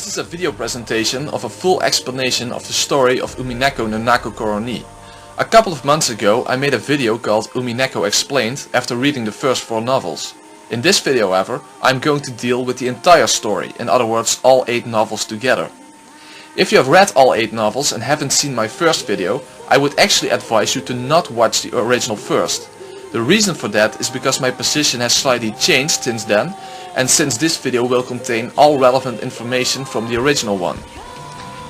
This is a video presentation of a full explanation of the story of Umineko no Nakokoro ni. A couple of months ago I made a video called Umineko Explained after reading the first 4 novels. In this video, however, I'm going to deal with the entire story, in other words all 8 novels together. If you have read all 8 novels and haven't seen my first video, I would actually advise you to not watch the original first. The reason for that is because my position has slightly changed since then, and since this video will contain all relevant information from the original one.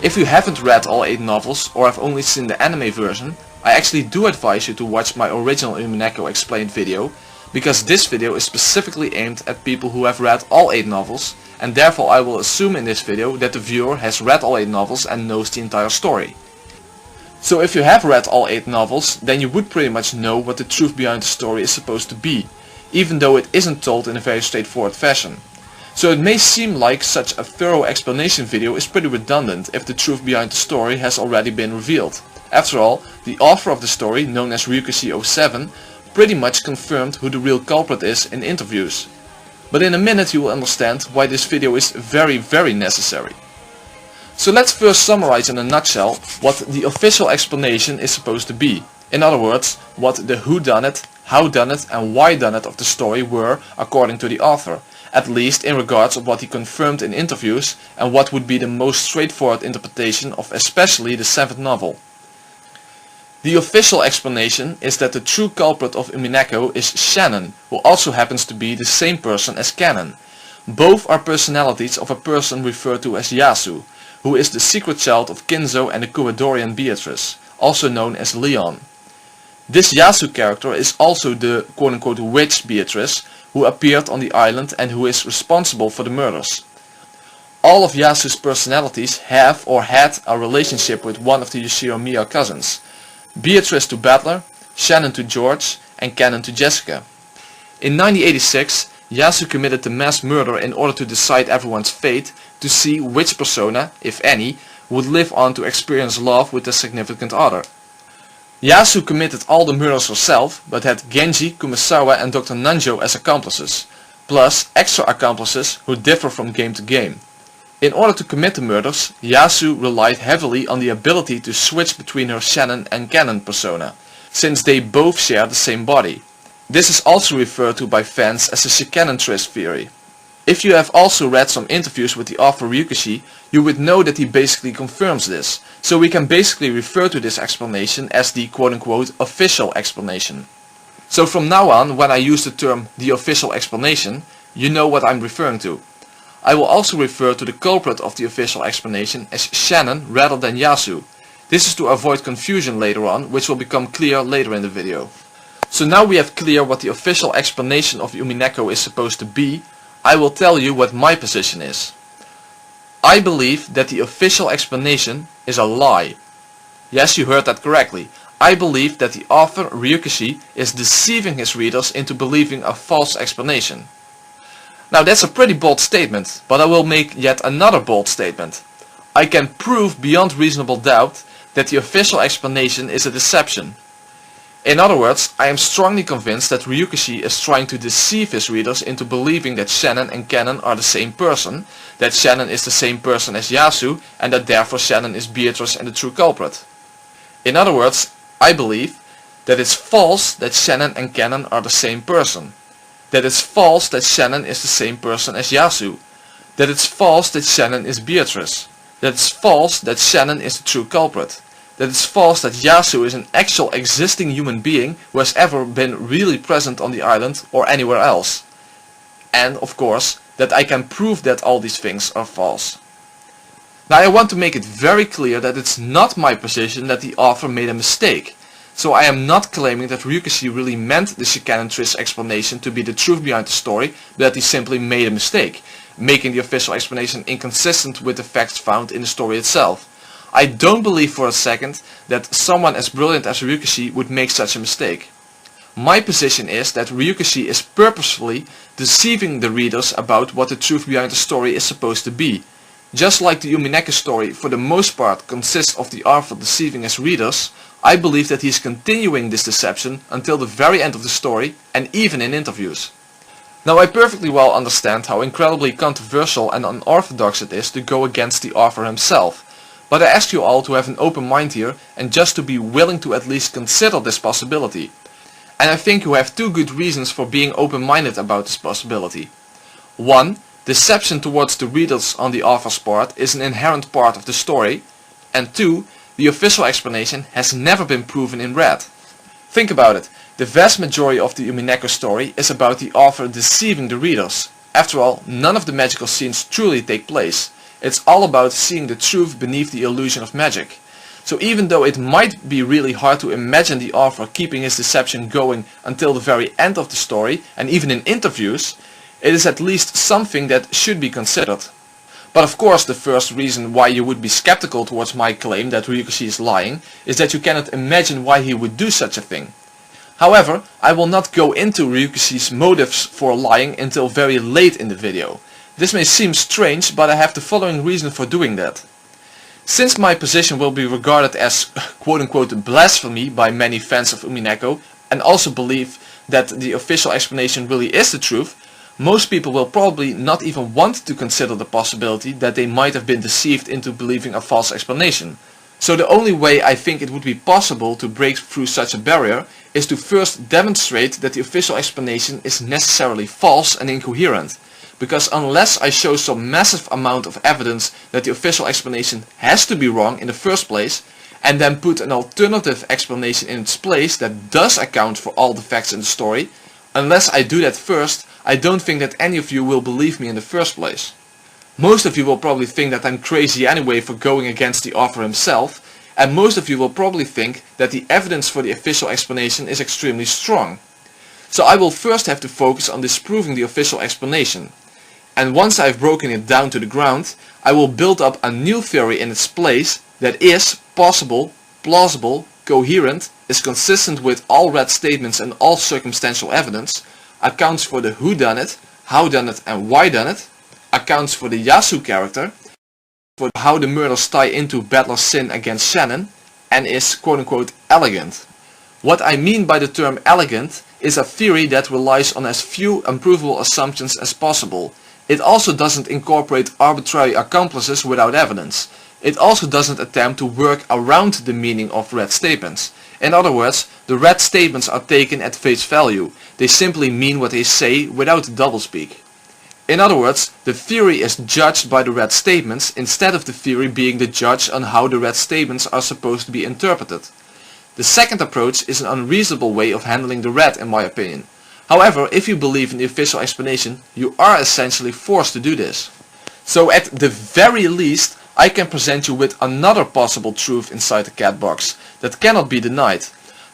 If you haven't read all 8 novels or have only seen the anime version, I actually do advise you to watch my original Umineko Explained video, because this video is specifically aimed at people who have read all 8 novels, and therefore I will assume in this video that the viewer has read all 8 novels and knows the entire story. So if you have read all 8 novels, then you would pretty much know what the truth behind the story is supposed to be, even though it isn't told in a very straightforward fashion. So it may seem like such a thorough explanation video is pretty redundant if the truth behind the story has already been revealed. After all, the author of the story, known as Ryukishi07, pretty much confirmed who the real culprit is in interviews. But in a minute you will understand why this video is very necessary. So let's first summarize in a nutshell what the official explanation is supposed to be. In other words, what the whodunit, howdunit and whydunit of the story were according to the author, at least in regards of what he confirmed in interviews and what would be the most straightforward interpretation of especially the 7th novel. The official explanation is that the true culprit of Umineko is Shannon, who also happens to be the same person as Canon. Both are personalities of a person referred to as Yasu, who is the secret child of Kinzo and the Kuwadorian Beatrice, also known as Leon. This Yasu character is also the quote-unquote witch Beatrice, who appeared on the island and who is responsible for the murders. All of Yasu's personalities have or had a relationship with one of the Yoshiromiya cousins. Beatrice to Battler, Shannon to George and Canon to Jessica. In 1986, Yasu committed the mass murder in order to decide everyone's fate, to see which persona, if any, would live on to experience love with their significant other. Yasu committed all the murders herself, but had Genji, Kumasawa and Dr. Nanjo as accomplices, plus extra accomplices who differ from game to game. In order to commit the murders, Yasu relied heavily on the ability to switch between her Shannon and Canon persona, since they both share the same body. This is also referred to by fans as the Shikanon-Triss theory. If you have also read some interviews with the author Ryukishi, you would know that he basically confirms this, so we can basically refer to this explanation as the quote-unquote official explanation. So from now on, when I use the term the official explanation, you know what I'm referring to. I will also refer to the culprit of the official explanation as Shannon rather than Yasu. This is to avoid confusion later on, which will become clear later in the video. So now we have clear what the official explanation of Umineko is supposed to be, I will tell you what my position is. I believe that the official explanation is a lie. Yes, you heard that correctly. I believe that the author Ryukishi is deceiving his readers into believing a false explanation. Now that's a pretty bold statement, but I will make yet another bold statement. I can prove beyond reasonable doubt that the official explanation is a deception. In other words, I am strongly convinced that Ryukishi is trying to deceive his readers into believing that Shannon and Canon are the same person, that Shannon is the same person as Yasu, and that therefore Shannon is Beatrice and the true culprit. In other words, I believe that it's false that Shannon and Canon are the same person, that it's false that Shannon is the same person as Yasu, that it's false that Shannon is Beatrice, that it's false that Shannon is the true culprit, that it's false that Yasu is an actual existing human being who has ever been really present on the island or anywhere else. And, of course, that I can prove that all these things are false. Now I want to make it very clear that it's not my position that the author made a mistake. So I am not claiming that Ryukishi really meant the Shikanon-Triss explanation to be the truth behind the story, but that he simply made a mistake, making the official explanation inconsistent with the facts found in the story itself. I don't believe for a second that someone as brilliant as Ryukishi would make such a mistake. My position is that Ryukishi is purposefully deceiving the readers about what the truth behind the story is supposed to be. Just like the Umineko story for the most part consists of the author deceiving his readers, I believe that he is continuing this deception until the very end of the story and even in interviews. Now I perfectly well understand how incredibly controversial and unorthodox it is to go against the author himself, but I ask you all to have an open mind here and just to be willing to at least consider this possibility. And I think you have two good reasons for being open-minded about this possibility. 1. Deception towards the readers on the author's part is an inherent part of the story, and 2. The official explanation has never been proven in red. Think about it, the vast majority of the Umineko story is about the author deceiving the readers. After all, none of the magical scenes truly take place. It's all about seeing the truth beneath the illusion of magic. So even though it might be really hard to imagine the author keeping his deception going until the very end of the story, and even in interviews, it is at least something that should be considered. But of course the first reason why you would be skeptical towards my claim that Ryukishi is lying is that you cannot imagine why he would do such a thing. However, I will not go into Ryukishi's motives for lying until very late in the video. This may seem strange, but I have the following reason for doing that. Since my position will be regarded as quote-unquote blasphemy by many fans of Umineko, and also believe that the official explanation really is the truth, most people will probably not even want to consider the possibility that they might have been deceived into believing a false explanation. So the only way I think it would be possible to break through such a barrier is to first demonstrate that the official explanation is necessarily false and incoherent. Because unless I show some massive amount of evidence that the official explanation has to be wrong in the first place, and then put an alternative explanation in its place that does account for all the facts in the story, unless I do that first, I don't think that any of you will believe me in the first place. Most of you will probably think that I'm crazy anyway for going against the author himself, and most of you will probably think that the evidence for the official explanation is extremely strong. So I will first have to focus on disproving the official explanation. And once I've broken it down to the ground, I will build up a new theory in its place that is possible, plausible, coherent, is consistent with all read statements and all circumstantial evidence, accounts for the who done it, how done it and why done it, accounts for the Yasu character, for how the murders tie into Battler's sin against Shannon, and is quote-unquote elegant. What I mean by the term elegant is a theory that relies on as few unprovable assumptions as possible. It also doesn't incorporate arbitrary accomplices without evidence. It also doesn't attempt to work around the meaning of read statements. In other words, the read statements are taken at face value. They simply mean what they say without doublespeak. In other words, the theory is judged by the read statements instead of the theory being the judge on how the read statements are supposed to be interpreted. The second approach is an unreasonable way of handling the read in my opinion. However, if you believe in the official explanation, you are essentially forced to do this. So at the very least, I can present you with another possible truth inside the cat box that cannot be denied.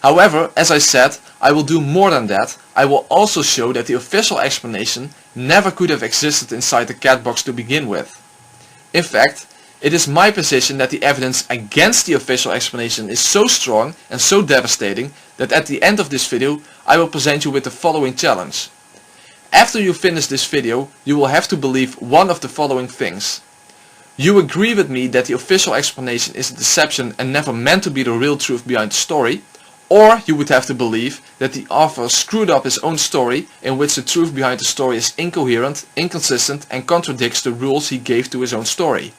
However, as I said, I will do more than that. I will also show that the official explanation never could have existed inside the cat box to begin with. In fact, it is my position that the evidence against the official explanation is so strong and so devastating that at the end of this video I will present you with the following challenge. After you finish this video, you will have to believe one of the following things. You agree with me that the official explanation is a deception and never meant to be the real truth behind the story, or you would have to believe that the author screwed up his own story in which the truth behind the story is incoherent, inconsistent and contradicts the rules he gave to his own story.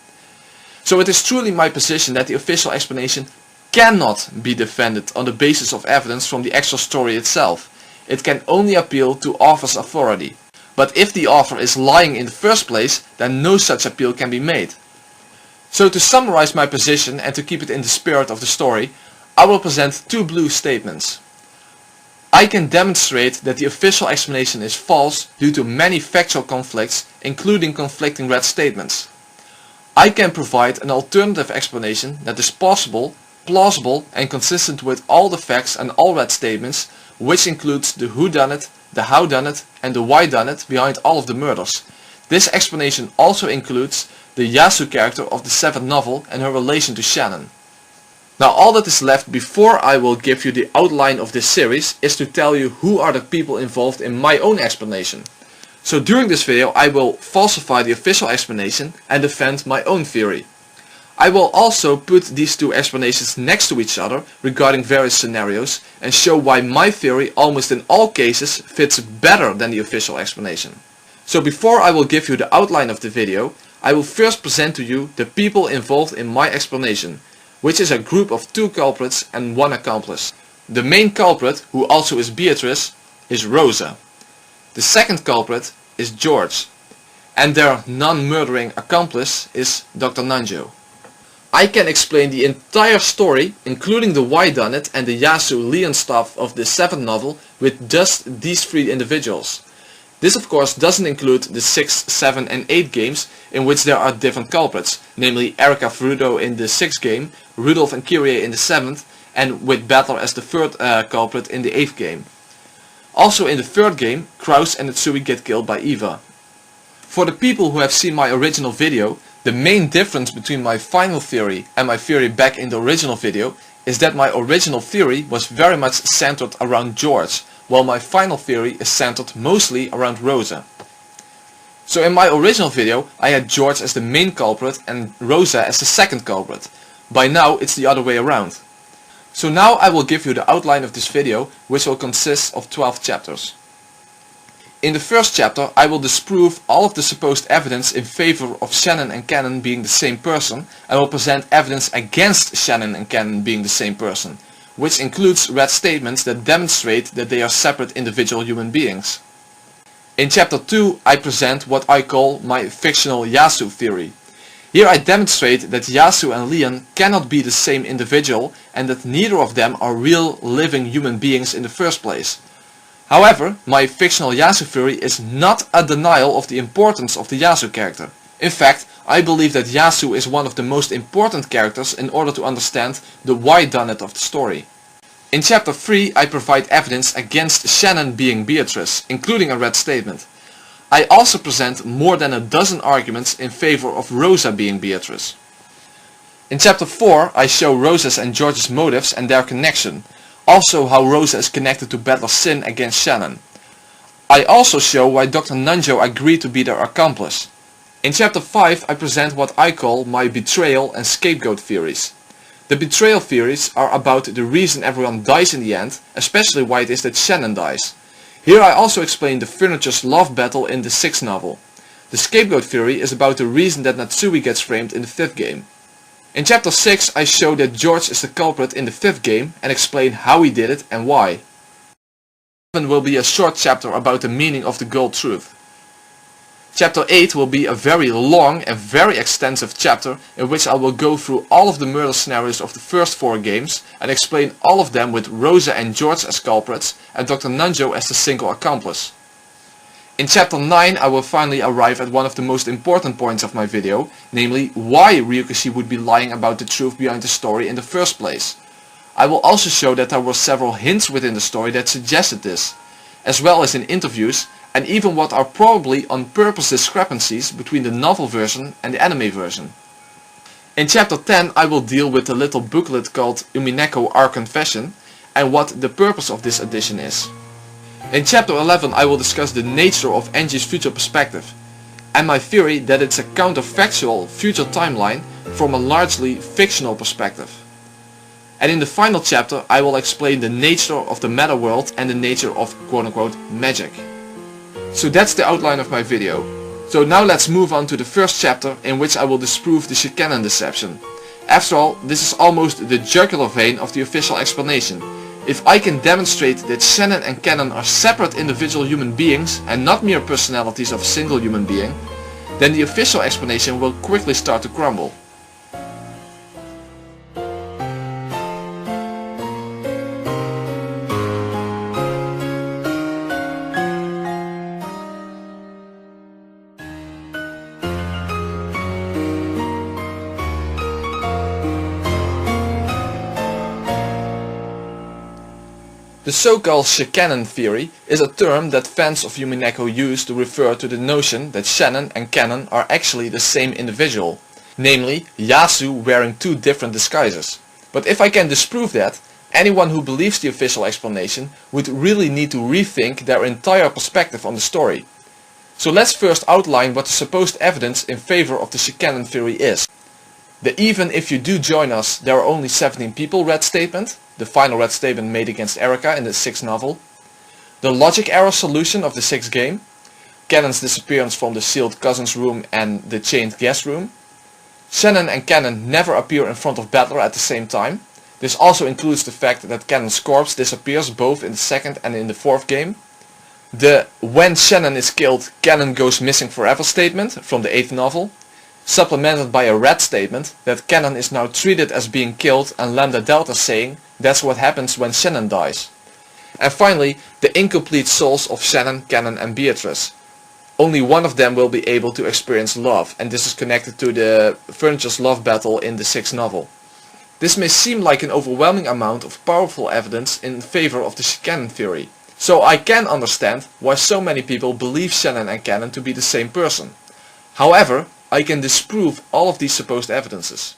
So it is truly my position that the official explanation cannot be defended on the basis of evidence from the actual story itself. It can only appeal to author's authority. But if the author is lying in the first place, then no such appeal can be made. So to summarize my position and to keep it in the spirit of the story, I will present two blue statements. I can demonstrate that the official explanation is false due to many factual conflicts, including conflicting read statements. I can provide an alternative explanation that is possible, plausible and consistent with all the facts and all read statements, which includes the whodunit, the howdunit and the whydunit behind all of the murders. This explanation also includes the Yasu character of the 7th novel and her relation to Shannon. Now all that is left before I will give you the outline of this series is to tell you who are the people involved in my own explanation. So during this video I will falsify the official explanation and defend my own theory. I will also put these two explanations next to each other regarding various scenarios and show why my theory almost in all cases fits better than the official explanation. So before I will give you the outline of the video, I will first present to you the people involved in my explanation, which is a group of 2 culprits and 1 accomplice. The main culprit, who also is Beatrice, is Rosa. The second culprit is George, and their non-murdering accomplice is Dr. Nanjo. I can explain the entire story, including the whodunit and the Yasu-Leon stuff of the 7th novel, with just these 3 individuals. This of course doesn't include the 6, 7 and 8 games in which there are different culprits, namely Erika Frudo in the 6th game, Rudolf and Kyrie in the 7th, and with Battler as the 3rd culprit in the 8th game. Also in the 3rd game, Kraus and Natsui get killed by Eva. For the people who have seen my original video, the main difference between my final theory and my theory back in the original video is that my original theory was very much centered around George, while my final theory is centered mostly around Rosa. So in my original video I had George as the main culprit and Rosa as the second culprit. By now it's the other way around. So now I will give you the outline of this video, which will consist of 12 chapters. In the first chapter I will disprove all of the supposed evidence in favor of Shannon and Cannon being the same person, and will present evidence against Shannon and Cannon being the same person, which includes read statements that demonstrate that they are separate individual human beings. In chapter 2 I present what I call my fictional Yasu theory. Here I demonstrate that Yasu and Leon cannot be the same individual and that neither of them are real living human beings in the first place. However, my fictional Yasu theory is not a denial of the importance of the Yasu character. In fact, I believe that Yasu is one of the most important characters in order to understand the whodunit of the story. In chapter 3 I provide evidence against Shannon being Beatrice, including a read statement. I also present more than a dozen arguments in favor of Rosa being Beatrice. In chapter 4 I show Rosa's and George's motives and their connection. Also how Rosa is connected to Battler's sin against Shannon. I also show why Dr. Nanjo agreed to be their accomplice. In chapter 5 I present what I call my betrayal and scapegoat theories. The betrayal theories are about the reason everyone dies in the end, especially why it is that Shannon dies. Here I also explain the furniture's love battle in the 6th novel. The scapegoat theory is about the reason that Natsui gets framed in the 5th game. In chapter 6 I show that George is the culprit in the 5th game and explain how he did it and why. 7 will be a short chapter about the meaning of the gold truth. Chapter 8 will be a very long and very extensive chapter in which I will go through all of the murder scenarios of the first 4 games and explain all of them with Rosa and George as culprits and Dr. Nanjo as the single accomplice. In chapter 9 I will finally arrive at one of the most important points of my video, namely why Ryukishi would be lying about the truth behind the story in the first place. I will also show that there were several hints within the story that suggested this, as well as in interviews, and even what are probably on purpose discrepancies between the novel version and the anime version. In chapter 10 I will deal with the little booklet called Umineko Our Confession and what the purpose of this edition is. In chapter 11 I will discuss the nature of Enji's future perspective and my theory that it's a counterfactual future timeline from a largely fictional perspective. And in the final chapter I will explain the nature of the meta world and the nature of quote-unquote magic. So that's the outline of my video. So now let's move on to the first chapter in which I will disprove the Shikanon deception. After all, this is almost the jugular vein of the official explanation. If I can demonstrate that Shannon and Cannon are separate individual human beings and not mere personalities of a single human being, then the official explanation will quickly start to crumble. The so-called Shikanon theory is a term that fans of Umineko use to refer to the notion that Shannon and Cannon are actually the same individual, namely Yasu wearing 2 different disguises. But if I can disprove that, anyone who believes the official explanation would really need to rethink their entire perspective on the story. So let's first outline what the supposed evidence in favor of the Shikanon theory is. The even if you do join us there are only 17 people red statement, the final red statement made against Erica in the 6th novel. The logic error solution of the 6th game, Cannon's disappearance from the sealed cousin's room and the chained guest room. Shannon and Cannon never appear in front of Battler at the same time. This also includes the fact that Cannon's corpse disappears both in the 2nd and in the 4th game. The when Shannon is killed, Cannon goes missing forever statement from the 8th novel, supplemented by a red statement that Cannon is now treated as being killed and Lambda Delta saying that's what happens when Shannon dies. And finally, the incomplete souls of Shannon, Cannon and Beatrice. Only one of them will be able to experience love, and this is connected to the Furniture's love battle in the 6th novel. This may seem like an overwhelming amount of powerful evidence in favor of the Cannon theory. So I can understand why so many people believe Shannon and Cannon to be the same person. However, I can disprove all of these supposed evidences.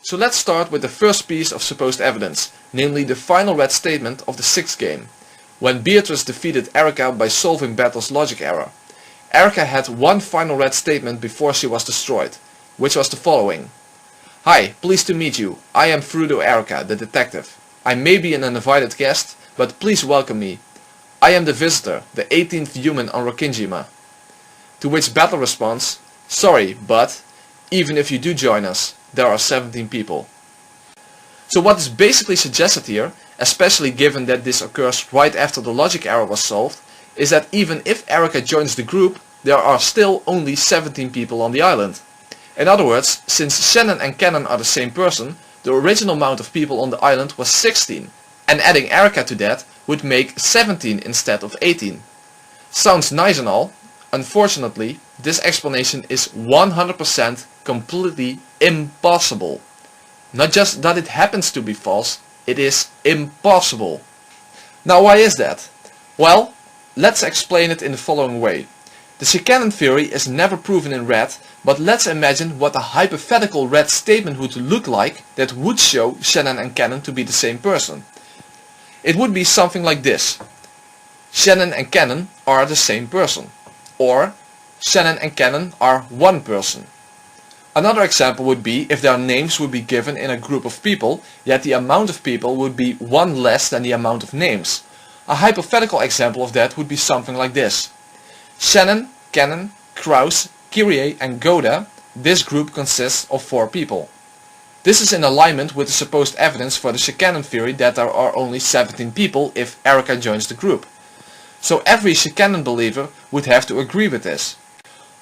So let's start with the first piece of supposed evidence, namely the final red statement of the 6th game, when Beatrice defeated Erica by solving Battle's logic error. Erica had one final red statement before she was destroyed, which was the following. Hi, pleased to meet you. I am Frudo Erica, the detective. I may be an uninvited guest, but please welcome me. I am the visitor, the 18th human on Rokkinjima. To which Battle responds, sorry, but even if you do join us, there are 17 people. So what is basically suggested here, especially given that this occurs right after the logic error was solved, is that even if Erica joins the group, there are still only 17 people on the island. In other words, since Shannon and Cannon are the same person, the original amount of people on the island was 16, and adding Erica to that would make 17 instead of 18. Sounds nice and all. Unfortunately, this explanation is 100% completely impossible. Not just that it happens to be false, it is impossible. Now why is that? Well, let's explain it in the following way. The Cannon theory is never proven in red, but let's imagine what a hypothetical red statement would look like that would show Shannon and Cannon to be the same person. It would be something like this. Shannon and Cannon are the same person. Or Shannon and Cannon are one person. Another example would be if their names would be given in a group of people, yet the amount of people would be one less than the amount of names. A hypothetical example of that would be something like this. Shannon, Cannon, Kraus, Kyrie and Goda, this group consists of 4 people. This is in alignment with the supposed evidence for the Cannon theory that there are only 17 people if Erica joins the group. So every Cannon believer would have to agree with this.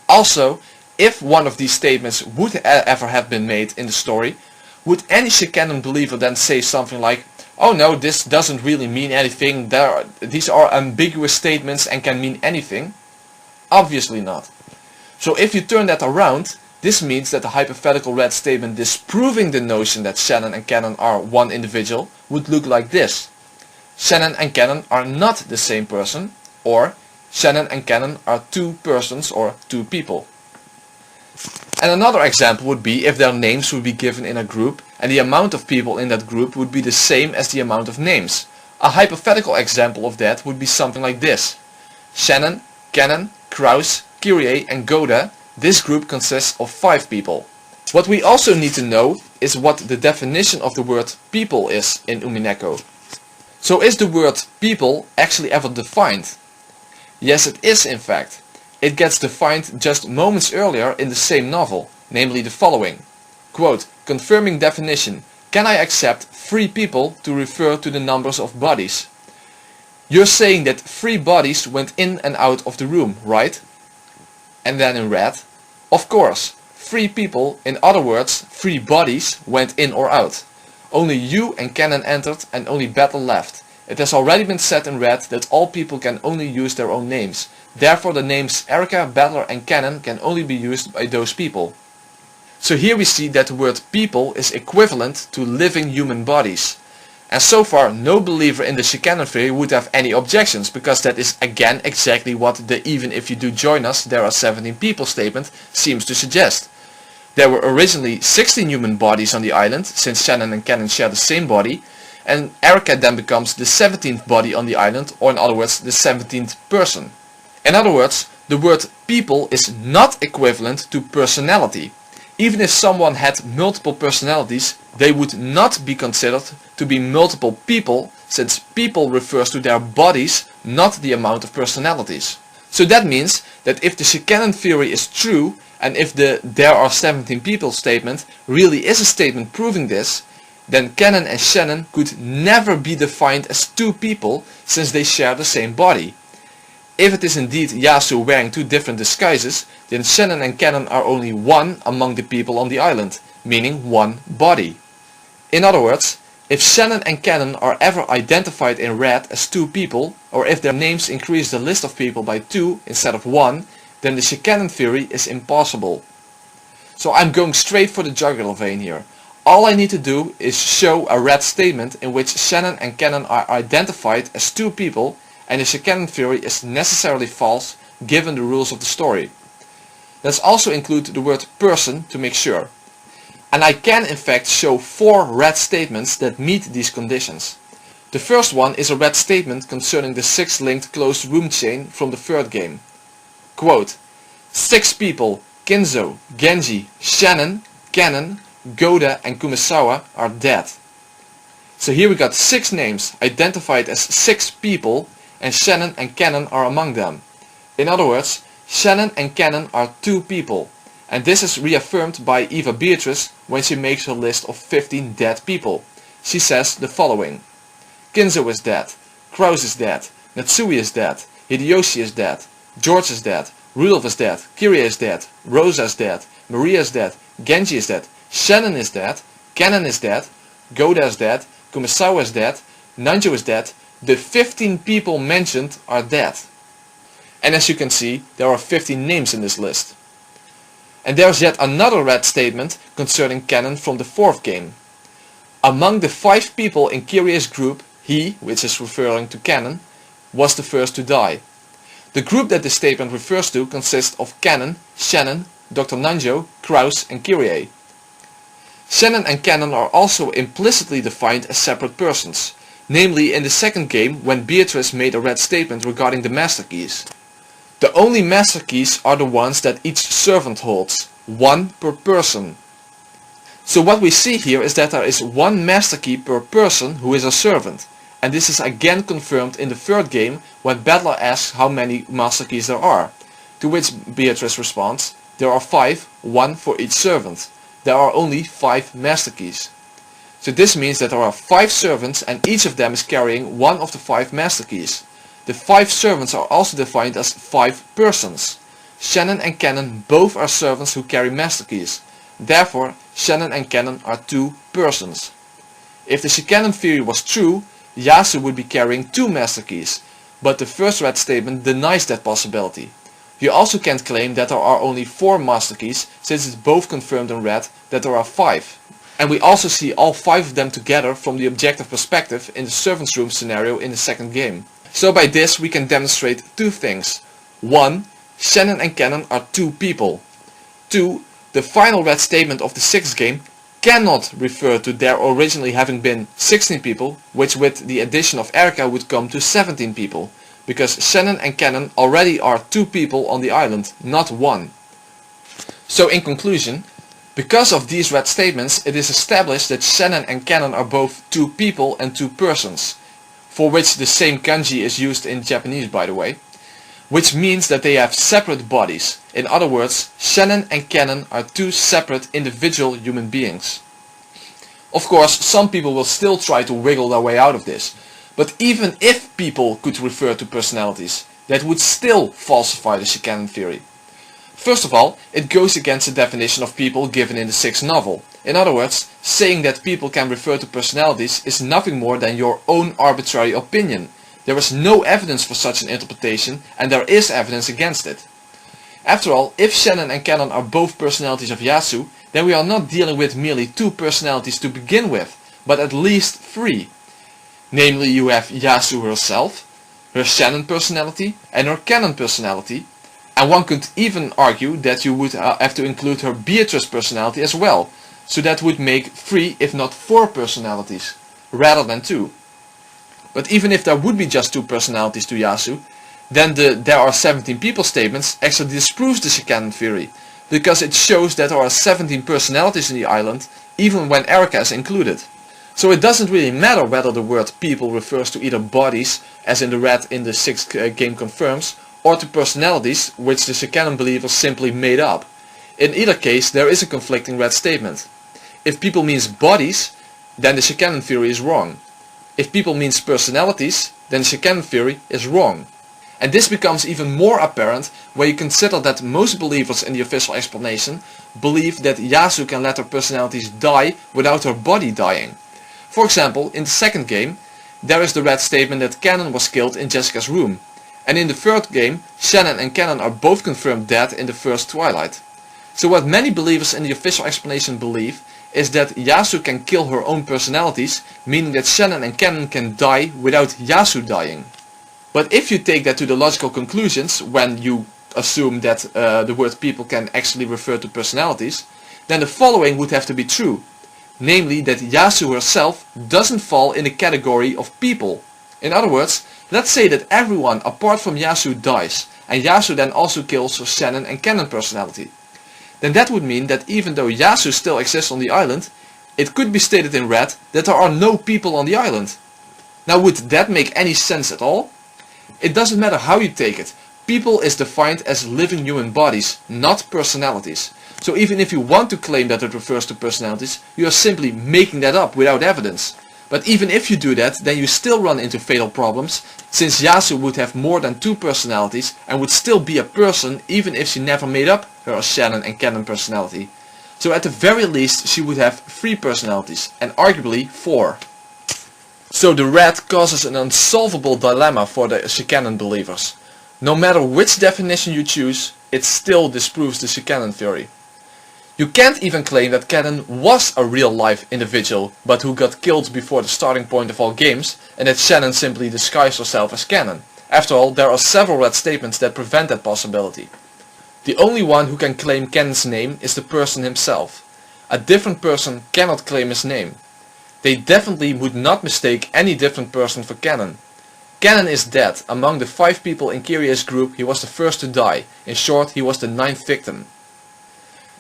Also, if one of these statements would ever have been made in the story, would any Cannon believer then say something like, oh no, this doesn't really mean anything, these are ambiguous statements and can mean anything? Obviously not. So if you turn that around, this means that the hypothetical red statement disproving the notion that Shannon and Cannon are one individual would look like this. Shannon and Cannon are not the same person, or Shannon and Cannon are 2 persons or 2 people. And another example would be if their names would be given in a group and the amount of people in that group would be the same as the amount of names. A hypothetical example of that would be something like this. Shannon, Cannon, Kraus, Kyrie and Goda, this group consists of 5 people. What we also need to know is what the definition of the word people is in Umineko. So is the word people actually ever defined? Yes, it is in fact. It gets defined just moments earlier in the same novel, namely the following. Quote, confirming definition. Can I accept 3 people to refer to the numbers of bodies? You're saying that 3 bodies went in and out of the room, right? And then in red, of course, 3 people, in other words, 3 bodies went in or out. Only you and Cannon entered and only Battle left. It has already been said in red that all people can only use their own names. Therefore the names Erica, Battler and Cannon can only be used by those people. So here we see that the word people is equivalent to living human bodies. And so far no believer in the Cannon theory would have any objections, because that is again exactly what the even if you do join us there are 17 people statement seems to suggest. There were originally 16 human bodies on the island, since Shannon and Cannon share the same body, and Erica then becomes the 17th body on the island, or in other words, the 17th person. In other words, the word people is not equivalent to personality. Even if someone had multiple personalities, they would not be considered to be multiple people, since people refers to their bodies, not the amount of personalities. So that means that if the Shannon theory is true, and if the "there are 17 people" statement really is a statement proving this, then Canon and Shannon could never be defined as two people, since they share the same body. If it is indeed Yasu wearing two different disguises, then Shannon and Canon are only one among the people on the island, meaning one body. In other words, if Shannon and Canon are ever identified in red as two people, or if their names increase the list of people by 2 instead of 1, then the Shannon theory is impossible. So I'm going straight for the jugular vein here. All I need to do is show a red statement in which Shannon and Canon are identified as two people, and the Shannon theory is necessarily false given the rules of the story. Let's also include the word person to make sure. And I can in fact show 4 red statements that meet these conditions. The first one is a red statement concerning the 6-linked closed room chain from the third game. Quote, 6 people, Kinzo, Genji, Shannon, Canon, Goda and Kumasawa are dead. So here we got 6 names identified as 6 people, and Shannon and Canon are among them. In other words, Shannon and Canon are 2 people, and this is reaffirmed by Eva Beatrice when she makes her list of 15 dead people. She says the following: Kinzo is dead, Kraus is dead, Natsui is dead, Hideyoshi is dead, George is dead, Rudolph is dead, Kirie is dead, Rosa is dead, Maria is dead, Genji is dead, Shannon is dead, Canon is dead, Goda is dead, Kumasawa is dead, Nanjo is dead. The 15 people mentioned are dead. And as you can see, there are 15 names in this list. And there's yet another red statement concerning Canon from the 4th game. Among the 5 people in Kirie's group, he, which is referring to Canon, was the first to die. The group that this statement refers to consists of Canon, Shannon, Dr. Nanjo, Kraus and Kirie. Shannon and Canon are also implicitly defined as separate persons, namely in the 2nd game when Beatrice made a red statement regarding the master keys. The only master keys are the ones that each servant holds, 1 per person. So what we see here is that there is 1 master key per person who is a servant, and this is again confirmed in the 3rd game when Battler asks how many master keys there are, to which Beatrice responds, there are 5, 1 for each servant. There are only 5 master keys. So this means that there are 5 servants and each of them is carrying one of the 5 master keys. The 5 servants are also defined as 5 persons. Shannon and Canon both are servants who carry master keys. Therefore, Shannon and Canon are 2 persons. If the Shannon theory was true, Yasu would be carrying 2 master keys, but the first red statement denies that possibility. You also can't claim that there are only 4 master keys, since it's both confirmed in red that there are 5. And we also see all 5 of them together from the objective perspective in the servants' room scenario in the 2nd game. So by this we can demonstrate 2 things. 1. Shannon and Canon are 2 people. 2. The final red statement of the 6th game cannot refer to there originally having been 16 people, which with the addition of Erica would come to 17 people, because Shannon and Canon already are 2 people on the island, not 1. So in conclusion, because of these red statements, it is established that Shannon and Canon are both 2 people and 2 persons, for which the same kanji is used in Japanese by the way, which means that they have separate bodies. In other words, Shannon and Canon are 2 separate individual human beings. Of course, some people will still try to wiggle their way out of this, but even if people could refer to personalities, that would still falsify the Shannon theory. First of all, it goes against the definition of people given in the 6th novel. In other words, saying that people can refer to personalities is nothing more than your own arbitrary opinion. There is no evidence for such an interpretation, and there is evidence against it. After all, if Shannon and Canon are both personalities of Yasu, then we are not dealing with merely 2 personalities to begin with, but at least 3. Namely, you have Yasu herself, her Shannon personality, and her Canon personality, and one could even argue that you would have to include her Beatrice personality as well, so that would make 3 if not 4 personalities. rather than 2. But even if there would be just 2 personalities to Yasu, then the "there are 17 people" statements actually disproves the canon theory, because it shows that there are 17 personalities in the island, even when Erica is included. So it doesn't really matter whether the word people refers to either bodies, as in the red in the 6th game confirms, or to personalities, which the canon believers simply made up. In either case, there is a conflicting red statement. If people means bodies, then the canon theory is wrong. If people means personalities, then the canon theory is wrong. And this becomes even more apparent when you consider that most believers in the official explanation believe that Yasu can let her personalities die without her body dying. For example, in the 2nd game, there is the red statement that Cannon was killed in Jessica's room. And in the 3rd game, Shannon and Cannon are both confirmed dead in the first Twilight. So what many believers in the official explanation believe is that Yasu can kill her own personalities, meaning that Shannon and Cannon can die without Yasu dying. But if you take that to the logical conclusions, when you assume that the word people can actually refer to personalities, then the following would have to be true. Namely that Yasu herself doesn't fall in the category of people. In other words, let's say that everyone apart from Yasu dies, and Yasu then also kills her Shannon and Cannon personality. Then that would mean that even though Yasu still exists on the island, it could be stated in red that there are no people on the island. Now would that make any sense at all? It doesn't matter how you take it. People is defined as living human bodies, not personalities. So even if you want to claim that it refers to personalities, you are simply making that up without evidence. But even if you do that, then you still run into fatal problems, since Yasu would have more than 2 personalities and would still be a person even if she never made up her Shannon and Cannon personality. So at the very least she would have 3 personalities, and arguably 4. So the red causes an unsolvable dilemma for the canon believers. No matter which definition you choose, it still disproves the canon theory. You can't even claim that Cannon was a real-life individual, but who got killed before the starting point of all games, and that Shannon simply disguised herself as Cannon. After all, there are several red statements that prevent that possibility. The only one who can claim Cannon's name is the person himself. A different person cannot claim his name. They definitely would not mistake any different person for Cannon. Cannon is dead. Among the 5 people in Kyrie's group, he was the first to die. In short, he was the 9th victim.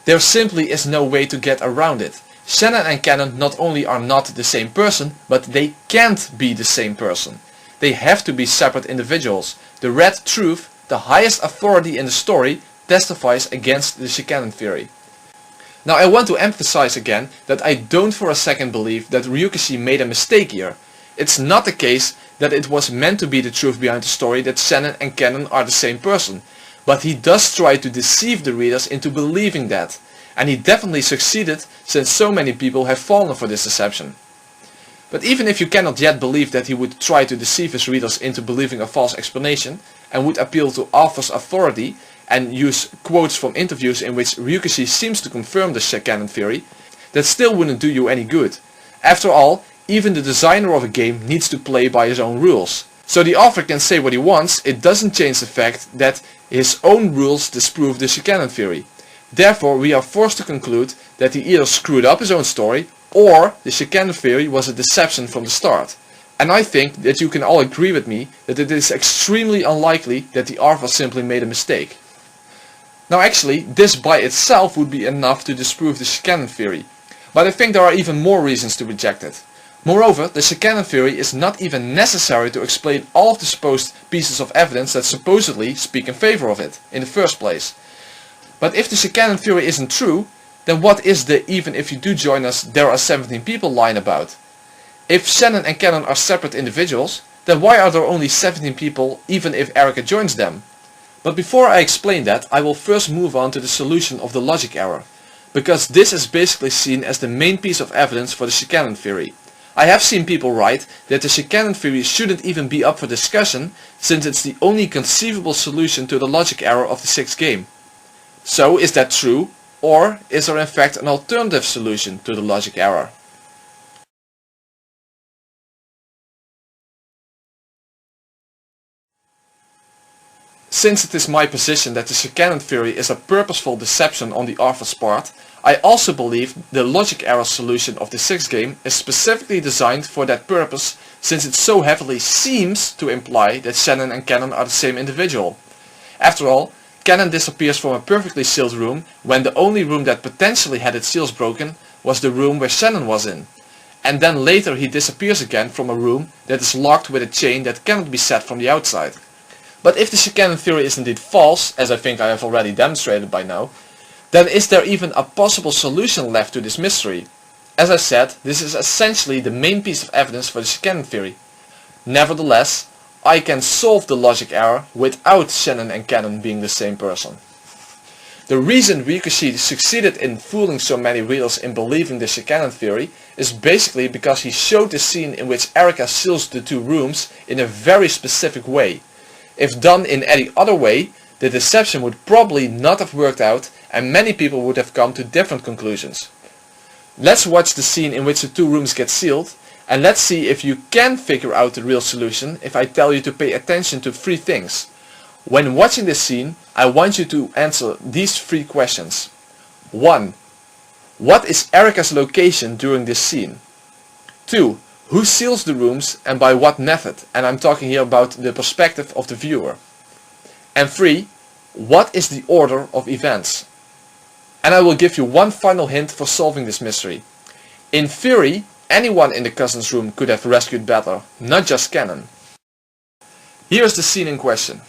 There simply is no way to get around it. Shannon and Cannon not only are not the same person, but they can't be the same person. They have to be separate individuals. The Red Truth, the highest authority in the story, testifies against the canon theory. Now I want to emphasize again that I don't for a second believe that Ryukishi made a mistake here. It's not the case that it was meant to be the truth behind the story that Shannon and Cannon are the same person. But he does try to deceive the readers into believing that. And he definitely succeeded, since so many people have fallen for this deception. But even if you cannot yet believe that he would try to deceive his readers into believing a false explanation, and would appeal to author's authority, and use quotes from interviews in which Ryukishi seems to confirm the canon theory, that still wouldn't do you any good. After all, even the designer of a game needs to play by his own rules. So the author can say what he wants, it doesn't change the fact that his own rules disprove the canon theory. Therefore we are forced to conclude that he either screwed up his own story, or the canon theory was a deception from the start. And I think that you can all agree with me that it is extremely unlikely that the author simply made a mistake. Now actually, this by itself would be enough to disprove the canon theory, but I think there are even more reasons to reject it. Moreover, the canon theory is not even necessary to explain all of the supposed pieces of evidence that supposedly speak in favor of it, in the first place. But if the canon theory isn't true, then what is the "even if you do join us, there are 17 people" line about? If Shannon and Cannon are separate individuals, then why are there only 17 people even if Erica joins them? But before I explain that, I will first move on to the solution of the logic error, because this is basically seen as the main piece of evidence for the canon theory. I have seen people write that the canon theory shouldn't even be up for discussion, since it's the only conceivable solution to the logic error of the 6th game. So is that true, or is there in fact an alternative solution to the logic error? since it is my position that the canon theory is a purposeful deception on the author's part, I also believe the logic error solution of the 6th game is specifically designed for that purpose, since it so heavily seems to imply that Shannon and Cannon are the same individual. After all, Cannon disappears from a perfectly sealed room when the only room that potentially had its seals broken was the room where Shannon was in. And then later he disappears again from a room that is locked with a chain that cannot be set from the outside. But if the canon theory is indeed false, as I think I have already demonstrated by now, then is there even a possible solution left to this mystery? As I said, this is essentially the main piece of evidence for the canon theory. Nevertheless, I can solve the logic error without Shannon and Cannon being the same person. The reason Rikushi succeeded in fooling so many readers in believing the canon theory is basically because he showed the scene in which Erika seals the 2 rooms in a very specific way. If done in any other way, the deception would probably not have worked out and many people would have come to different conclusions. Let's watch the scene in which the 2 rooms get sealed, and let's see if you can figure out the real solution if I tell you to pay attention to 3 things. When watching this scene, I want you to answer these 3 questions. 1. What is Erika's location during this scene? 2. Who seals the rooms and by what method? And I'm talking here about the perspective of the viewer. And 3. What is the order of events? And I will give you one final hint for solving this mystery. In theory, anyone in the cousins' room could have rescued Butler, not just Cannon. Here is the scene in question.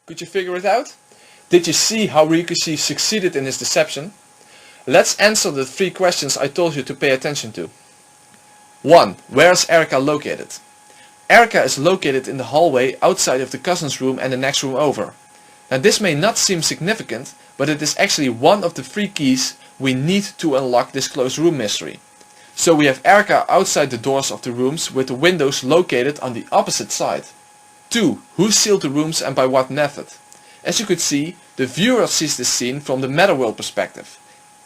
Could you figure it out? Did you see how Ryukishi succeeded in his deception? Let's answer the 3 questions I told you to pay attention to. 1. Where is Erika located? Erika is located in the hallway outside of the cousin's room and the next room over. Now this may not seem significant, but it is actually one of the 3 keys we need to unlock this closed room mystery. So we have Erika outside the doors of the rooms with the windows located on the opposite side. 2. Who sealed the rooms and by what method? As you could see, the viewer sees this scene from the Metaworld perspective.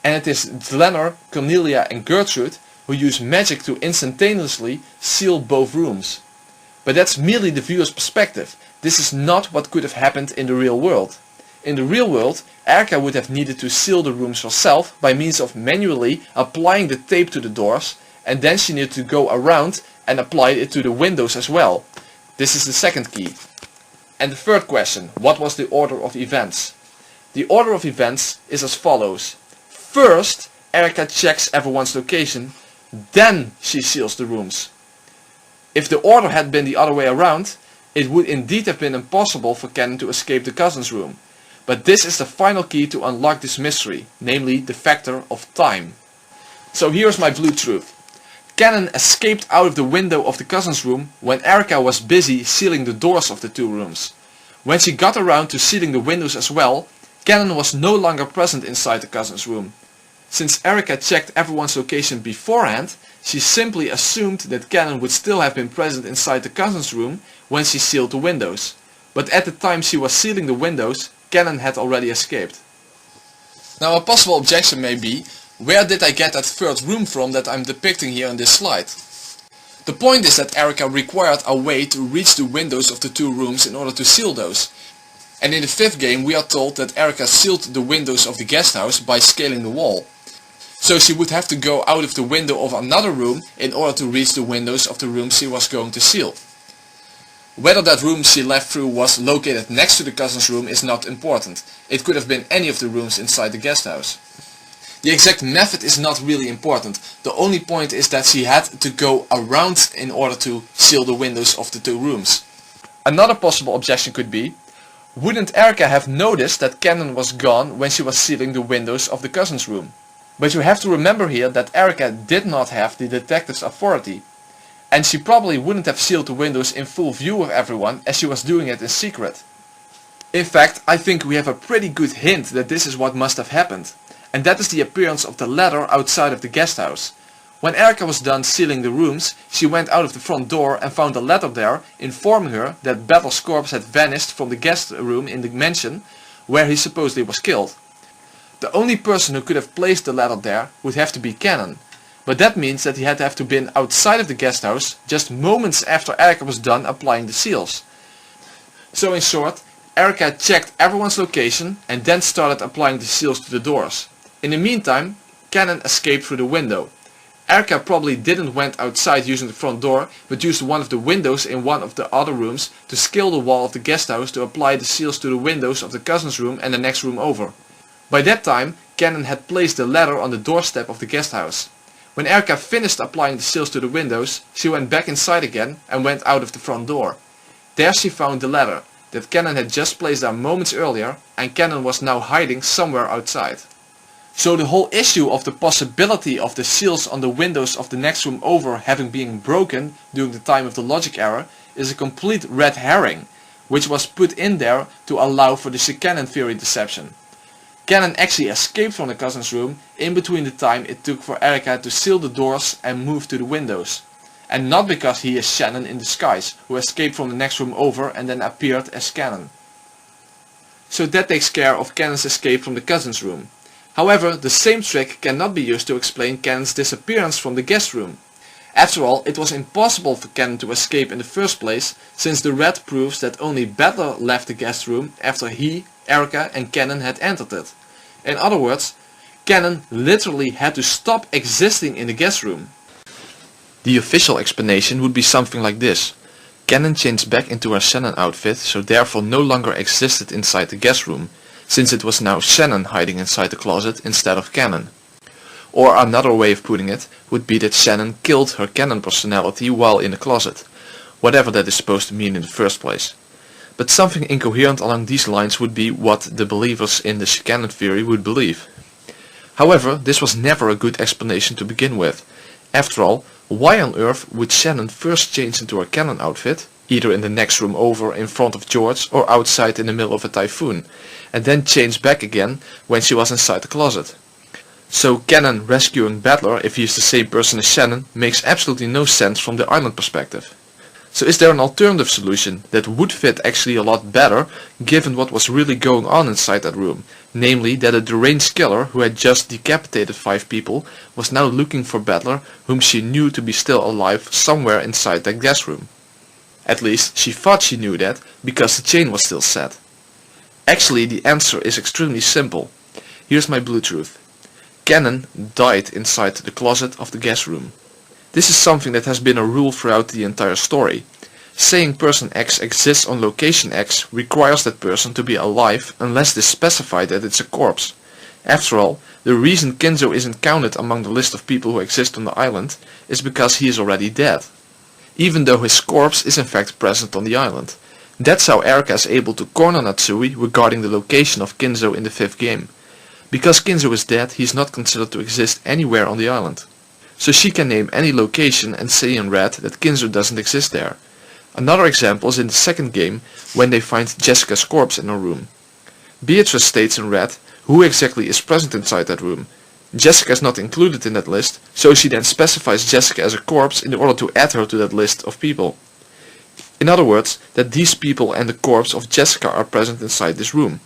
And it is Glenor, Cornelia and Gertrude who use magic to instantaneously seal both rooms. But that's merely the viewer's perspective. This is not what could have happened in the real world. In the real world, Erika would have needed to seal the rooms herself by means of manually applying the tape to the doors, and then she needed to go around and apply it to the windows as well. This is the second key. And the third question, what was the order of events? The order of events is as follows. First, Erika checks everyone's location, then she seals the rooms. If the order had been the other way around, it would indeed have been impossible for Cannon to escape the cousin's room. But this is the final key to unlock this mystery, namely the factor of time. So here's my blue truth. Cannon escaped out of the window of the cousin's room when Erika was busy sealing the doors of the 2 rooms. When she got around to sealing the windows as well, Cannon was no longer present inside the cousin's room. Since Erika checked everyone's location beforehand, she simply assumed that Cannon would still have been present inside the cousin's room when she sealed the windows. But at the time she was sealing the windows, Cannon had already escaped. Now a possible objection may be, where did I get that 3rd room from that I'm depicting here in this slide? The point is that Erika required a way to reach the windows of the 2 rooms in order to seal those. And in the 5th game we are told that Erika sealed the windows of the guest house by scaling the wall. So she would have to go out of the window of another room in order to reach the windows of the room she was going to seal. Whether that room she left through was located next to the cousin's room is not important. It could have been any of the rooms inside the guest house. The exact method is not really important. The only point is that she had to go around in order to seal the windows of the 2 rooms. Another possible objection could be, wouldn't Erika have noticed that Cannon was gone when she was sealing the windows of the cousin's room? But you have to remember here that Erika did not have the detective's authority. And she probably wouldn't have sealed the windows in full view of everyone as she was doing it in secret. In fact, I think we have a pretty good hint that this is what must have happened. And that is the appearance of the ladder outside of the guest house. When Erika was done sealing the rooms, she went out of the front door and found a ladder there, informing her that Battle's corpse had vanished from the guest room in the mansion where he supposedly was killed. The only person who could have placed the ladder there would have to be Cannon. But that means that he had to have been outside of the guest house just moments after Erika was done applying the seals. So in short, Erika checked everyone's location and then started applying the seals to the doors. In the meantime, Cannon escaped through the window. Erika probably didn't went outside using the front door, but used one of the windows in one of the other rooms to scale the wall of the guest house to apply the seals to the windows of the cousin's room and the next room over. By that time, Cannon had placed the ladder on the doorstep of the guest house. When Erika finished applying the seals to the windows, she went back inside again and went out of the front door. There she found the ladder that Cannon had just placed there moments earlier, and Cannon was now hiding somewhere outside. So the whole issue of the possibility of the seals on the windows of the next room over having been broken during the time of the logic error is a complete red herring, which was put in there to allow for the Cannon theory deception. Cannon actually escaped from the cousin's room in between the time it took for Erika to seal the doors and move to the windows. And not because he is Shannon in disguise, who escaped from the next room over and then appeared as Cannon. So that takes care of Cannon's escape from the cousin's room. However, the same trick cannot be used to explain Cannon's disappearance from the guest room. After all, it was impossible for Cannon to escape in the first place, since the red proves that only Battler left the guest room after he, Erika and Cannon had entered it. In other words, Cannon literally had to stop existing in the guest room. The official explanation would be something like this. Cannon changed back into her Shannon outfit, so therefore no longer existed inside the guest room, since it was now Shannon hiding inside the closet instead of Cannon. Or another way of putting it would be that Shannon killed her Cannon personality while in the closet, whatever that is supposed to mean in the first place. but something incoherent along these lines would be what the believers in the canon theory would believe. However, this was never a good explanation to begin with. After all, why on earth would Shannon first change into her canon outfit, either in the next room over in front of George or outside in the middle of a typhoon, and then change back again when she was inside the closet? So Cannon rescuing Battler, if he is the same person as Shannon, makes absolutely no sense from the island perspective. So is there an alternative solution that would fit actually a lot better given what was really going on inside that room? Namely that a deranged killer who had just decapitated 5 people was now looking for Battler, whom she knew to be still alive somewhere inside that gas room. At least she thought she knew that because the chain was still set. Actually the answer is extremely simple. Here's my blue truth. Cannon died inside the closet of the gas room. This is something that has been a rule throughout the entire story. Saying person X exists on location X requires that person to be alive unless it is specified that it's a corpse. After all, the reason Kinzo isn't counted among the list of people who exist on the island is because he is already dead, even though his corpse is in fact present on the island. That's how Erika is able to corner Natsui regarding the location of Kinzo in the 5th game. Because Kinzo is dead, he is not considered to exist anywhere on the island. So she can name any location and say in red that Kinzo doesn't exist there. Another example is in the 2nd game when they find Jessica's corpse in her room. Beatrice states in red who exactly is present inside that room. Jessica is not included in that list, so she then specifies Jessica as a corpse in order to add her to that list of people. In other words, that these people and the corpse of Jessica are present inside this room.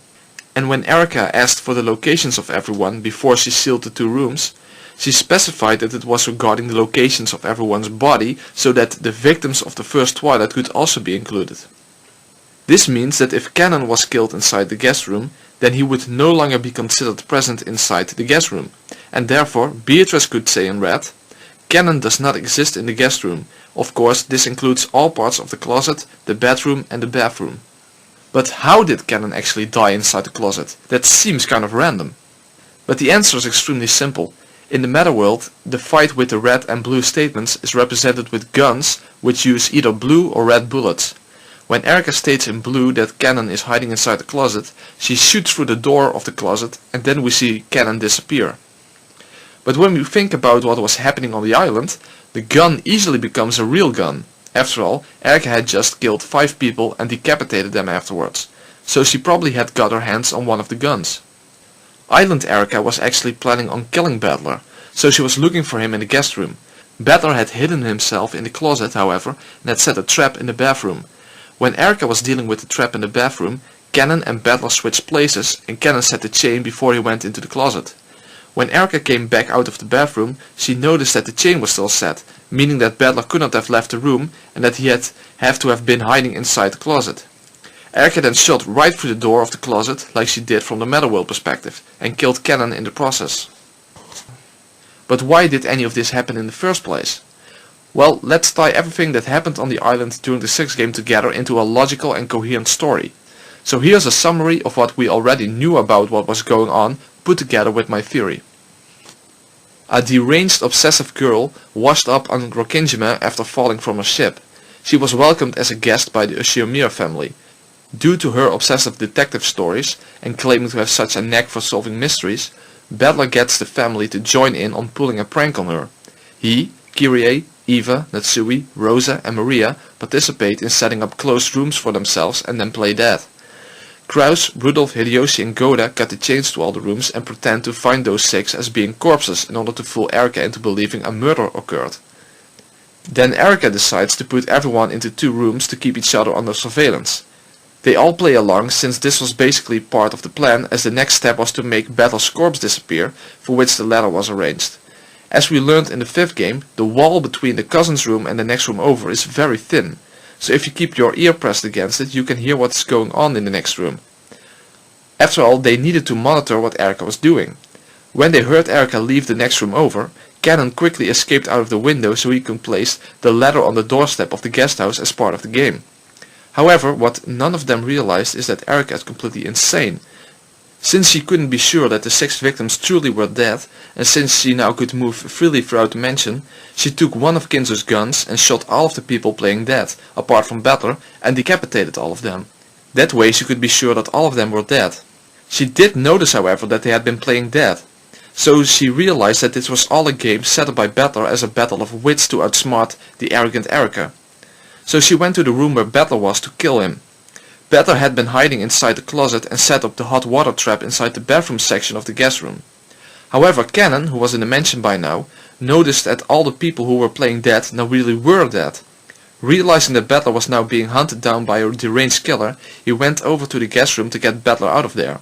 And when Erika asked for the locations of everyone before she sealed the 2 rooms, she specified that it was regarding the locations of everyone's body so that the victims of the first Twilight could also be included. This means that if Cannon was killed inside the gas room, then he would no longer be considered present inside the gas room, and therefore Beatrice could say in red, Cannon does not exist in the gas room. Of course, this includes all parts of the closet, the bedroom and the bathroom. But how did Cannon actually die inside the closet? That seems kind of random. But the answer is extremely simple. In the meta world, the fight with the red and blue statements is represented with guns which use either blue or red bullets. When Erika states in blue that Cannon is hiding inside the closet, she shoots through the door of the closet and then we see Cannon disappear. But when we think about what was happening on the island, the gun easily becomes a real gun. After all, Erika had just killed 5 people and decapitated them afterwards, so she probably had got her hands on one of the guns. Island Erika was actually planning on killing Battler, so she was looking for him in the guest room. Battler had hidden himself in the closet, however, and had set a trap in the bathroom. When Erika was dealing with the trap in the bathroom, Cannon and Battler switched places and Cannon set the chain before he went into the closet. When Erika came back out of the bathroom, she noticed that the chain was still set, meaning that Battler could not have left the room and that he had to have been hiding inside the closet. Erika then shot right through the door of the closet like she did from the Metaworld perspective and killed Cannon in the process. But why did any of this happen in the first place? Well, let's tie everything that happened on the island during the 6th game together into a logical and coherent story. So here's a summary of what we already knew about what was going on, put together with my theory. A deranged obsessive girl washed up on Rokkinjime after falling from a ship. She was welcomed as a guest by the Ushiomir family. Due to her obsessive detective stories and claiming to have such a knack for solving mysteries, Battler gets the family to join in on pulling a prank on her. He, Kyrie, Eva, Natsui, Rosa and Maria participate in setting up closed rooms for themselves and then play dead. Kraus, Rudolph, Hideyoshi and Goda cut the chains to all the rooms and pretend to find those 6 as being corpses in order to fool Erika into believing a murder occurred. Then Erika decides to put everyone into 2 rooms to keep each other under surveillance. They all play along since this was basically part of the plan, as the next step was to make Battler's corpse disappear, for which the ladder was arranged. As we learned in the 5th game, the wall between the cousin's room and the next room over is very thin, so if you keep your ear pressed against it you can hear what is going on in the next room. After all, they needed to monitor what Erika was doing. When they heard Erika leave the next room over, Cannon quickly escaped out of the window so he could place the ladder on the doorstep of the guest house as part of the game. However, what none of them realized is that Erika is completely insane. Since she couldn't be sure that the 6 victims truly were dead, and since she now could move freely throughout the mansion, she took one of Kinzo's guns and shot all of the people playing dead, apart from Battler, and decapitated all of them. That way she could be sure that all of them were dead. She did notice, however, that they had been playing dead. So she realized that this was all a game set up by Battler as a battle of wits to outsmart the arrogant Erica. So she went to the room where Battler was to kill him. Battler had been hiding inside the closet and set up the hot water trap inside the bathroom section of the guest room. However, Cannon, who was in the mansion by now, noticed that all the people who were playing dead now really were dead. Realizing that Battler was now being hunted down by a deranged killer, he went over to the guest room to get Battler out of there.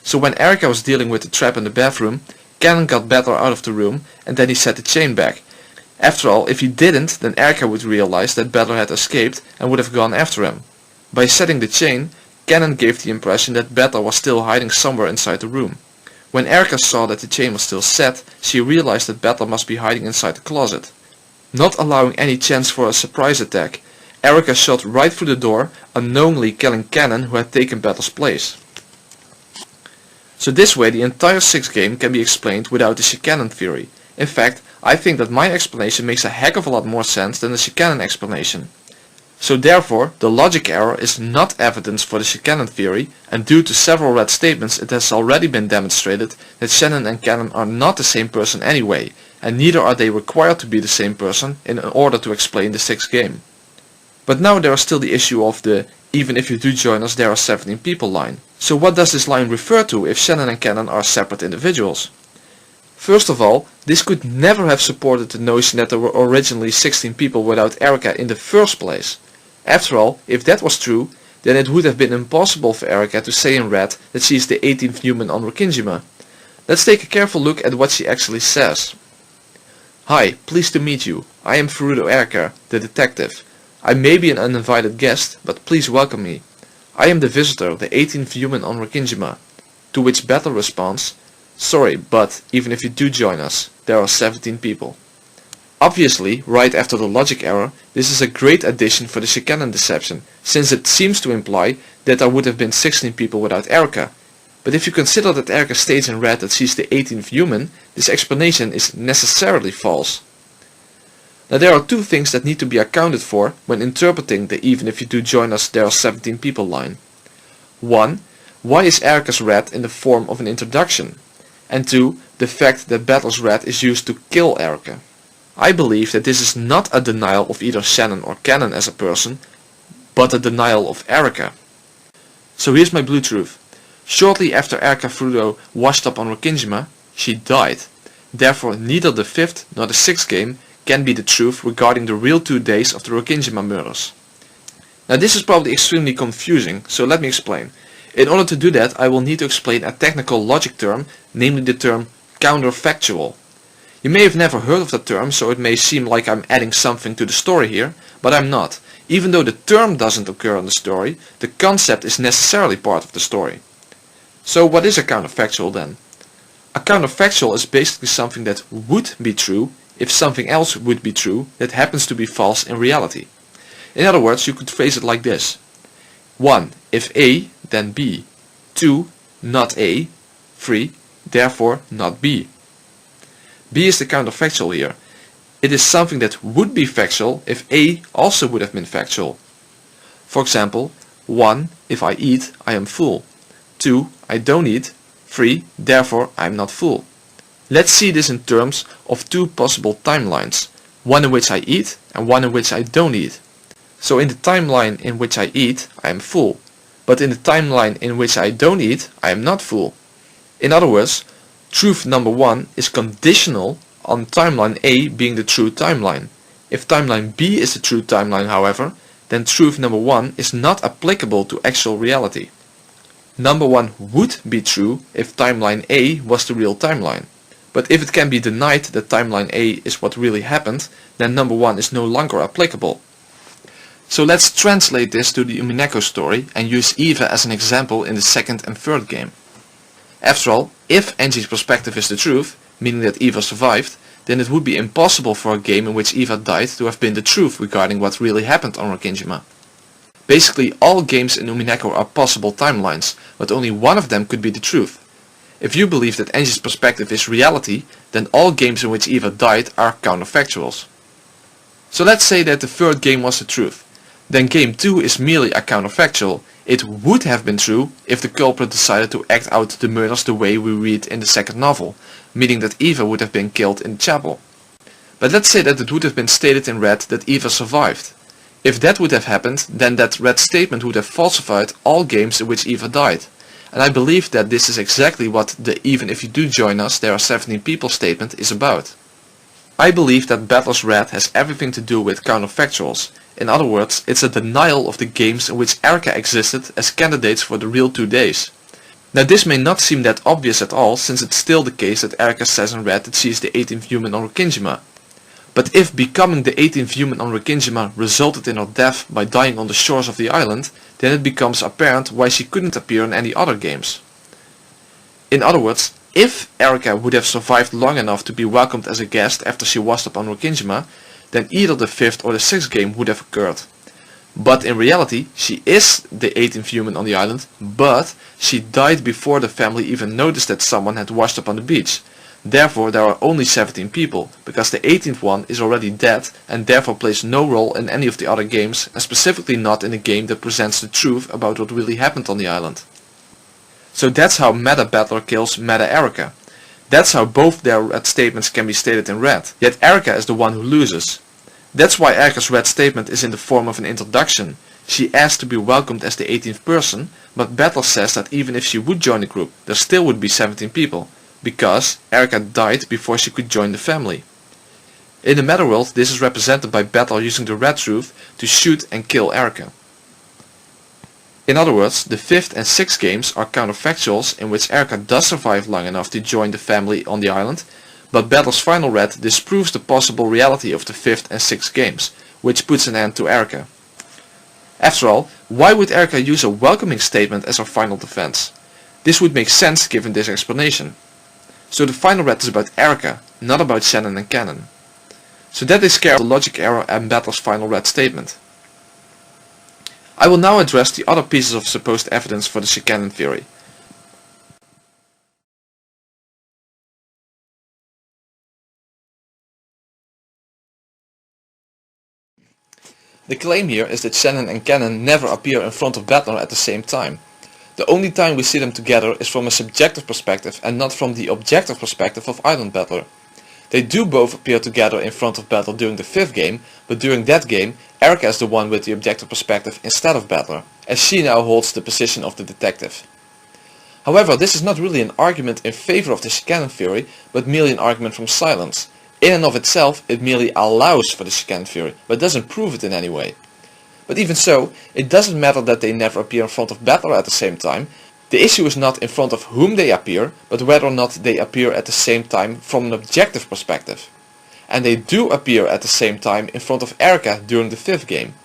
So when Erica was dealing with the trap in the bathroom, Cannon got Battler out of the room and then he set the chain back. After all, if he didn't, then Erica would realize that Battler had escaped and would have gone after him. By setting the chain, Cannon gave the impression that Battler was still hiding somewhere inside the room. When Erica saw that the chain was still set, she realized that Battler must be hiding inside the closet. Not allowing any chance for a surprise attack, Erica shot right through the door, unknowingly killing Cannon, who had taken Battler's place. So this way the entire 6th game can be explained without the Shikanon theory. In fact, I think that my explanation makes a heck of a lot more sense than the Shikanon explanation. So therefore, the logic error is not evidence for the Shikanon theory, and due to several red statements it has already been demonstrated that Shannon and Cannon are not the same person anyway, and neither are they required to be the same person in order to explain the 6th game. But now there is still the issue of the "even if you do join us there are 17 people" line. So what does this line refer to if Shannon and Cannon are separate individuals? First of all, this could never have supported the notion that there were originally 16 people without Erica in the first place. After all, if that was true, then it would have been impossible for Erica to say in red that she is the 18th human on Rokkinjima. Let's take a careful look at what she actually says. "Hi, pleased to meet you. I am Furudo Erica, the detective. I may be an uninvited guest, but please welcome me. I am the visitor, the 18th human on Rokkinjima." To which Battler responds, "Sorry, but even if you do join us, there are 17 people." Obviously, right after the logic error, this is a great addition for the Shikanon deception, since it seems to imply that there would have been 16 people without Erica. But if you consider that Erica states in red that she's the 18th human, this explanation is necessarily false. Now there are two things that need to be accounted for when interpreting the "even if you do join us there are 17 people" line. 1. Why is Erica's red in the form of an introduction? And 2. The fact that Battler's red is used to kill Erica. I believe that this is not a denial of either Shannon or Cannon as a person, but a denial of Erica. So here's my blue truth. Shortly after Erica Furudo washed up on Rokkinjima, she died. Therefore neither the 5th nor the 6th game can be the truth regarding the real 2 days of the Rokkinjima murders. Now this is probably extremely confusing, so let me explain. In order to do that, I will need to explain a technical logic term, namely the term counterfactual. You may have never heard of the term, so it may seem like I'm adding something to the story here, but I'm not. Even though the term doesn't occur in the story, the concept is necessarily part of the story. So what is a counterfactual then? A counterfactual is basically something that would be true if something else would be true that happens to be false in reality. In other words, you could phrase it like this. 1. If A, then B. 2. Not A. 3. Therefore not B. B is the counterfactual here. It is something that would be factual if A also would have been factual. For example, 1. If I eat, I am full. 2. I don't eat. 3. Therefore I am not full. Let's see this in terms of 2 possible timelines. One in which I eat and one in which I don't eat. So in the timeline in which I eat, I am full. But in the timeline in which I don't eat, I am not full. In other words, truth number 1 is conditional on timeline A being the true timeline. If timeline B is the true timeline, however, then truth number 1 is not applicable to actual reality. Number 1 would be true if timeline A was the real timeline. But if it can be denied that timeline A is what really happened, then number 1 is no longer applicable. So let's translate this to the Umineko story and use Eva as an example in the 2nd and 3rd game. After all, if Angie's perspective is the truth, meaning that Eva survived, then it would be impossible for a game in which Eva died to have been the truth regarding what really happened on Rokkinjima. Basically, all games in Umineko are possible timelines, but only one of them could be the truth. If you believe that Angie's perspective is reality, then all games in which Eva died are counterfactuals. So let's say that the 3rd game was the truth. Then game 2 is merely a counterfactual. It would have been true if the culprit decided to act out the murders the way we read in the second novel, meaning that Eva would have been killed in the chapel. But let's say that it would have been stated in red that Eva survived. If that would have happened, then that red statement would have falsified all games in which Eva died. And I believe that this is exactly what the "even if you do join us, there are 17 people" statement is about. I believe that Battler's Red has everything to do with counterfactuals. In other words, it's a denial of the games in which Erica existed as candidates for the real 2 days. Now this may not seem that obvious at all, since it's still the case that Erica says in red that she is the 18th human on Rokingima. But if becoming the 18th human on Rokingima resulted in her death by dying on the shores of the island, then it becomes apparent why she couldn't appear in any other games. In other words, if Erica would have survived long enough to be welcomed as a guest after she washed up on Rokingima, then either the 5th or the 6th game would have occurred. But in reality, she is the 18th human on the island, but she died before the family even noticed that someone had washed up on the beach. Therefore there are only 17 people, because the 18th one is already dead and therefore plays no role in any of the other games, and specifically not in a game that presents the truth about what really happened on the island. So that's how Meta Battler kills Meta Erica. That's how both their red statements can be stated in red, yet Erica is the one who loses. That's why Erica's red statement is in the form of an introduction. She asked to be welcomed as the 18th person, but Battler says that even if she would join the group, there still would be 17 people, because Erica died before she could join the family. In the meta world, this is represented by Battler using the red truth to shoot and kill Erica. In other words, the 5th and 6th games are counterfactuals in which Erica does survive long enough to join the family on the island, but Battler's final red disproves the possible reality of the 5th and 6th games, which puts an end to Erica. After all, why would Erica use a welcoming statement as her final defense? This would make sense given this explanation. So the final red is about Erica, not about Shannon and Cannon. So that takes care of the logic error and Battler's final red statement. I will now address the other pieces of supposed evidence for the Shannon theory. The claim here is that Shannon and Cannon never appear in front of Battler at the same time. The only time we see them together is from a subjective perspective and not from the objective perspective of Island Battler. They do both appear together in front of Battler during the 5th game, but during that game Erica is the one with the objective perspective instead of Battler, as she now holds the position of the detective. However, this is not really an argument in favor of the Shannon theory, but merely an argument from silence. In and of itself, it merely allows for the Shannon theory, but doesn't prove it in any way. But even so, it doesn't matter that they never appear in front of Battler at the same time. The issue is not in front of whom they appear, but whether or not they appear at the same time from an objective perspective. And they do appear at the same time in front of Erica during the 5th game.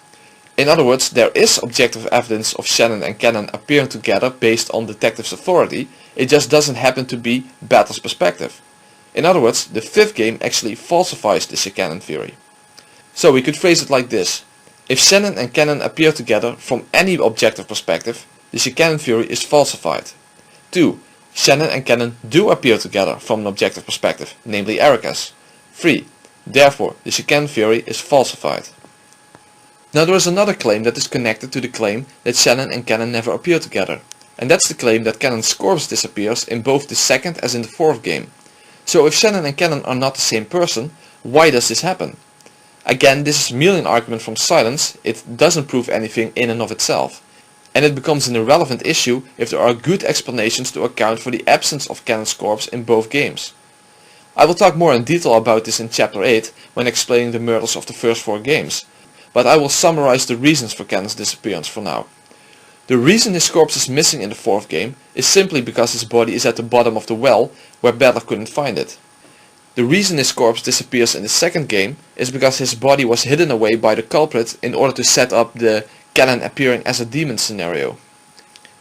In other words, there is objective evidence of Shannon and Cannon appearing together based on detective's authority, it just doesn't happen to be Battler's perspective. In other words, the 5th game actually falsifies the Shannon theory. So we could phrase it like this. If Shannon and Cannon appear together from any objective perspective, the Shannon theory is falsified. 2. Shannon and Cannon do appear together from an objective perspective, namely Erica's. 3. Therefore, the Shannon theory is falsified. Now there is another claim that is connected to the claim that Shannon and Cannon never appear together. And that's the claim that Cannon's corpse disappears in both the 2nd as in the 4th game. So if Shannon and Cannon are not the same person, why does this happen? Again, this is merely an argument from silence, it doesn't prove anything in and of itself. And it becomes an irrelevant issue if there are good explanations to account for the absence of Cannon's corpse in both games. I will talk more in detail about this in chapter 8 when explaining the murders of the first 4 games, but I will summarize the reasons for Cannon's disappearance for now. The reason his corpse is missing in the 4th game is simply because his body is at the bottom of the well where Battler couldn't find it. The reason his corpse disappears in the 2nd game is because his body was hidden away by the culprit in order to set up the Cannon appearing as a demon scenario.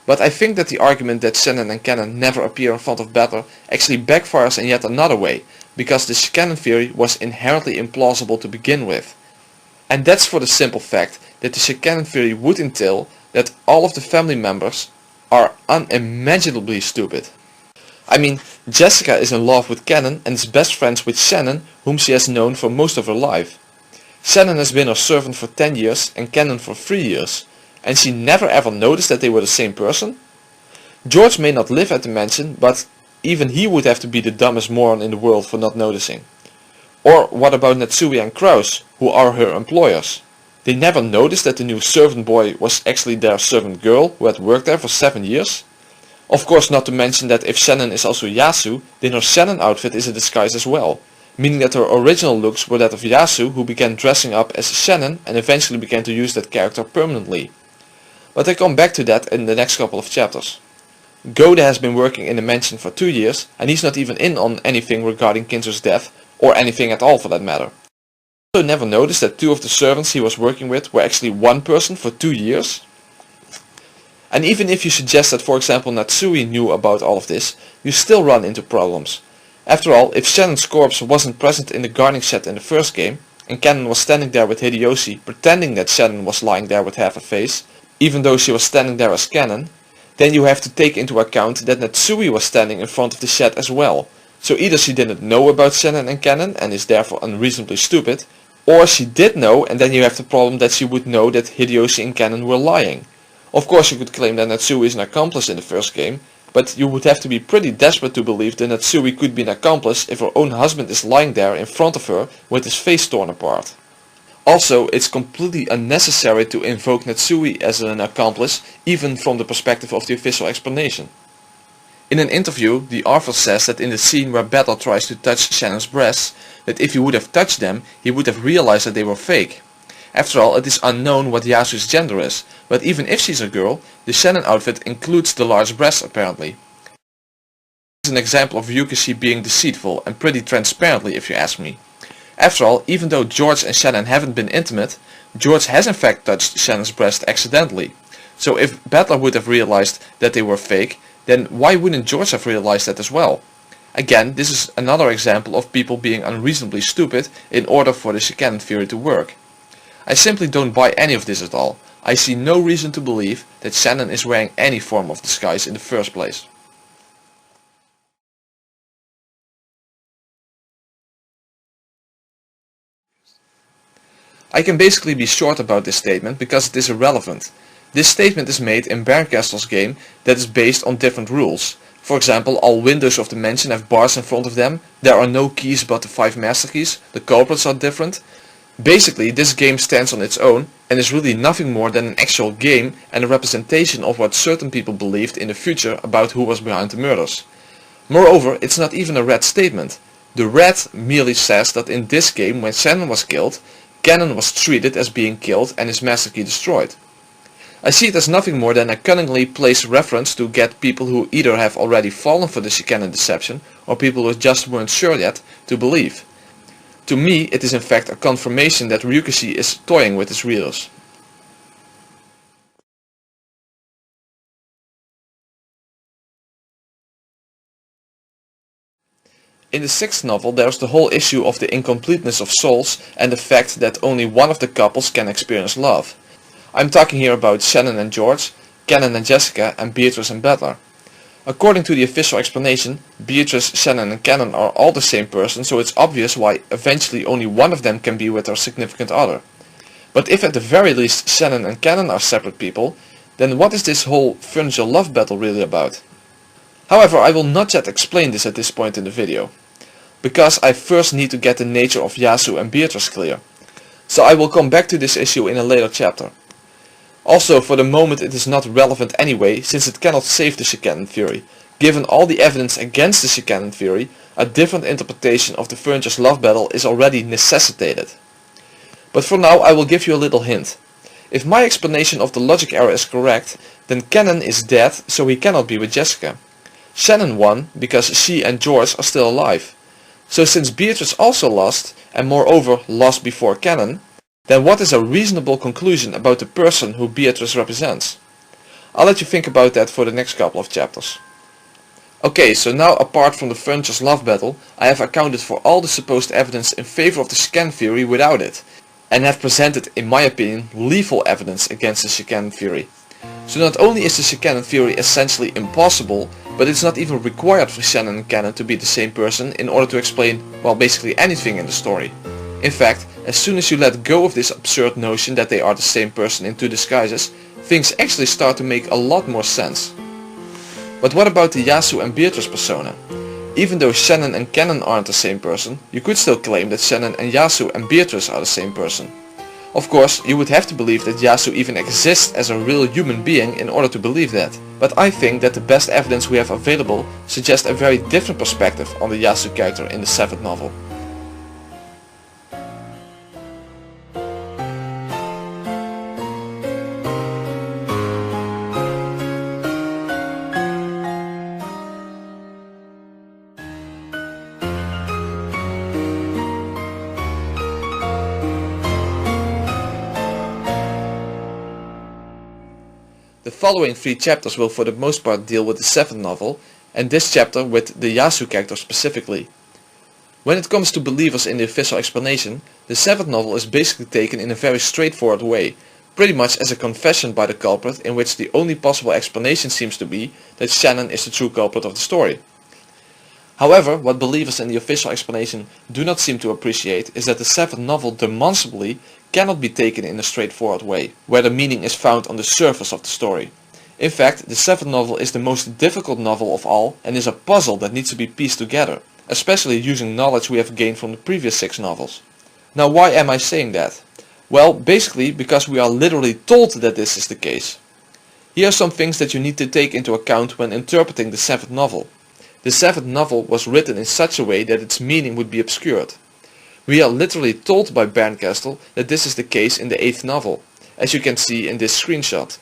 But I think that the argument that Shannon and Cannon never appear in front of Battler actually backfires in yet another way, because the Shannon theory was inherently implausible to begin with. And that's for the simple fact that the Shannon theory would entail that all of the family members are unimaginably stupid. I mean, Jessica is in love with Cannon and is best friends with Shannon, whom she has known for most of her life. Shannon has been her servant for 10 years and Cannon for 3 years, and she never ever noticed that they were the same person? George may not live at the mansion, but even he would have to be the dumbest moron in the world for not noticing. Or what about Natsui and Kraus, who are her employers? They never noticed that the new servant boy was actually their servant girl who had worked there for 7 years? Of course, not to mention that if Shannon is also Yasu, then her Shannon outfit is a disguise as well, meaning that her original looks were that of Yasu, who began dressing up as Shannon and eventually began to use that character permanently. But I come back to that in the next couple of chapters. Gode has been working in the mansion for 2 years, and he's not even in on anything regarding Kinzo's death, or anything at all for that matter. He also never noticed that 2 of the servants he was working with were actually one person for 2 years. And even if you suggest that, for example, Natsui knew about all of this, you still run into problems. After all, if Shannon's corpse wasn't present in the gardening shed in the first game, and Cannon was standing there with Hideyoshi pretending that Shannon was lying there with half a face, even though she was standing there as Cannon, then you have to take into account that Natsui was standing in front of the shed as well. So either she didn't know about Shannon and Cannon and is therefore unreasonably stupid, or she did know, and then you have the problem that she would know that Hideyoshi and Cannon were lying. Of course you could claim that Natsui is an accomplice in the first game, but you would have to be pretty desperate to believe that Natsui could be an accomplice if her own husband is lying there in front of her with his face torn apart. Also, it's completely unnecessary to invoke Natsui as an accomplice, even from the perspective of the official explanation. In an interview, the author says that in the scene where Battle tries to touch Shannon's breasts, that if he would have touched them, he would have realized that they were fake. After all, it is unknown what Yasu's gender is, but even if she's a girl, the Shannon outfit includes the large breasts apparently. This is an example of Ryukishi being deceitful, and pretty transparently if you ask me. After all, even though George and Shannon haven't been intimate, George has in fact touched Shannon's breast accidentally. So if Battler would have realized that they were fake, then why wouldn't George have realized that as well? Again, this is another example of people being unreasonably stupid in order for the Shikanon theory to work. I simply don't buy any of this at all. I see no reason to believe that Shannon is wearing any form of disguise in the first place. I can basically be short about this statement because it is irrelevant. This statement is made in Bernkastel's game that is based on different rules. For example, all windows of the mansion have bars in front of them, there are no keys but the 5 master keys, the culprits are different. Basically, this game stands on its own and is really nothing more than an actual game and a representation of what certain people believed in the future about who was behind the murders. Moreover, it's not even a red statement. The red merely says that in this game, when Shannon was killed, Cannon was treated as being killed and his master key destroyed. I see it as nothing more than a cunningly placed reference to get people who either have already fallen for the Shikanon deception or people who just weren't sure yet to believe. To me, it is in fact a confirmation that Ryukishi is toying with his readers. In the 6th novel there is the whole issue of the incompleteness of souls and the fact that only one of the couples can experience love. I'm talking here about Shannon and George, Cannon and Jessica, and Beatrice and Battler. According to the official explanation, Beatrice, Shannon and Cannon are all the same person, so it's obvious why eventually only one of them can be with their significant other. But if at the very least Shannon and Cannon are separate people, then what is this whole furniture love battle really about? However, I will not yet explain this at this point in the video, because I first need to get the nature of Yasu and Beatrice clear. So I will come back to this issue in a later chapter. Also, for the moment it is not relevant anyway, since it cannot save the Shikanon theory. Given all the evidence against the Shikanon theory, a different interpretation of the furniture's love battle is already necessitated. But for now I will give you a little hint. If my explanation of the logic error is correct, then Cannon is dead, so he cannot be with Jessica. Shannon won, because she and George are still alive. So since Beatrice also lost, and moreover lost before Cannon, then what is a reasonable conclusion about the person who Beatrice represents? I'll let you think about that for the next couple of chapters. Okay, so now apart from the furniture's love battle, I have accounted for all the supposed evidence in favor of the Shikanon theory without it, and have presented, in my opinion, lethal evidence against the Shikanon theory. So not only is the Shikanon theory essentially impossible, but it's not even required for Shannon and Cannon to be the same person in order to explain, well, basically anything in the story. In fact, as soon as you let go of this absurd notion that they are the same person in 2 disguises, things actually start to make a lot more sense. But what about the Yasu and Beatrice persona? Even though Shannon and Canon aren't the same person, you could still claim that Shannon and Yasu and Beatrice are the same person. Of course, you would have to believe that Yasu even exists as a real human being in order to believe that. But I think that the best evidence we have available suggests a very different perspective on the Yasu character in the 7th novel. The following 3 chapters will for the most part deal with the 7th novel, and this chapter with the Yasu character specifically. When it comes to believers in the official explanation, the 7th novel is basically taken in a very straightforward way, pretty much as a confession by the culprit in which the only possible explanation seems to be that Shannon is the true culprit of the story. However, what believers in the official explanation do not seem to appreciate is that the 7th novel demonstrably cannot be taken in a straightforward way, where the meaning is found on the surface of the story. In fact, the 7th novel is the most difficult novel of all and is a puzzle that needs to be pieced together, especially using knowledge we have gained from the previous 6 novels. Now why am I saying that? Well, basically because we are literally told that this is the case. Here are some things that you need to take into account when interpreting the 7th novel. The 7th novel was written in such a way that its meaning would be obscured. We are literally told by Bernkastel that this is the case in the 8th novel, as you can see in this screenshot.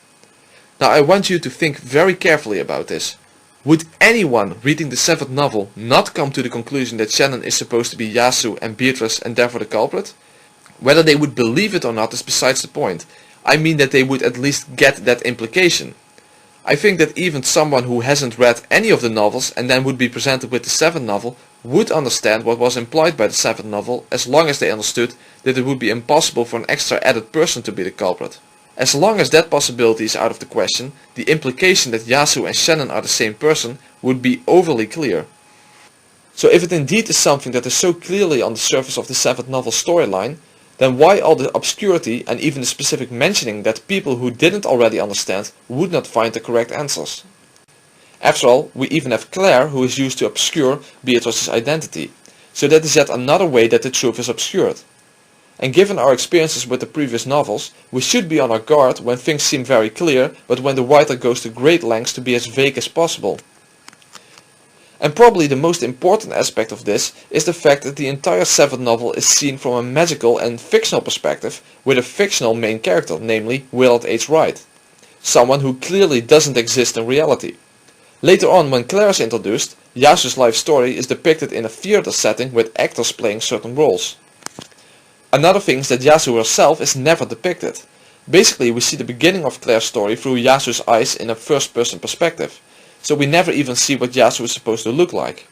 Now I want you to think very carefully about this. Would anyone reading the 7th novel not come to the conclusion that Shannon is supposed to be Yasu and Beatrice and therefore the culprit? Whether they would believe it or not is besides the point. I mean that they would at least get that implication. I think that even someone who hasn't read any of the novels and then would be presented with the 7th novel would understand what was implied by the 7th novel as long as they understood that it would be impossible for an extra added person to be the culprit. As long as that possibility is out of the question, the implication that Yasu and Shannon are the same person would be overly clear. So if it indeed is something that is so clearly on the surface of the 7th novel storyline, then why all the obscurity and even the specific mentioning that people who didn't already understand would not find the correct answers? After all, we even have Claire who is used to obscure Beatrice's identity, so that is yet another way that the truth is obscured. And given our experiences with the previous novels, we should be on our guard when things seem very clear, but when the writer goes to great lengths to be as vague as possible. And probably the most important aspect of this is the fact that the entire 7th novel is seen from a magical and fictional perspective with a fictional main character, namely Willard H. Wright. Someone who clearly doesn't exist in reality. Later on, when Claire is introduced, Yasu's life story is depicted in a theater setting with actors playing certain roles. Another thing is that Yasu herself is never depicted. Basically, we see the beginning of Claire's story through Yasu's eyes in a first-person perspective. So we never even see what Yasu is supposed to look like.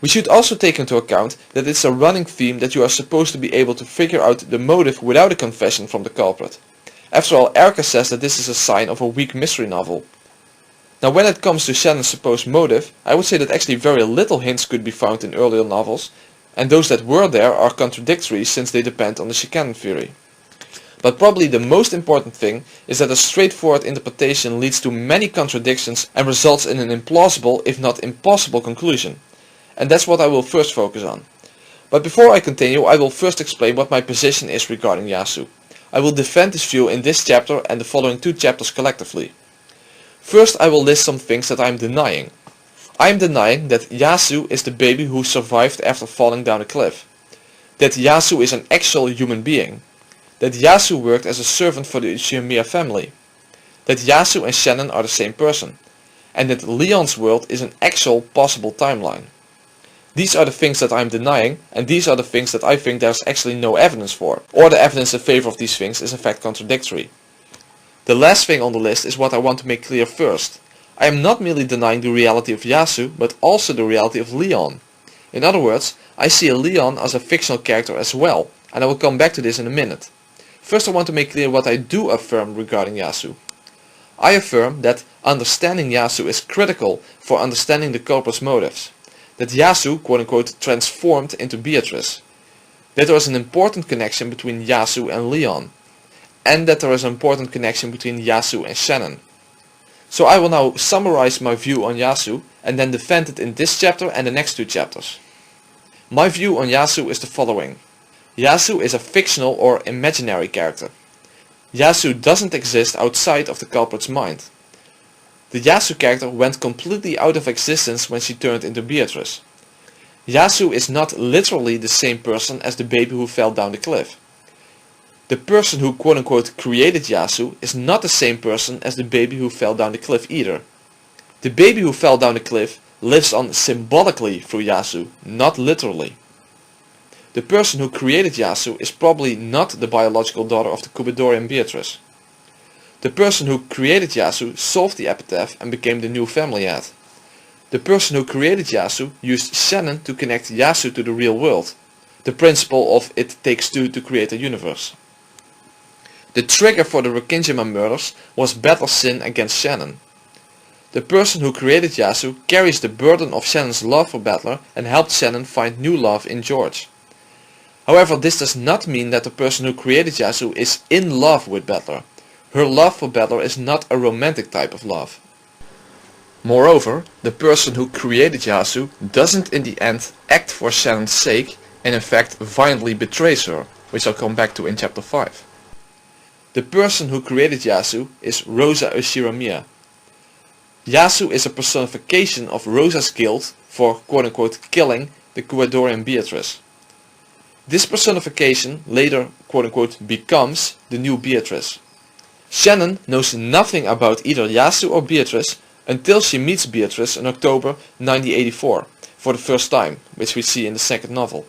We should also take into account that it's a running theme that you are supposed to be able to figure out the motive without a confession from the culprit. After all, Erica says that this is a sign of a weak mystery novel. Now when it comes to Shannon's supposed motive, I would say that actually very little hints could be found in earlier novels, and those that were there are contradictory since they depend on the canon theory. But probably the most important thing is that a straightforward interpretation leads to many contradictions and results in an implausible, if not impossible, conclusion. And that's what I will first focus on. But before I continue, I will first explain what my position is regarding Yasu. I will defend this view in this chapter and the following 2 chapters collectively. First, I will list some things that I am denying. I am denying that Yasu is the baby who survived after falling down a cliff. That Yasu is an actual human being. That Yasu worked as a servant for the Uchiha family. That Yasu and Shannon are the same person. And that Leon's world is an actual possible timeline. These are the things that I am denying, and these are the things that I think there is actually no evidence for, or the evidence in favor of these things is in fact contradictory. The last thing on the list is what I want to make clear first. I am not merely denying the reality of Yasu, but also the reality of Leon. In other words, I see Leon as a fictional character as well, and I will come back to this in a minute. First I want to make clear what I do affirm regarding Yasu. I affirm that understanding Yasu is critical for understanding the culprit's motives. That Yasu, quote-unquote, transformed into Beatrice. That there is an important connection between Yasu and Leon. and that there is an important connection between Yasu and Shannon. So I will now summarize my view on Yasu and then defend it in this chapter and the next two chapters. My view on Yasu is the following. Yasu is a fictional or imaginary character. Yasu doesn't exist outside of the culprit's mind. The Yasu character went completely out of existence when she turned into Beatrice. Yasu is not literally the same person as the baby who fell down the cliff. The person who quote-unquote created Yasu is not the same person as the baby who fell down the cliff either. The baby who fell down the cliff lives on symbolically through Yasu, not literally. The person who created Yasu is probably not the biological daughter of the Kubedorian Beatrice. The person who created Yasu solved the epitaph and became the new family head. The person who created Yasu used Shannon to connect Yasu to the real world, the principle of it takes two to create a universe. The trigger for the Rokkinjima murders was Battler's sin against Shannon. The person who created Yasu carries the burden of Shannon's love for Battler and helped Shannon find new love in George. However, this does not mean that the person who created Yasu is in love with Battler. Her love for Battler is not a romantic type of love. Moreover, the person who created Yasu doesn't in the end act for Shannon's sake and in fact violently betrays her, which I'll come back to in chapter 5. The person who created Yasu is Rosa Ushiramiya. Yasu is a personification of Rosa's guilt for quote-unquote killing the Kubedorian Beatrice. This personification later quote-unquote becomes the new Beatrice. Shannon knows nothing about either Yasu or Beatrice until she meets Beatrice in October 1984 for the first time, which we see in the second novel.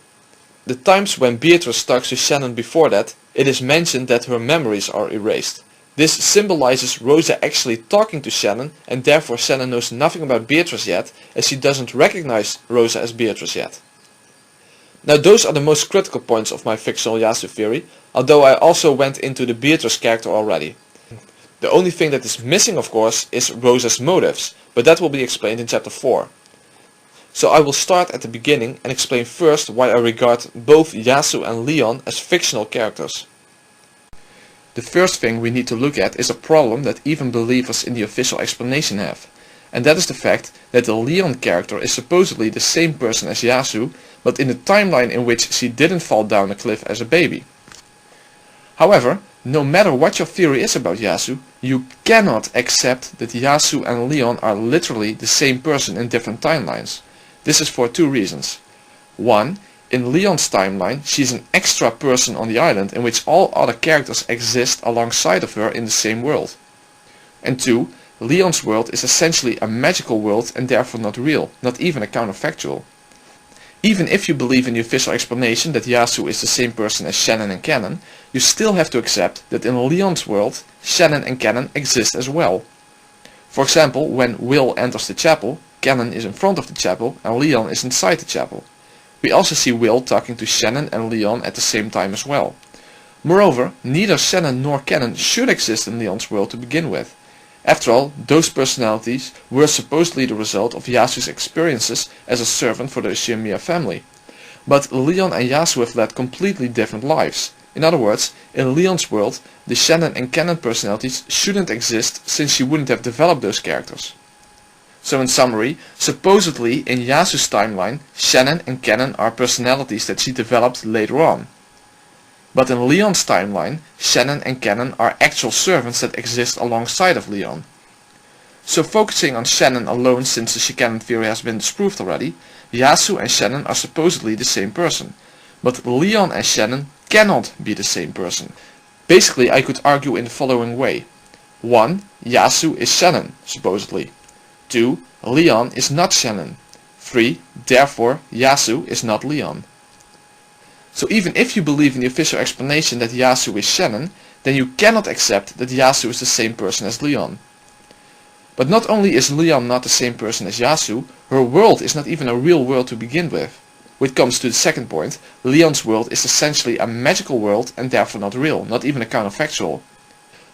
The times when Beatrice talks to Shannon before that, it is mentioned that her memories are erased. This symbolizes Rosa actually talking to Shannon, and therefore Shannon knows nothing about Beatrice yet, as she doesn't recognize Rosa as Beatrice yet. Now those are the most critical points of my fictional Yasu theory, although I also went into the Beatrice character already. The only thing that is missing of course is Rosa's motives, but that will be explained in chapter 4. So I will start at the beginning and explain first why I regard both Yasu and Leon as fictional characters. The first thing we need to look at is a problem that even believers in the official explanation have, and that is the fact that the Leon character is supposedly the same person as Yasu, but in the timeline in which she didn't fall down a cliff as a baby. However, no matter what your theory is about Yasu, you cannot accept that Yasu and Leon are literally the same person in different timelines. This is for two reasons. One, in Leon's timeline, she's an extra person on the island in which all other characters exist alongside of her in the same world. And two, Leon's world is essentially a magical world and therefore not real, not even a counterfactual. Even if you believe in the official explanation that Yasu is the same person as Shannon and Canon, you still have to accept that in Leon's world, Shannon and Canon exist as well. For example, when Will enters the chapel, Canon is in front of the chapel and Leon is inside the chapel. We also see Will talking to Shannon and Leon at the same time as well. Moreover, neither Shannon nor Canon should exist in Leon's world to begin with. After all, those personalities were supposedly the result of Yasu's experiences as a servant for the Ushiramiya family. But Leon and Yasu have led completely different lives. In other words, in Leon's world, the Shannon and Canon personalities shouldn't exist since she wouldn't have developed those characters. So in summary, supposedly in Yasu's timeline, Shannon and Canon are personalities that she developed later on. But in Leon's timeline, Shannon and Canon are actual servants that exist alongside of Leon. So focusing on Shannon alone, since the Shikanon theory has been disproved already, Yasu and Shannon are supposedly the same person. But Leon and Shannon cannot be the same person. Basically, I could argue in the following way. 1. Yasu is Shannon, supposedly. 2. Leon is not Shannon. 3. Therefore, Yasu is not Leon. So even if you believe in the official explanation that Yasu is Shannon, then you cannot accept that Yasu is the same person as Leon. But not only is Leon not the same person as Yasu, her world is not even a real world to begin with. Which comes to the second point, Leon's world is essentially a magical world and therefore not real, not even a counterfactual.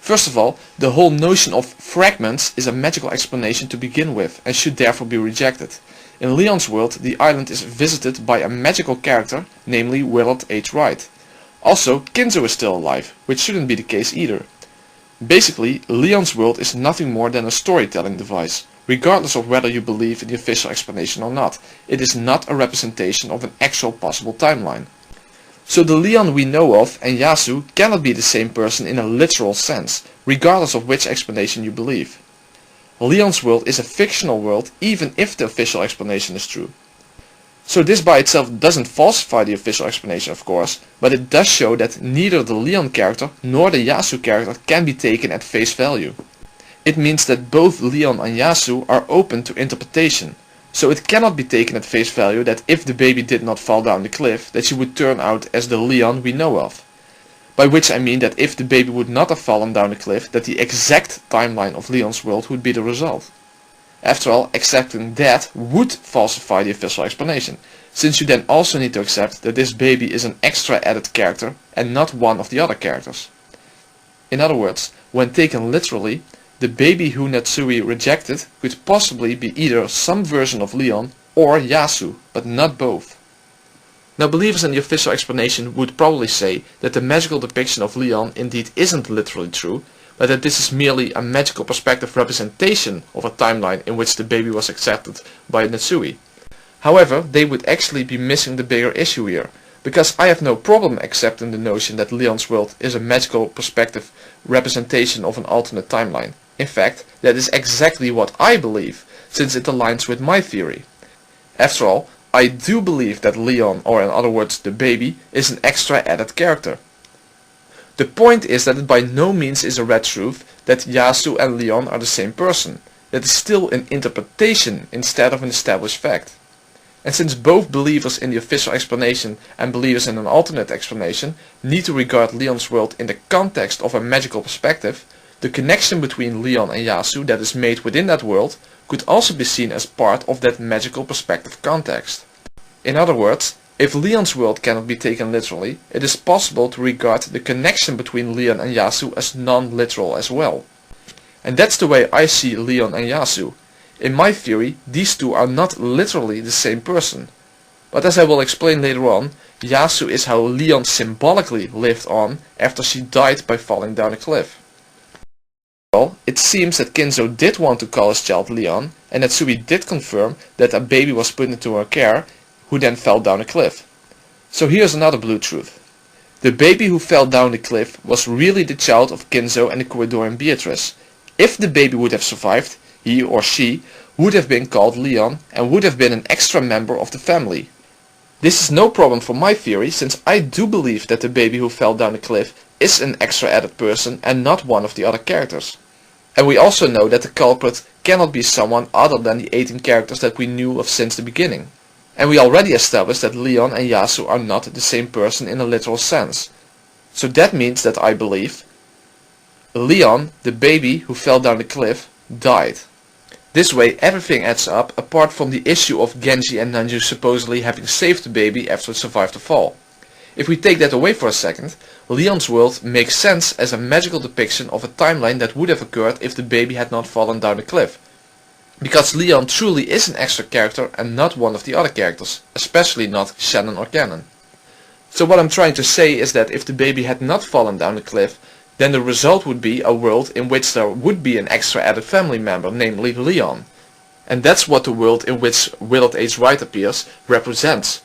First of all, the whole notion of fragments is a magical explanation to begin with and should therefore be rejected. In Leon's world, the island is visited by a magical character, namely Willard H. Wright. Also, Kinzo is still alive, which shouldn't be the case either. Basically, Leon's world is nothing more than a storytelling device, regardless of whether you believe in the official explanation or not. It is not a representation of an actual possible timeline. So the Leon we know of and Yasu cannot be the same person in a literal sense, regardless of which explanation you believe. Leon's world is a fictional world even if the official explanation is true. So this by itself doesn't falsify the official explanation, of course, but it does show that neither the Leon character nor the Yasu character can be taken at face value. It means that both Leon and Yasu are open to interpretation, so it cannot be taken at face value that if the baby did not fall down the cliff, that she would turn out as the Leon we know of. By which I mean that if the baby would not have fallen down the cliff, that the exact timeline of Leon's world would be the result. After all, accepting that would falsify the official explanation, since you then also need to accept that this baby is an extra added character and not one of the other characters. In other words, when taken literally, the baby who Natsui rejected could possibly be either some version of Leon or Yasu, but not both. Now believers in the official explanation would probably say that the magical depiction of Leon indeed isn't literally true, but that this is merely a magical perspective representation of a timeline in which the baby was accepted by Natsui. However, they would actually be missing the bigger issue here, because I have no problem accepting the notion that Leon's world is a magical perspective representation of an alternate timeline. In fact, that is exactly what I believe, since it aligns with my theory. After all, I do believe that Leon, or in other words the baby, is an extra added character. The point is that it by no means is a red truth that Yasu and Leon are the same person. That is still an interpretation instead of an established fact. And since both believers in the official explanation and believers in an alternate explanation need to regard Leon's world in the context of a magical perspective, the connection between Leon and Yasu that is made within that world could also be seen as part of that magical perspective context. In other words, if Leon's world cannot be taken literally, it is possible to regard the connection between Leon and Yasu as non-literal as well. And that's the way I see Leon and Yasu. In my theory, these two are not literally the same person. But as I will explain later on, Yasu is how Leon symbolically lived on after she died by falling down a cliff. Well, it seems that Kinzo did want to call his child Leon, and Natsui did confirm that a baby was put into her care, who then fell down a cliff. So here's another blue truth. The baby who fell down the cliff was really the child of Kinzo and the Ecuadorian Beatrice. If the baby would have survived, he or she would have been called Leon and would have been an extra member of the family. This is no problem for my theory, since I do believe that the baby who fell down the cliff is an extra added person and not one of the other characters. And we also know that the culprit cannot be someone other than the 18 characters that we knew of since the beginning. And we already established that Leon and Yasu are not the same person in a literal sense. So that means that I believe Leon, the baby who fell down the cliff, died. This way everything adds up apart from the issue of Genji and Nanju supposedly having saved the baby after it survived the fall. If we take that away for a second, Leon's world makes sense as a magical depiction of a timeline that would have occurred if the baby had not fallen down the cliff. Because Leon truly is an extra character and not one of the other characters, especially not Shannon or Canon. So what I'm trying to say is that if the baby had not fallen down the cliff, then the result would be a world in which there would be an extra added family member, namely Leon. And that's what the world in which Willard H. Wright appears represents.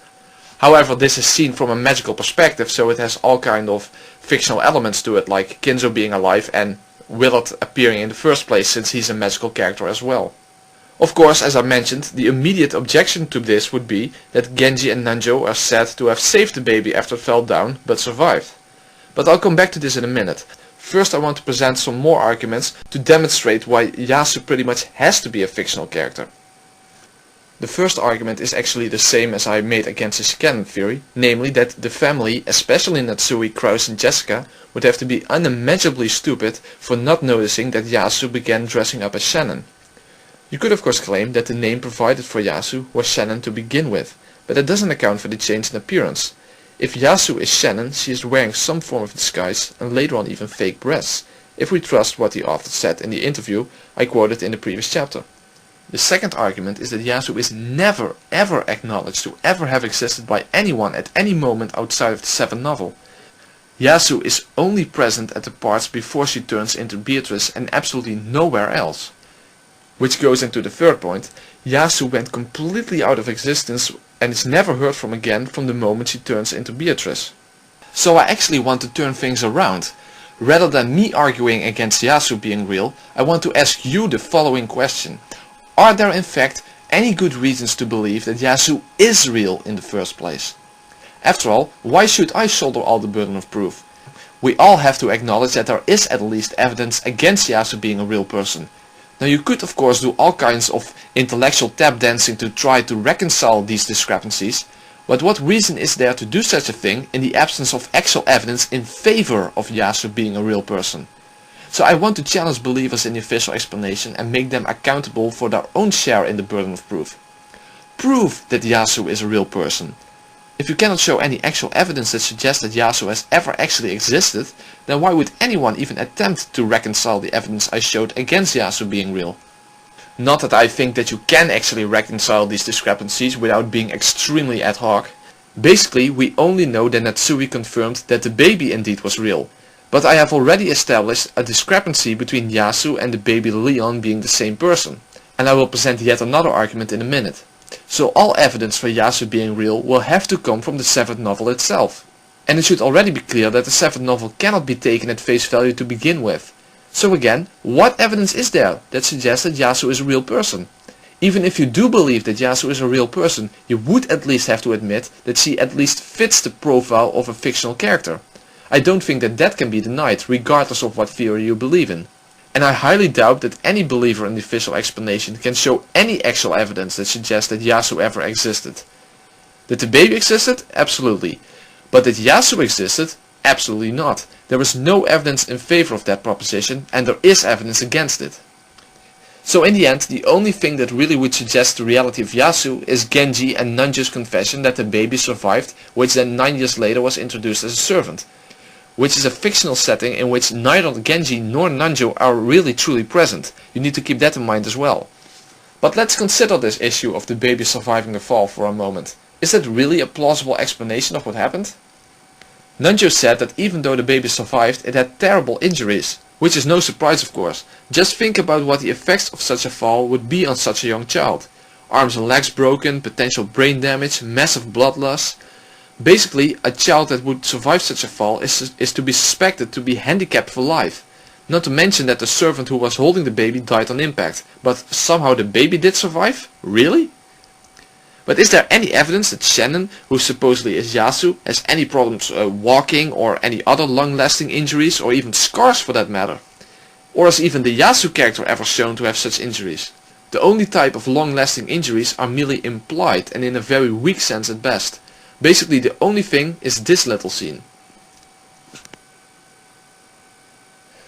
However, this is seen from a magical perspective, so it has all kind of fictional elements to it, like Kinzo being alive and Willard appearing in the first place, since he's a magical character as well. Of course, as I mentioned, the immediate objection to this would be that Genji and Nanjo are said to have saved the baby after it fell down, but survived. But I'll come back to this in a minute. First I want to present some more arguments to demonstrate why Yasu pretty much has to be a fictional character. The first argument is actually the same as I made against his canon theory, namely that the family, especially Natsui, Kraus and Jessica, would have to be unimaginably stupid for not noticing that Yasu began dressing up as Shannon. You could of course claim that the name provided for Yasu was Shannon to begin with, but that doesn't account for the change in appearance. If Yasu is Shannon, she is wearing some form of disguise and later on even fake breasts, if we trust what the author said in the interview I quoted in the previous chapter. The second argument is that Yasu is never ever acknowledged to ever have existed by anyone at any moment outside of the 7th novel. Yasu is only present at the parts before she turns into Beatrice and absolutely nowhere else. Which goes into the third point. Yasu went completely out of existence and is never heard from again from the moment she turns into Beatrice. So I actually want to turn things around. Rather than me arguing against Yasu being real, I want to ask you the following question. Are there in fact any good reasons to believe that Yasu is real in the first place? After all, why should I shoulder all the burden of proof? We all have to acknowledge that there is at least evidence against Yasu being a real person. Now you could of course do all kinds of intellectual tap dancing to try to reconcile these discrepancies, but what reason is there to do such a thing in the absence of actual evidence in favor of Yasu being a real person? So I want to challenge believers in the official explanation and make them accountable for their own share in the burden of proof. Prove that Yasu is a real person. If you cannot show any actual evidence that suggests that Yasu has ever actually existed, then why would anyone even attempt to reconcile the evidence I showed against Yasu being real? Not that I think that you can actually reconcile these discrepancies without being extremely ad hoc. Basically, we only know that Natsui confirmed that the baby indeed was real. But I have already established a discrepancy between Yasu and the baby Leon being the same person. And I will present yet another argument in a minute. So all evidence for Yasu being real will have to come from the 7th novel itself. And it should already be clear that the 7th novel cannot be taken at face value to begin with. So again, what evidence is there that suggests that Yasu is a real person? Even if you do believe that Yasu is a real person, you would at least have to admit that she at least fits the profile of a fictional character. I don't think that that can be denied, regardless of what theory you believe in. And I highly doubt that any believer in the official explanation can show any actual evidence that suggests that Yasu ever existed. That the baby existed? Absolutely. But that Yasu existed? Absolutely not. There is no evidence in favor of that proposition, and there is evidence against it. So in the end, the only thing that really would suggest the reality of Yasu is Genji and Nanjo's confession that the baby survived, which then 9 years later was introduced as a servant. Which is a fictional setting in which neither Genji nor Nanjo are really truly present. You need to keep that in mind as well. But let's consider this issue of the baby surviving the fall for a moment. Is that really a plausible explanation of what happened? Nanjo said that even though the baby survived, it had terrible injuries. Which is no surprise of course. Just think about what the effects of such a fall would be on such a young child. Arms and legs broken, potential brain damage, massive blood loss. Basically, a child that would survive such a fall is to be suspected to be handicapped for life. Not to mention that the servant who was holding the baby died on impact. But somehow the baby did survive? Really? But is there any evidence that Shannon, who supposedly is Yasu, has any problems walking or any other long-lasting injuries or even scars for that matter? Or is even the Yasu character ever shown to have such injuries? The only type of long-lasting injuries are merely implied and in a very weak sense at best. Basically the only thing is this little scene.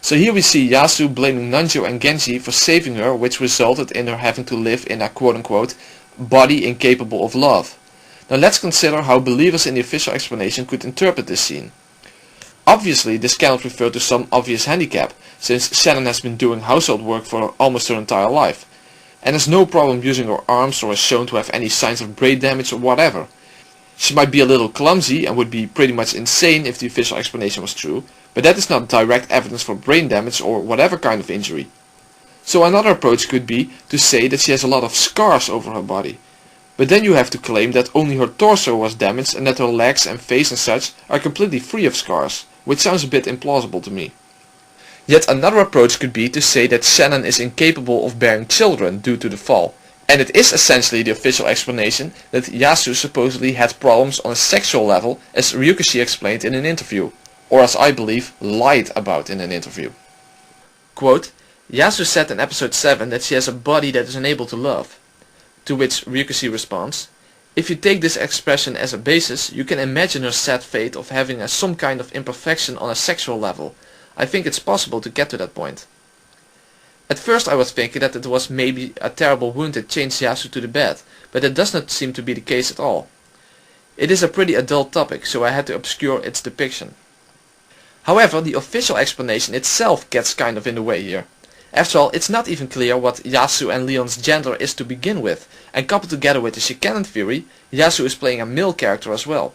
So here we see Yasu blaming Nanjo and Genji for saving her, which resulted in her having to live in a quote-unquote body incapable of love. Now let's consider how believers in the official explanation could interpret this scene. Obviously this cannot refer to some obvious handicap, since Shannon has been doing household work for almost her entire life, and has no problem using her arms or is shown to have any signs of brain damage or whatever. She might be a little clumsy and would be pretty much insane if the official explanation was true, but that is not direct evidence for brain damage or whatever kind of injury. So another approach could be to say that she has a lot of scars over her body. But then you have to claim that only her torso was damaged and that her legs and face and such are completely free of scars, which sounds a bit implausible to me. Yet another approach could be to say that Shannon is incapable of bearing children due to the fall. And it is essentially the official explanation that Yasu supposedly had problems on a sexual level, as Ryukishi explained in an interview, or as I believe lied about in an interview. Quote, Yasu said in episode 7 that she has a body that is unable to love. To which Ryukishi responds, if you take this expression as a basis, you can imagine her sad fate of having some kind of imperfection on a sexual level. I think it's possible to get to that point. At first I was thinking that it was maybe a terrible wound that changed Yasu to the bed, but that does not seem to be the case at all. It is a pretty adult topic, so I had to obscure its depiction. However, the official explanation itself gets kind of in the way here. After all, it's not even clear what Yasu and Leon's gender is to begin with, and coupled together with the Shikanon theory, Yasu is playing a male character as well.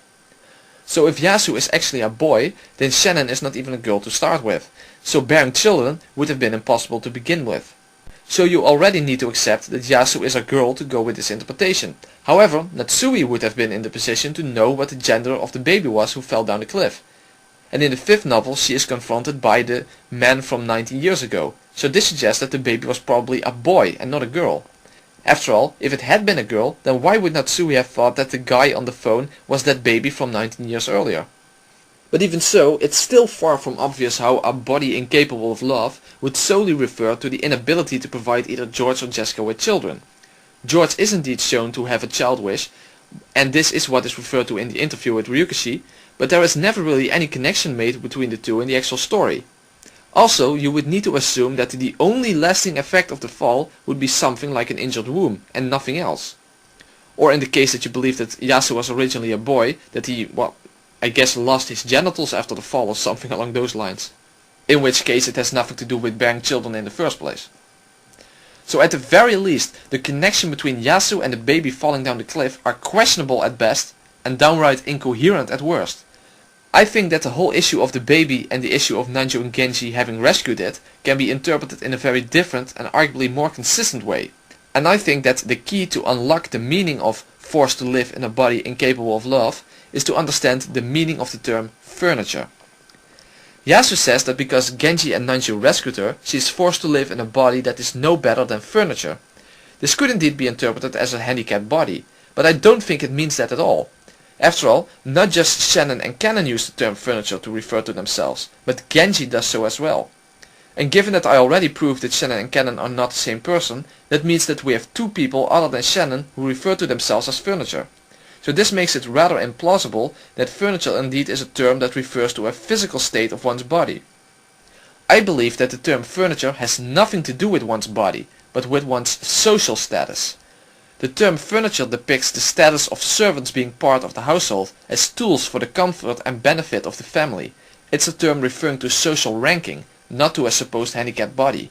So if Yasu is actually a boy, then Shannon is not even a girl to start with. So bearing children would have been impossible to begin with. So you already need to accept that Yasu is a girl to go with this interpretation. However, Natsui would have been in the position to know what the gender of the baby was who fell down the cliff. And in the 5th novel she is confronted by the man from 19 years ago. So this suggests that the baby was probably a boy and not a girl. After all, if it had been a girl, then why would Natsui have thought that the guy on the phone was that baby from 19 years earlier? But even so, it's still far from obvious how a body incapable of love would solely refer to the inability to provide either George or Jessica with children. George is indeed shown to have a child wish, and this is what is referred to in the interview with Ryukishi, but there is never really any connection made between the two in the actual story. Also, you would need to assume that the only lasting effect of the fall would be something like an injured womb, and nothing else. Or in the case that you believe that Yasu was originally a boy, that he, well, I guess lost his genitals after the fall or something along those lines. In which case it has nothing to do with bearing children in the first place. So at the very least, the connection between Yasu and the baby falling down the cliff are questionable at best, and downright incoherent at worst. I think that the whole issue of the baby and the issue of Nanjo and Genji having rescued it can be interpreted in a very different and arguably more consistent way. And I think that the key to unlock the meaning of forced to live in a body incapable of love is to understand the meaning of the term furniture. Yasu says that because Genji and Nanjo rescued her, she is forced to live in a body that is no better than furniture. This could indeed be interpreted as a handicapped body, but I don't think it means that at all. After all, not just Shannon and Canon use the term furniture to refer to themselves, but Genji does so as well. And given that I already proved that Shannon and Canon are not the same person, that means that we have two people other than Shannon who refer to themselves as furniture. So this makes it rather implausible that furniture indeed is a term that refers to a physical state of one's body. I believe that the term furniture has nothing to do with one's body, but with one's social status. The term furniture depicts the status of servants being part of the household as tools for the comfort and benefit of the family. It's a term referring to social ranking, not to a supposed handicapped body.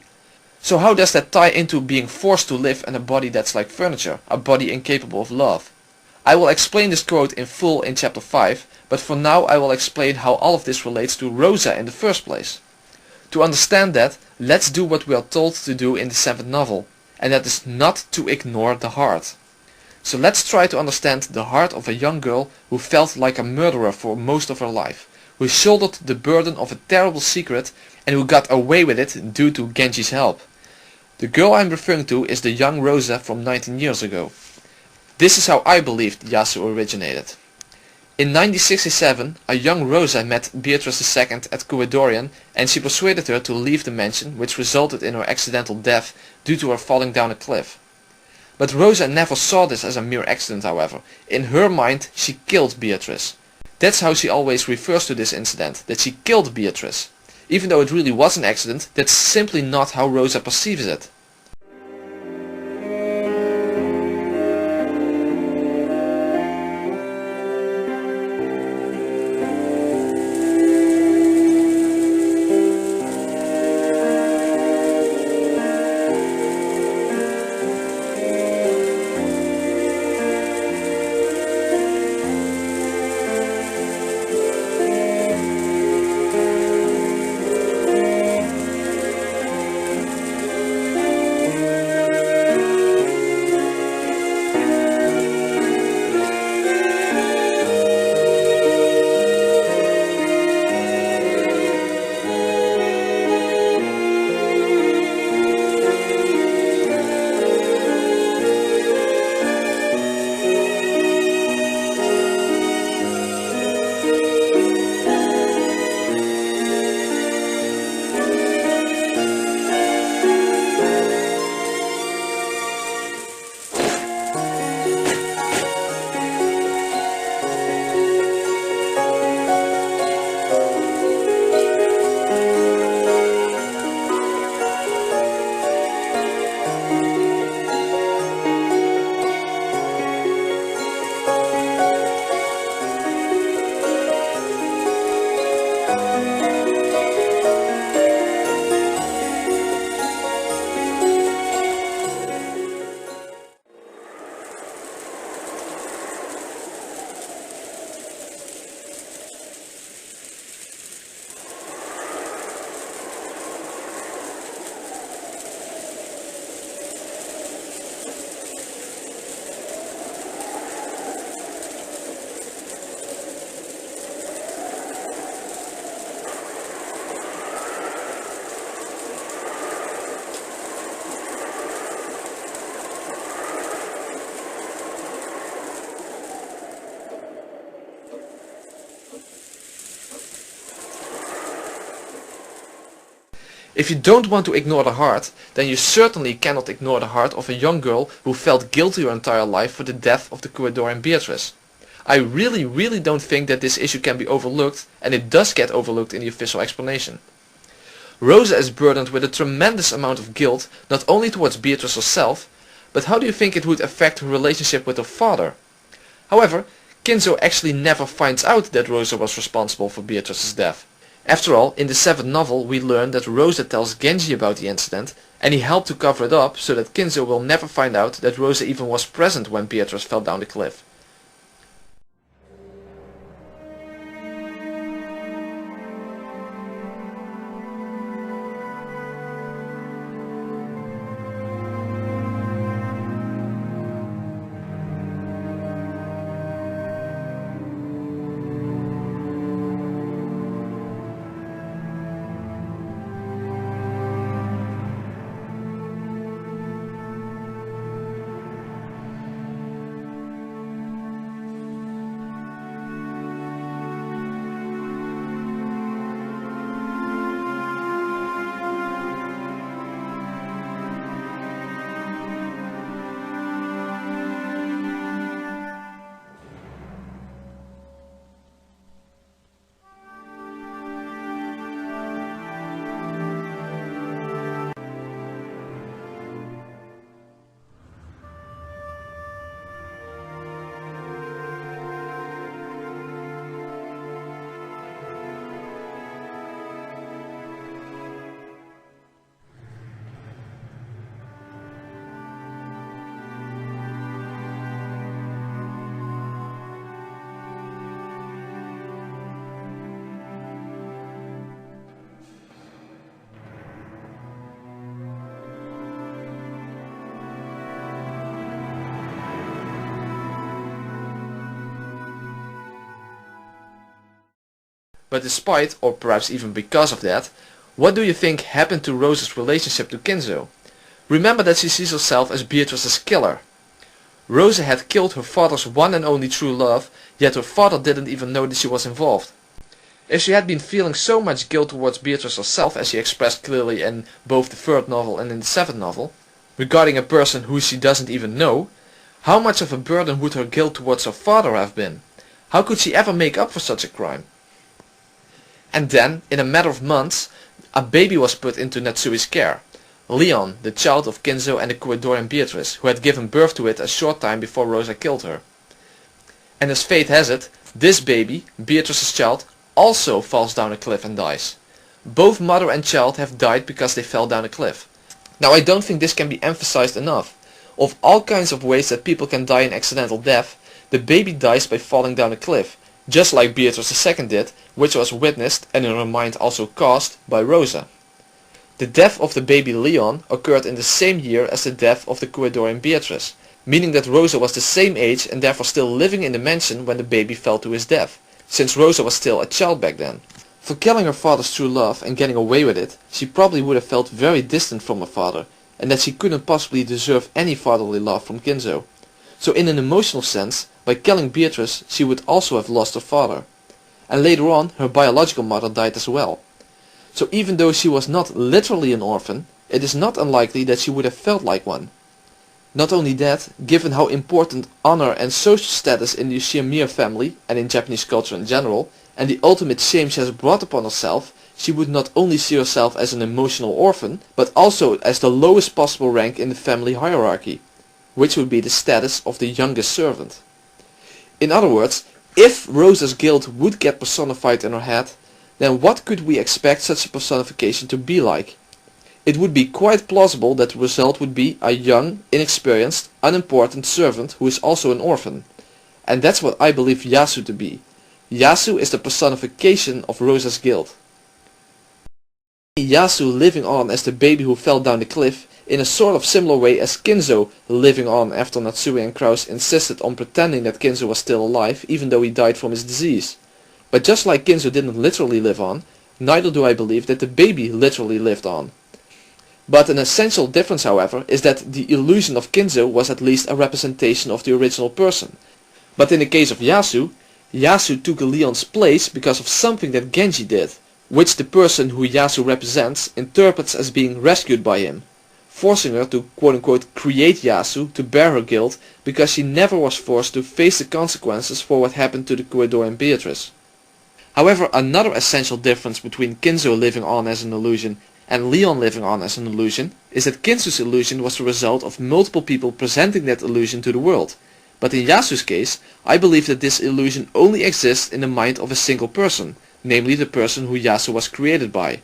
So how does that tie into being forced to live in a body that's like furniture, a body incapable of love? I will explain this quote in full in chapter 5, but for now I will explain how all of this relates to Rosa in the first place. To understand that, let's do what we are told to do in the 7th novel, and that is not to ignore the heart. So let's try to understand the heart of a young girl who felt like a murderer for most of her life, who shouldered the burden of a terrible secret and who got away with it due to Genji's help. The girl I'm referring to is the young Rosa from 19 years ago. This is how I believed Yasu originated. In 1967, a young Rosa met Beatrice II at Kuedorian and she persuaded her to leave the mansion, which resulted in her accidental death due to her falling down a cliff. But Rosa never saw this as a mere accident, however. In her mind, she killed Beatrice. That's how she always refers to this incident, that she killed Beatrice. Even though it really was an accident, that's simply not how Rosa perceives it. If you don't want to ignore the heart, then you certainly cannot ignore the heart of a young girl who felt guilty her entire life for the death of the Couadorian Beatrice. I really don't think that this issue can be overlooked, and it does get overlooked in the official explanation. Rosa is burdened with a tremendous amount of guilt, not only towards Beatrice herself, but how do you think it would affect her relationship with her father? However, Kinzo actually never finds out that Rosa was responsible for Beatrice's death. After all, in the 7th novel we learn that Rosa tells Genji about the incident, and he helped to cover it up so that Kinzo will never find out that Rosa even was present when Beatrice fell down the cliff. But despite, or perhaps even because of that, what do you think happened to Rosa's relationship to Kinzo? Remember that she sees herself as Beatrice's killer. Rosa had killed her father's one and only true love, yet her father didn't even know that she was involved. If she had been feeling so much guilt towards Beatrice herself, as she expressed clearly in both the 3rd novel and in the 7th novel, regarding a person who she doesn't even know, how much of a burden would her guilt towards her father have been? How could she ever make up for such a crime? And then, in a matter of months, a baby was put into Natsui's care. Leon, the child of Kinzo and the Couadorian Beatrice, who had given birth to it a short time before Rosa killed her. And as fate has it, this baby, Beatrice's child, also falls down a cliff and dies. Both mother and child have died because they fell down a cliff. Now I don't think this can be emphasized enough. Of all kinds of ways that people can die an accidental death, the baby dies by falling down a cliff, just like Beatrice II did, which was witnessed and in her mind also caused by Rosa. The death of the baby Leon occurred in the same year as the death of the Couadorian Beatrice, meaning that Rosa was the same age and therefore still living in the mansion when the baby fell to his death, since Rosa was still a child back then. For killing her father's true love and getting away with it, she probably would have felt very distant from her father, and that she couldn't possibly deserve any fatherly love from Kinzo. So in an emotional sense, by killing Beatrice, she would also have lost her father. And later on, her biological mother died as well. So even though she was not literally an orphan, it is not unlikely that she would have felt like one. Not only that, given how important honor and social status in the Ushimura family, and in Japanese culture in general, and the ultimate shame she has brought upon herself, she would not only see herself as an emotional orphan, but also as the lowest possible rank in the family hierarchy, which would be the status of the youngest servant. In other words, if Rosa's guilt would get personified in her head, then what could we expect such a personification to be like? It would be quite plausible that the result would be a young, inexperienced, unimportant servant who is also an orphan. And that's what I believe Yasu to be. Yasu is the personification of Rosa's guilt. Yasu living on as the baby who fell down the cliff in a sort of similar way as Kinzo living on after Natsui and Kraus insisted on pretending that Kinzo was still alive even though he died from his disease. But just like Kinzo didn't literally live on, neither do I believe that the baby literally lived on. But an essential difference, however, is that the illusion of Kinzo was at least a representation of the original person. But in the case of Yasu, Yasu took Leon's place because of something that Genji did, which the person who Yasu represents interprets as being rescued by him, forcing her to quote-unquote create Yasu to bear her guilt because she never was forced to face the consequences for what happened to the Corridor and Beatrice. However, another essential difference between Kinzo living on as an illusion and Leon living on as an illusion is that Kinzo's illusion was the result of multiple people presenting that illusion to the world. But in Yasu's case, I believe that this illusion only exists in the mind of a single person, namely the person who Yasu was created by.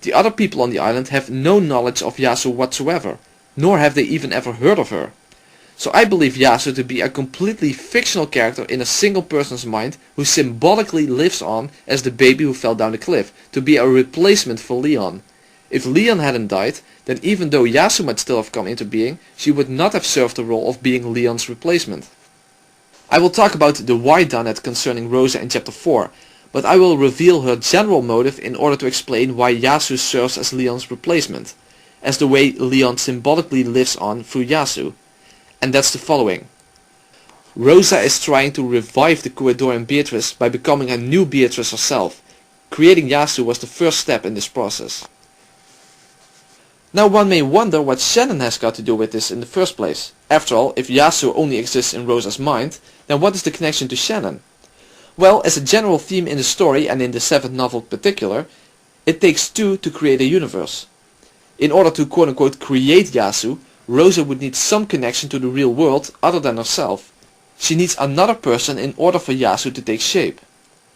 The other people on the island have no knowledge of Yasu whatsoever, nor have they even ever heard of her. So I believe Yasu to be a completely fictional character in a single person's mind who symbolically lives on as the baby who fell down the cliff, to be a replacement for Leon. If Leon hadn't died, then even though Yasu might still have come into being, she would not have served the role of being Leon's replacement. I will talk about the why done it concerning Rosa in chapter 4, but I will reveal her general motive in order to explain why Yasu serves as Leon's replacement, as the way Leon symbolically lives on through Yasu. And that's the following. Rosa is trying to revive the Corridor and Beatrice by becoming a new Beatrice herself. Creating Yasu was the first step in this process. Now one may wonder what Shannon has got to do with this in the first place. After all, if Yasu only exists in Rosa's mind, then what is the connection to Shannon? Well, as a general theme in the story, and in the 7th novel in particular, it takes two to create a universe. In order to quote-unquote create Yasu, Rosa would need some connection to the real world other than herself. She needs another person in order for Yasu to take shape.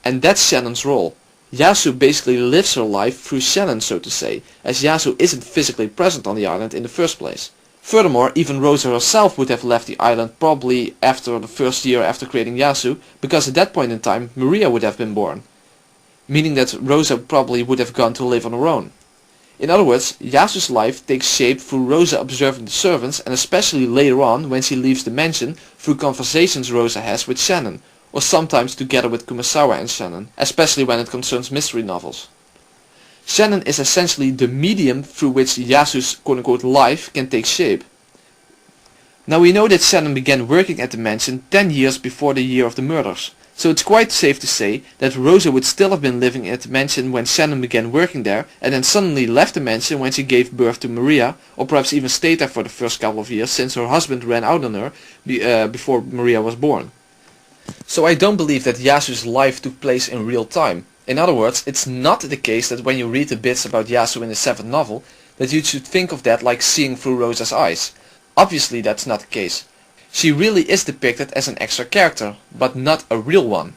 And that's Shannon's role. Yasu basically lives her life through Shannon, so to say, as Yasu isn't physically present on the island in the first place. Furthermore, even Rosa herself would have left the island probably after the first year after creating Yasu, because at that point in time Maria would have been born. Meaning that Rosa probably would have gone to live on her own. In other words, Yasu's life takes shape through Rosa observing the servants, and especially later on when she leaves the mansion through conversations Rosa has with Shannon, or sometimes together with Kumasawa and Shannon, especially when it concerns mystery novels. Shannon is essentially the medium through which Yasu's quote-unquote life can take shape. Now we know that Shannon began working at the mansion 10 years before the year of the murders, so it's quite safe to say that Rosa would still have been living at the mansion when Shannon began working there, and then suddenly left the mansion when she gave birth to Maria, or perhaps even stayed there for the first couple of years since her husband ran out on her before Maria was born. So I don't believe that Yasu's life took place in real time. In other words, it's not the case that when you read the bits about Yasu in the 7th novel, that you should think of that like seeing through Rosa's eyes. Obviously that's not the case. She really is depicted as an extra character, but not a real one.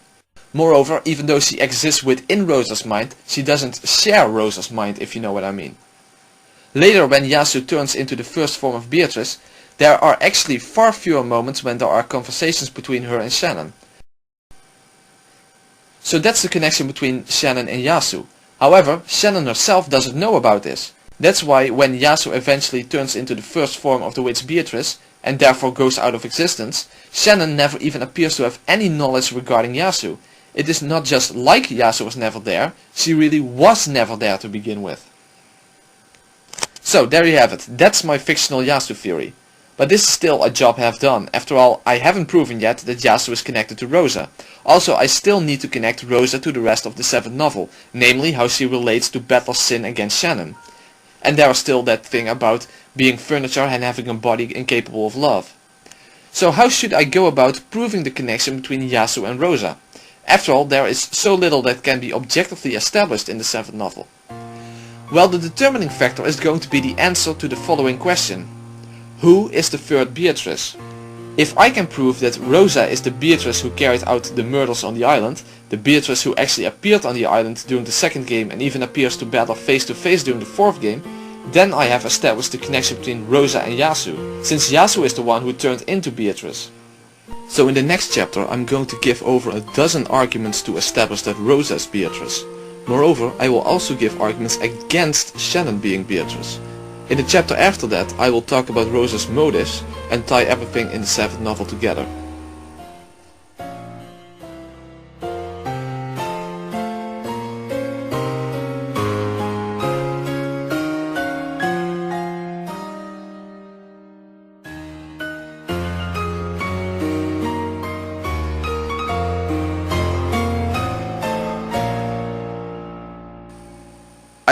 Moreover, even though she exists within Rosa's mind, she doesn't share Rosa's mind, if you know what I mean. Later, when Yasu turns into the first form of Beatrice, there are actually far fewer moments when there are conversations between her and Shannon. So that's the connection between Shannon and Yasu. However, Shannon herself doesn't know about this. That's why when Yasu eventually turns into the first form of the witch Beatrice, and therefore goes out of existence, Shannon never even appears to have any knowledge regarding Yasu. It is not just like Yasu was never there, she really was never there to begin with. So there you have it, that's my fictional Yasu theory. But this is still a job half done. After all, I haven't proven yet that Yasu is connected to Rosa. Also, I still need to connect Rosa to the rest of the 7th novel, namely how she relates to Battler's sin against Shannon. And there is still that thing about being furniture and having a body incapable of love. So how should I go about proving the connection between Yasu and Rosa? After all, there is so little that can be objectively established in the 7th novel. Well, the determining factor is going to be the answer to the following question. Who is the third Beatrice? If I can prove that Rosa is the Beatrice who carried out the murders on the island, the Beatrice who actually appeared on the island during the 2nd game and even appears to battle face to face during the 4th game, then I have established the connection between Rosa and Yasu, since Yasu is the one who turned into Beatrice. So in the next chapter I'm going to give over a dozen arguments to establish that Rosa is Beatrice. Moreover, I will also give arguments against Shannon being Beatrice. In the chapter after that I will talk about Rosa's motives and tie everything in the 7th novel together.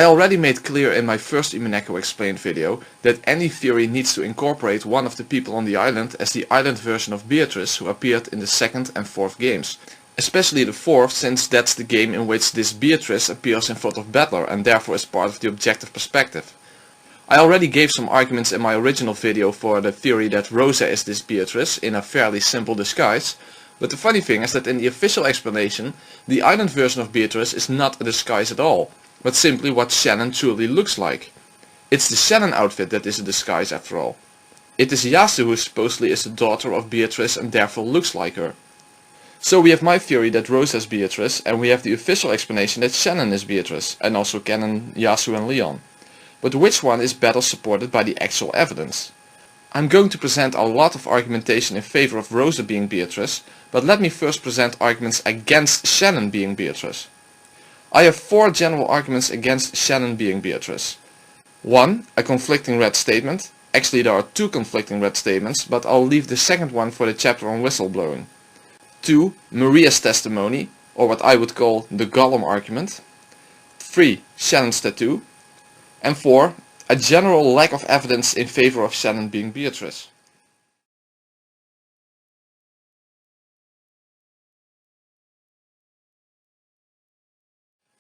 I already made clear in my first Umineko Explained video that any theory needs to incorporate one of the people on the island as the island version of Beatrice who appeared in the second and fourth games. Especially the fourth, since that's the game in which this Beatrice appears in front of Battler and therefore is part of the objective perspective. I already gave some arguments in my original video for the theory that Rosa is this Beatrice in a fairly simple disguise, but the funny thing is that in the official explanation, the island version of Beatrice is not a disguise at all, but simply what Shannon truly looks like. It's the Shannon outfit that is a disguise after all. It is Yasu who supposedly is the daughter of Beatrice and therefore looks like her. So we have my theory that Rosa is Beatrice, and we have the official explanation that Shannon is Beatrice, and also canon Yasu and Leon. But which one is better supported by the actual evidence? I'm going to present a lot of argumentation in favor of Rosa being Beatrice, but let me first present arguments against Shannon being Beatrice. I have 4 general arguments against Shannon being Beatrice. 1. A conflicting red statement. Actually there are 2 conflicting red statements, but I'll leave the second one for the chapter on whistleblowing. 2. Maria's testimony, or what I would call the Gollum argument. 3. Shannon's tattoo. And 4. A general lack of evidence in favor of Shannon being Beatrice.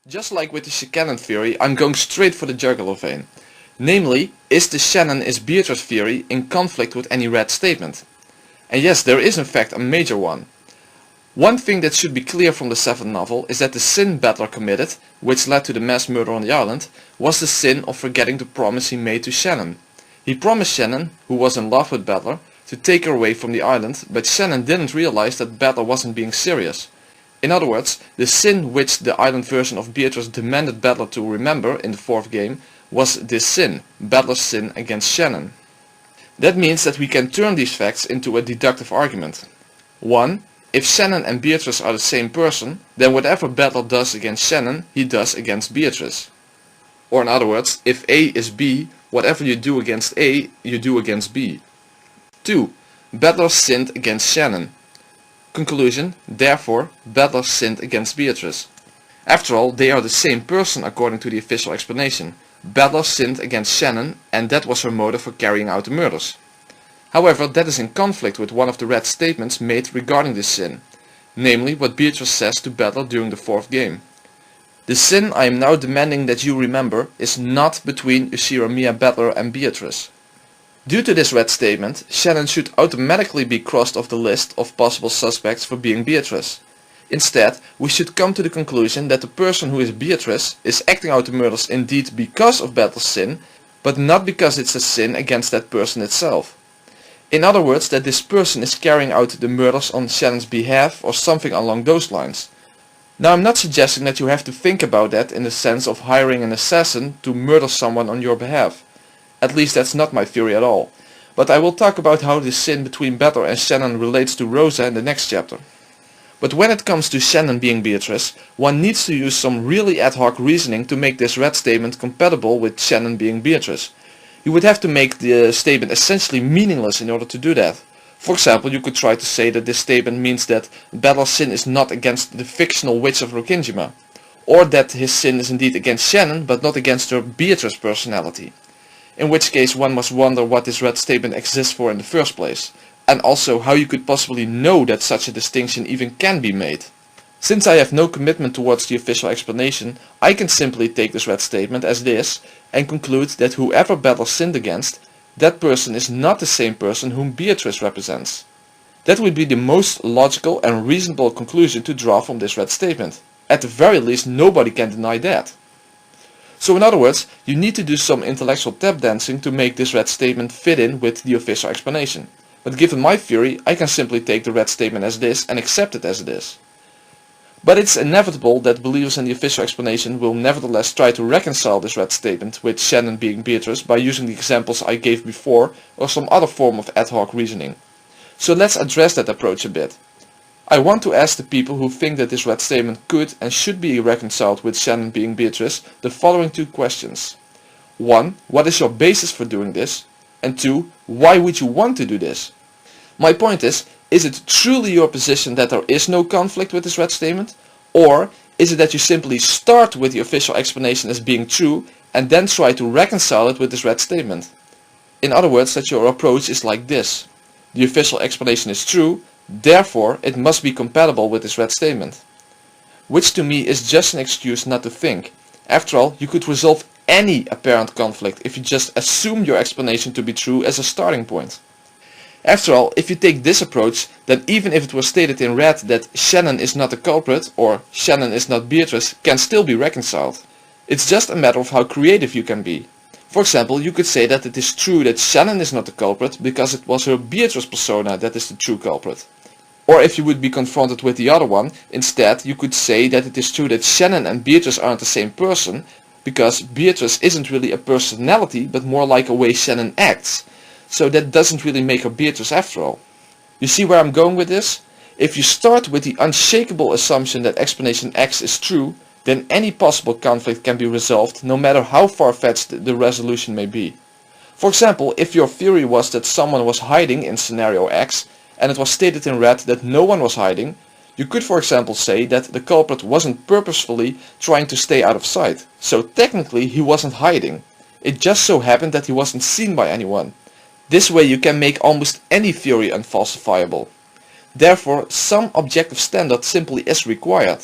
Just like with the Shannon theory, I'm going straight for the jugular vein. Namely, is the Shannon is Beatrice theory in conflict with any red statement? And yes, there is in fact a major one. One thing that should be clear from the 7th novel is that the sin Battler committed, which led to the mass murder on the island, was the sin of forgetting the promise he made to Shannon. He promised Shannon, who was in love with Battler, to take her away from the island, but Shannon didn't realize that Battler wasn't being serious. In other words, the sin which the island version of Beatrice demanded Battler to remember in the 4th game was this sin, Battler's sin against Shannon. That means that we can turn these facts into a deductive argument. 1. If Shannon and Beatrice are the same person, then whatever Battler does against Shannon, he does against Beatrice. Or in other words, if A is B, whatever you do against A, you do against B. 2. Battler sinned against Shannon. Conclusion, therefore, Battler sinned against Beatrice. After all, they are the same person according to the official explanation. Battler sinned against Shannon, and that was her motive for carrying out the murders. However, that is in conflict with one of the red statements made regarding this sin, namely what Beatrice says to Battler during the 4th game. The sin I am now demanding that you remember is not between Ushira Battler and Beatrice. Due to this red statement, Shannon should automatically be crossed off the list of possible suspects for being Beatrice. Instead, we should come to the conclusion that the person who is Beatrice is acting out the murders indeed because of Battler's sin, but not because it's a sin against that person itself. In other words, that this person is carrying out the murders on Shannon's behalf or something along those lines. Now I'm not suggesting that you have to think about that in the sense of hiring an assassin to murder someone on your behalf. At least that's not my theory at all. But I will talk about how this sin between Battler and Shannon relates to Rosa in the next chapter. But when it comes to Shannon being Beatrice, one needs to use some really ad hoc reasoning to make this red statement compatible with Shannon being Beatrice. You would have to make the statement essentially meaningless in order to do that. For example, you could try to say that this statement means that Battler's sin is not against the fictional witch of Rokingima, or that his sin is indeed against Shannon but not against her Beatrice personality. In which case one must wonder what this red statement exists for in the first place, and also how you could possibly know that such a distinction even can be made. Since I have no commitment towards the official explanation, I can simply take this red statement as it is and conclude that whoever Battler sinned against, that person is not the same person whom Beatrice represents. That would be the most logical and reasonable conclusion to draw from this red statement. At the very least, nobody can deny that. So in other words, you need to do some intellectual tap dancing to make this red statement fit in with the official explanation. But given my theory, I can simply take the red statement as it is and accept it as it is. But it's inevitable that believers in the official explanation will nevertheless try to reconcile this red statement with Shannon being Beatrice by using the examples I gave before or some other form of ad hoc reasoning. So let's address that approach a bit. I want to ask the people who think that this red statement could and should be reconciled with Shannon being Beatrice the following 2 questions. 1. What is your basis for doing this? And 2. Why would you want to do this? My point is it truly your position that there is no conflict with this red statement? Or Is it that you simply start with the official explanation as being true and then try to reconcile it with this read statement? In other words, that your approach is like this. The official explanation is true, therefore it must be compatible with this read statement. Which to me is just an excuse not to think. After all, you could resolve any apparent conflict if you just assume your explanation to be true as a starting point. After all, if you take this approach, then even if it was stated in red that Shannon is not the culprit or Shannon is not Beatrice can still be reconciled. It's just a matter of how creative you can be. For example, you could say that it is true that Shannon is not the culprit because it was her Beatrice persona that is the true culprit. Or if you would be confronted with the other one, instead you could say that it is true that Shannon and Beatrice aren't the same person, because Beatrice isn't really a personality but more like a way Shannon acts. So that doesn't really make her Beatrice after all. You see where I'm going with this? If you start with the unshakable assumption that explanation X is true, then any possible conflict can be resolved no matter how far-fetched the resolution may be. For example, if your theory was that someone was hiding in scenario X, and it was stated in red that no one was hiding, you could for example say that the culprit wasn't purposefully trying to stay out of sight. So technically he wasn't hiding. It just so happened that he wasn't seen by anyone. This way you can make almost any theory unfalsifiable. Therefore, some objective standard simply is required.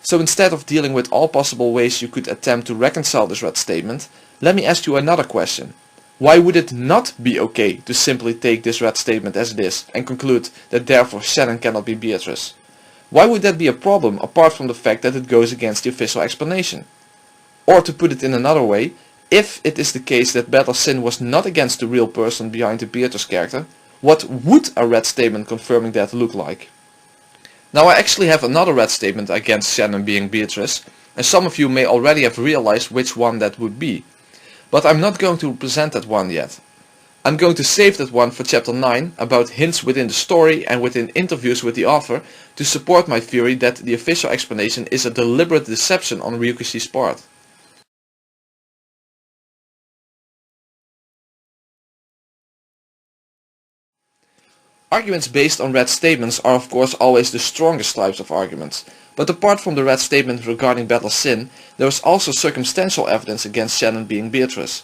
So instead of dealing with all possible ways you could attempt to reconcile this red statement, let me ask you another question. Why would it not be okay to simply take this red statement as it is and conclude that therefore Shannon cannot be Beatrice? Why would that be a problem apart from the fact that it goes against the official explanation? Or to put it in another way, if it is the case that Bella's sin was not against the real person behind the Beatrice character, what would a red statement confirming that look like? Now I actually have another red statement against Shannon being Beatrice, and some of you may already have realized which one that would be. But I'm not going to present that one yet. I'm going to save that one for chapter 9 about hints within the story and within interviews with the author to support my theory that the official explanation is a deliberate deception on Ryukishi's part. Arguments based on red statements are of course always the strongest types of arguments, but apart from the red statement regarding Bella's sin, there is also circumstantial evidence against Shannon being Beatrice.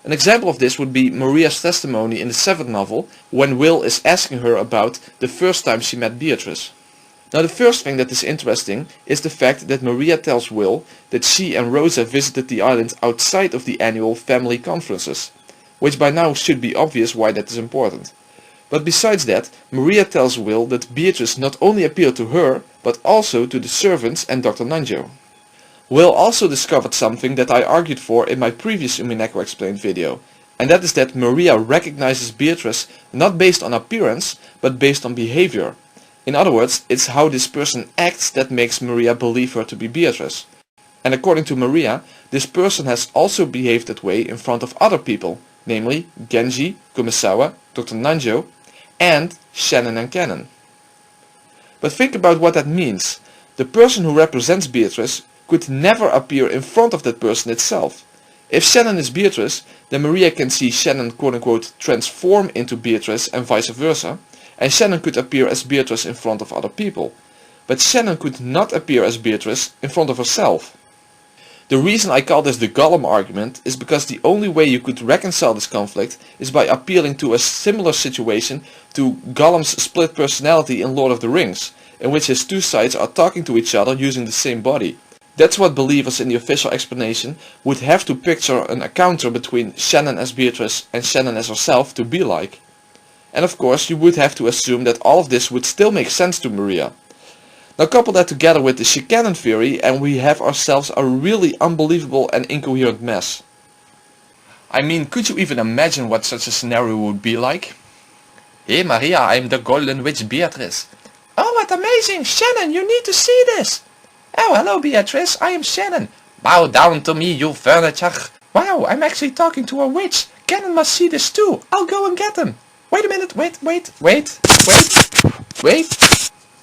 An example of this would be Maria's testimony in the 7th novel, when Will is asking her about the first time she met Beatrice. Now the first thing that is interesting is the fact that Maria tells Will that she and Rosa visited the island outside of the annual family conferences, which by now should be obvious why that is important. But besides that, Maria tells Will that Beatrice not only appeared to her, but also to the servants and Dr. Nanjo. Will also discovered something that I argued for in my previous Umineko Explained video, and that is that Maria recognizes Beatrice not based on appearance, but based on behavior. In other words, it's how this person acts that makes Maria believe her to be Beatrice. And according to Maria, this person has also behaved that way in front of other people, namely Genji, Kumasawa, Dr. Nanjo, and Shannon and Cannon. But think about what that means. The person who represents Beatrice could never appear in front of that person itself. If Shannon is Beatrice, then Maria can see Shannon quote-unquote transform into Beatrice and vice versa, and Shannon could appear as Beatrice in front of other people. But Shannon could not appear as Beatrice in front of herself. The reason I call this the Gollum argument is because the only way you could reconcile this conflict is by appealing to a similar situation to Gollum's split personality in Lord of the Rings, in which his two sides are talking to each other using the same body. That's what believers in the official explanation would have to picture an encounter between Shannon as Beatrice and Shannon as herself to be like. And of course you would have to assume that all of this would still make sense to Maria. Now couple that together with the Shikanon theory and we have ourselves a really unbelievable and incoherent mess. I mean, could you even imagine what such a scenario would be like? Hey Maria, I'm the Golden Witch Beatrice. Oh, what amazing! Shannon, you need to see this! Oh, hello Beatrice, I am Shannon. Bow down to me, you furniture. Wow, I'm actually talking to a witch. Cannon must see this too. I'll go and get him. Wait a minute, wait.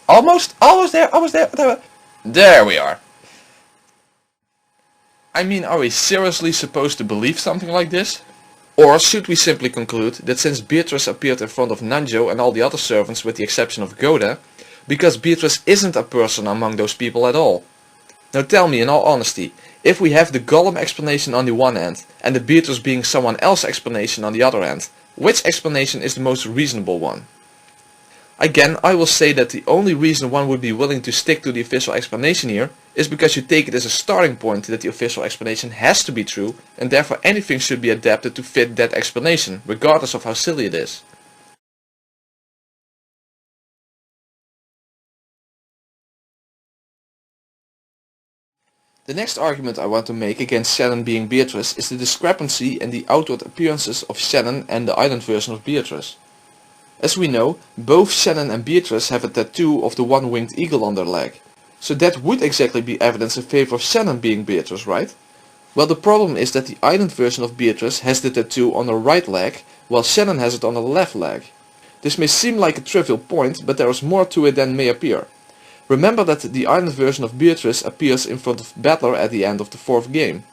Almost there. There we are. I mean, are we seriously supposed to believe something like this? Or should we simply conclude that since Beatrice appeared in front of Nanjo and all the other servants with the exception of Goda, because Beatrice isn't a person among those people at all? Now tell me in all honesty, if we have the Gollum explanation on the one end and the Beatrice being someone else's explanation on the other end, which explanation is the most reasonable one? Again, I will say that the only reason one would be willing to stick to the official explanation here is because you take it as a starting point that the official explanation has to be true, and therefore anything should be adapted to fit that explanation, regardless of how silly it is. The next argument I want to make against Shannon being Beatrice is the discrepancy in the outward appearances of Shannon and the island version of Beatrice. As we know, both Shannon and Beatrice have a tattoo of the one-winged eagle on their leg. So that would exactly be evidence in favor of Shannon being Beatrice, right? Well, the problem is that the island version of Beatrice has the tattoo on her right leg, while Shannon has it on her left leg. This may seem like a trivial point, but there is more to it than may appear. Remember that the island version of Beatrice appears in front of Battler at the end of the 4th game.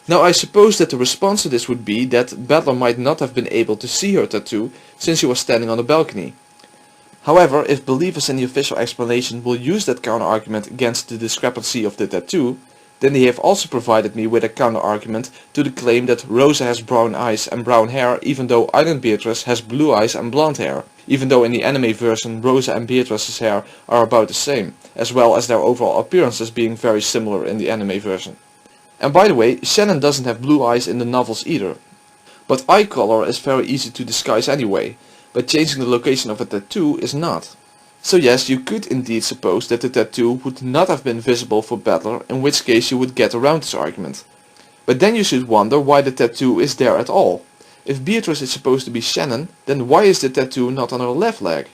Now I suppose that the response to this would be that Battler might not have been able to see her tattoo since she was standing on the balcony. However, if believers in the official explanation will use that counter-argument against the discrepancy of the tattoo, then they have also provided me with a counter-argument to the claim that Rosa has brown eyes and brown hair even though Island Beatrice has blue eyes and blonde hair, even though in the anime version Rosa and Beatrice's hair are about the same, as well as their overall appearances being very similar in the anime version. And by the way, Shannon doesn't have blue eyes in the novels either. But eye color is very easy to disguise anyway, but changing the location of a tattoo is not. So yes, you could indeed suppose that the tattoo would not have been visible for Battler, in which case you would get around this argument. But then you should wonder why the tattoo is there at all. If Beatrice is supposed to be Shannon, then why is the tattoo not on her left leg?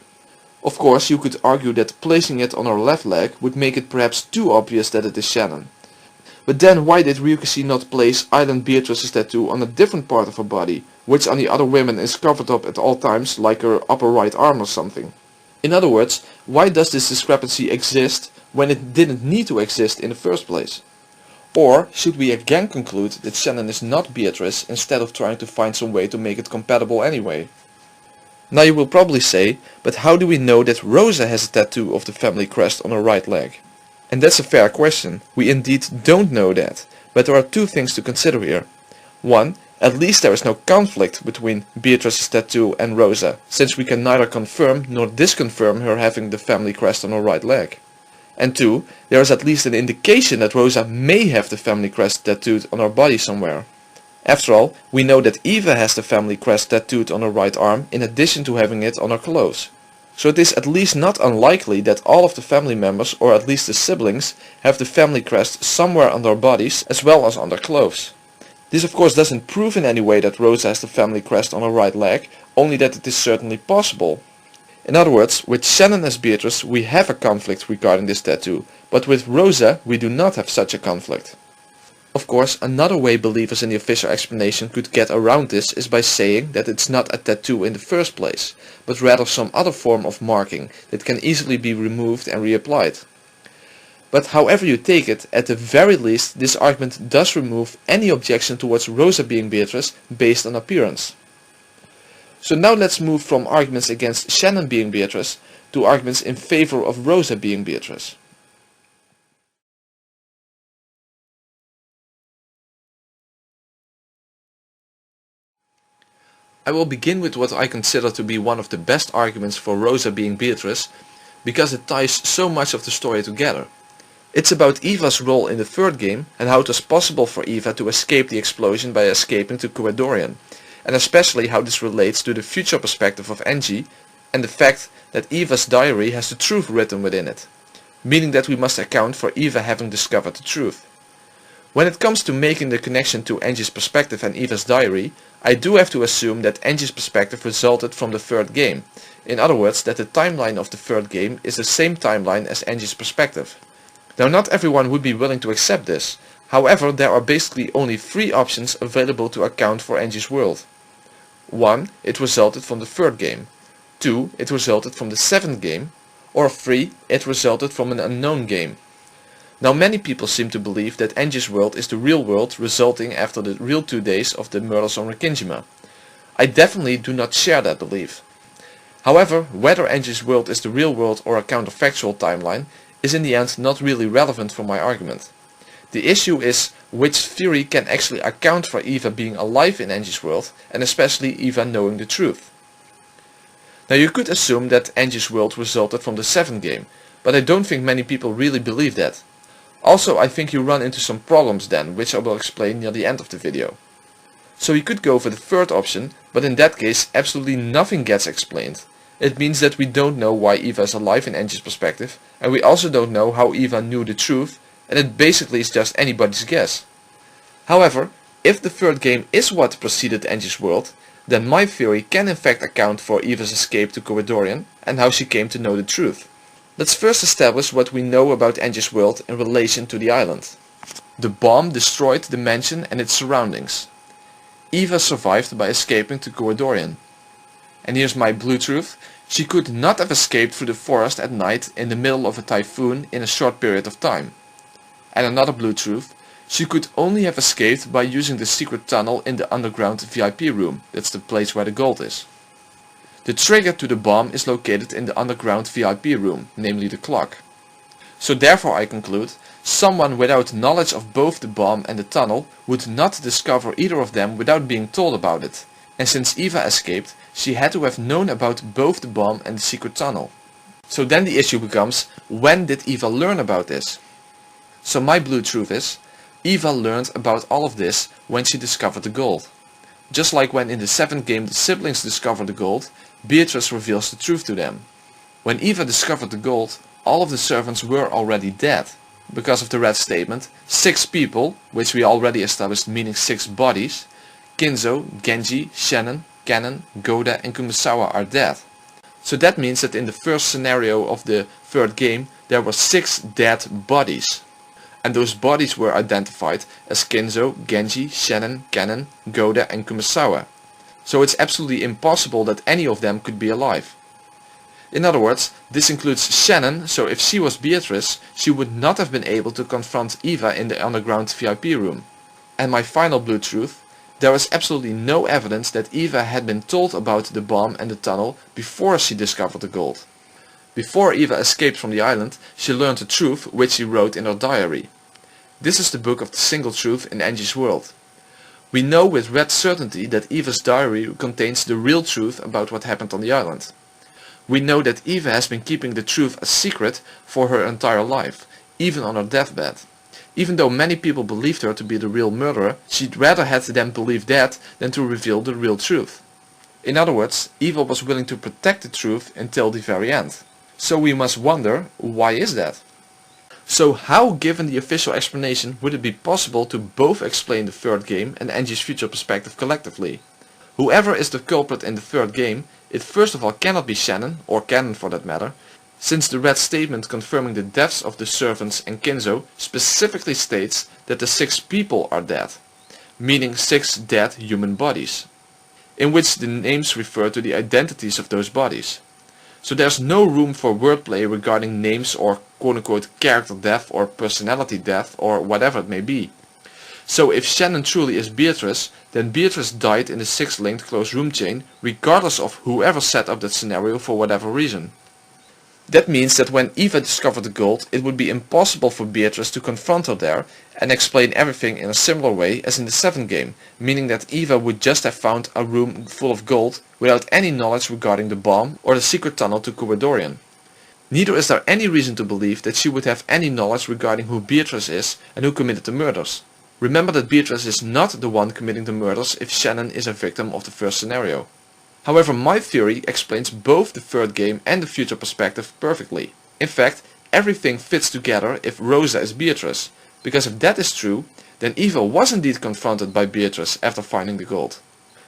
Of course, you could argue that placing it on her left leg would make it perhaps too obvious that it is Shannon. But then why did Ryukishi not place Island Beatrice's tattoo on a different part of her body, which on the other women is covered up at all times, like her upper right arm or something? In other words, why does this discrepancy exist when it didn't need to exist in the first place? Or should we again conclude that Shannon is not Beatrice instead of trying to find some way to make it compatible anyway? Now you will probably say, but how do we know that Rosa has a tattoo of the family crest on her right leg? And that's a fair question. We indeed don't know that, but there are two things to consider here. One, at least there is no conflict between Beatrice's tattoo and Rosa, since we can neither confirm nor disconfirm her having the family crest on her right leg. And two, there is at least an indication that Rosa may have the family crest tattooed on her body somewhere. After all, we know that Eva has the family crest tattooed on her right arm in addition to having it on her clothes. So it is at least not unlikely that all of the family members, or at least the siblings, have the family crest somewhere on their bodies as well as on their clothes. This of course doesn't prove in any way that Rosa has the family crest on her right leg, only that it is certainly possible. In other words, with Shannon as Beatrice we have a conflict regarding this tattoo, but with Rosa we do not have such a conflict. Of course, another way believers in the official explanation could get around this is by saying that it's not a tattoo in the first place, but rather some other form of marking that can easily be removed and reapplied. But however you take it, at the very least this argument does remove any objection towards Rosa being Beatrice based on appearance. So now let's move from arguments against Shannon being Beatrice to arguments in favor of Rosa being Beatrice. I will begin with what I consider to be one of the best arguments for Rosa being Beatrice, because it ties so much of the story together. It's about Eva's role in the 3rd game and how it was possible for Eva to escape the explosion by escaping to Kuadorian, and especially how this relates to the future perspective of Angie and the fact that Eva's diary has the truth written within it, meaning that we must account for Eva having discovered the truth. When it comes to making the connection to Angie's perspective and Eva's diary, I do have to assume that Angie's perspective resulted from the 3rd game, in other words that the timeline of the 3rd game is the same timeline as Angie's perspective. Now not everyone would be willing to accept this, however there are basically only 3 options available to account for Angie's world. 1. It resulted from the 3rd game. 2. It resulted from the 7th game. Or 3. It resulted from an unknown game. Now many people seem to believe that Angie's world is the real world resulting after the real 2 days of the murders on Rikkinjima. I definitely do not share that belief. However, whether Angie's world is the real world or a counterfactual timeline is in the end not really relevant for my argument. The issue is which theory can actually account for Eva being alive in Angie's world, and especially Eva knowing the truth. Now you could assume that Angie's world resulted from the 7th game, but I don't think many people really believe that. Also, I think you run into some problems then, which I will explain near the end of the video. So you could go for the 3rd option, but in that case absolutely nothing gets explained. It means that we don't know why Eva is alive in Angie's perspective, and we also don't know how Eva knew the truth, and it basically is just anybody's guess. However, if the 3rd game is what preceded Angie's world, then my theory can in fact account for Eva's escape to Corridorian and how she came to know the truth. Let's first establish what we know about Angie's world in relation to the island. The bomb destroyed the mansion and its surroundings. Eva survived by escaping to Corridorian. And here's my blue truth: she could not have escaped through the forest at night in the middle of a typhoon in a short period of time. And another blue truth: she could only have escaped by using the secret tunnel in the underground VIP room. That's the place where the gold is. The trigger to the bomb is located in the underground VIP room, namely the clock. So therefore I conclude, someone without knowledge of both the bomb and the tunnel would not discover either of them without being told about it. And since Eva escaped, she had to have known about both the bomb and the secret tunnel. So then the issue becomes, when did Eva learn about this? So my blue truth is, Eva learned about all of this when she discovered the gold. Just like when in the 7th game the siblings discover the gold, Beatrice reveals the truth to them. When Eva discovered the gold, all of the servants were already dead. Because of the red statement, 6 people, which we already established meaning 6 bodies, Kinzo, Genji, Shannon, Kanon, Goda and Kumasawa are dead. So that means that in the first scenario of the 3rd game there were 6 dead bodies. And those bodies were identified as Kinzo, Genji, Shannon, Kanon, Goda and Kumasawa. So it's absolutely impossible that any of them could be alive. In other words, this includes Shannon, so if she was Beatrice, she would not have been able to confront Eva in the underground VIP room. And my final blue truth: there is absolutely no evidence that Eva had been told about the bomb and the tunnel before she discovered the gold. Before Eva escaped from the island, she learned the truth, which she wrote in her diary. This is the book of the single truth in Angie's world. We know with red certainty that Eva's diary contains the real truth about what happened on the island. We know that Eva has been keeping the truth a secret for her entire life, even on her deathbed. Even though many people believed her to be the real murderer, she'd rather had them believe that than to reveal the real truth. In other words, Eva was willing to protect the truth until the very end. So we must wonder, why is that? So how, given the official explanation, would it be possible to both explain the 3rd game and Angie's future perspective collectively? Whoever is the culprit in the 3rd game, it first of all cannot be Shannon, or Kanon for that matter, since the red statement confirming the deaths of the servants and Kinzo specifically states that the 6 people are dead, meaning 6 dead human bodies, in which the names refer to the identities of those bodies. So there's no room for wordplay regarding names or quote-unquote character death or personality death or whatever it may be. So if Shannon truly is Beatrice, then Beatrice died in the 6-linked closed room chain regardless of whoever set up that scenario for whatever reason. That means that when Eva discovered the gold, it would be impossible for Beatrice to confront her there and explain everything in a similar way as in the 7th game, meaning that Eva would just have found a room full of gold without any knowledge regarding the bomb or the secret tunnel to Corridorian. Neither is there any reason to believe that she would have any knowledge regarding who Beatrice is and who committed the murders. Remember that Beatrice is not the one committing the murders if Shannon is a victim of the first scenario. However, my theory explains both the 3rd game and the future perspective perfectly. In fact, everything fits together if Rosa is Beatrice, because if that is true, then Eva was indeed confronted by Beatrice after finding the gold.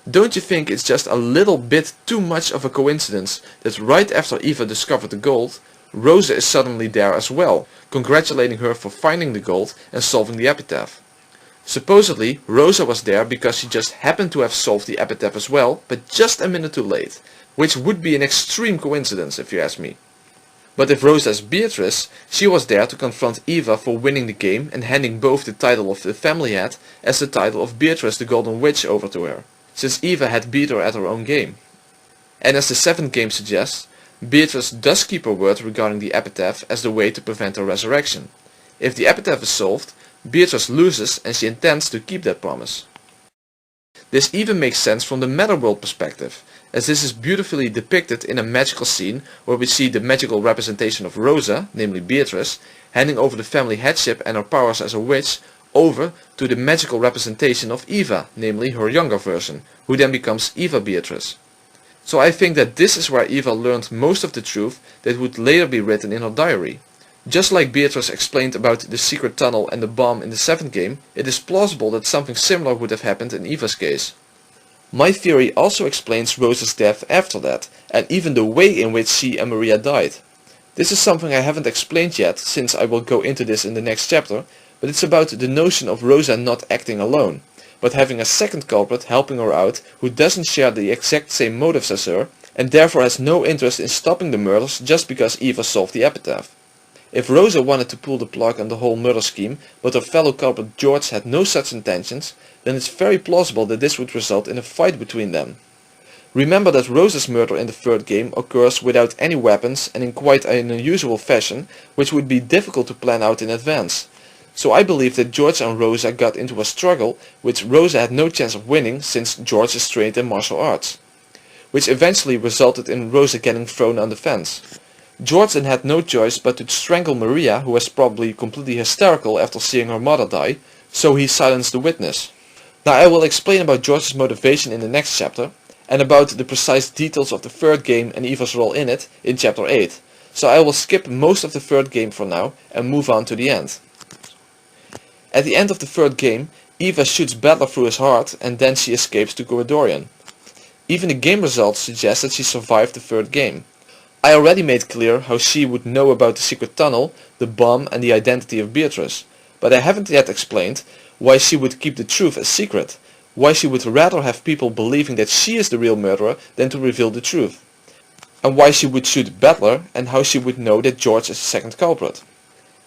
Don't you think it's just a little bit too much of a coincidence that right after Eva discovered the gold, Rosa is suddenly there as well, congratulating her for finding the gold and solving the epitaph? Supposedly, Rosa was there because she just happened to have solved the epitaph as well, but just a minute too late, which would be an extreme coincidence if you ask me. But if Rosa is Beatrice, she was there to confront Eva for winning the game and handing both the title of the family hat as the title of Beatrice the Golden Witch over to her, since Eva had beat her at her own game. And as the 7th game suggests, Beatrice does keep her word regarding the epitaph as the way to prevent her resurrection. If the epitaph is solved, Beatrice loses and she intends to keep that promise. This even makes sense from the meta world perspective, as this is beautifully depicted in a magical scene where we see the magical representation of Rosa, namely Beatrice, handing over the family headship and her powers as a witch over to the magical representation of Eva, namely her younger version, who then becomes Eva Beatrice. So I think that this is where Eva learned most of the truth that would later be written in her diary. Just like Beatrice explained about the secret tunnel and the bomb in the 7th game, it is plausible that something similar would have happened in Eva's case. My theory also explains Rosa's death after that, and even the way in which she and Maria died. This is something I haven't explained yet, since I will go into this in the next chapter, but it's about the notion of Rosa not acting alone, but having a second culprit helping her out who doesn't share the exact same motives as her, and therefore has no interest in stopping the murders just because Eva solved the epitaph. If Rosa wanted to pull the plug on the whole murder scheme, but her fellow culprit George had no such intentions, then it's very plausible that this would result in a fight between them. Remember that Rosa's murder in the 3rd game occurs without any weapons and in quite an unusual fashion, which would be difficult to plan out in advance. So I believe that George and Rosa got into a struggle which Rosa had no chance of winning since George is trained in martial arts, which eventually resulted in Rosa getting thrown on the fence. George then had no choice but to strangle Maria, who was probably completely hysterical after seeing her mother die, so he silenced the witness. Now I will explain about George's motivation in the next chapter, and about the precise details of the 3rd game and Eva's role in it in chapter 8, so I will skip most of the 3rd game for now and move on to the end. At the end of the 3rd game, Eva shoots Battler through his heart and then she escapes to Gorodorian. Even the game results suggest that she survived the 3rd game. I already made clear how she would know about the secret tunnel, the bomb and the identity of Beatrice, but I haven't yet explained why she would keep the truth a secret, why she would rather have people believing that she is the real murderer than to reveal the truth, and why she would shoot Battler and how she would know that George is the second culprit.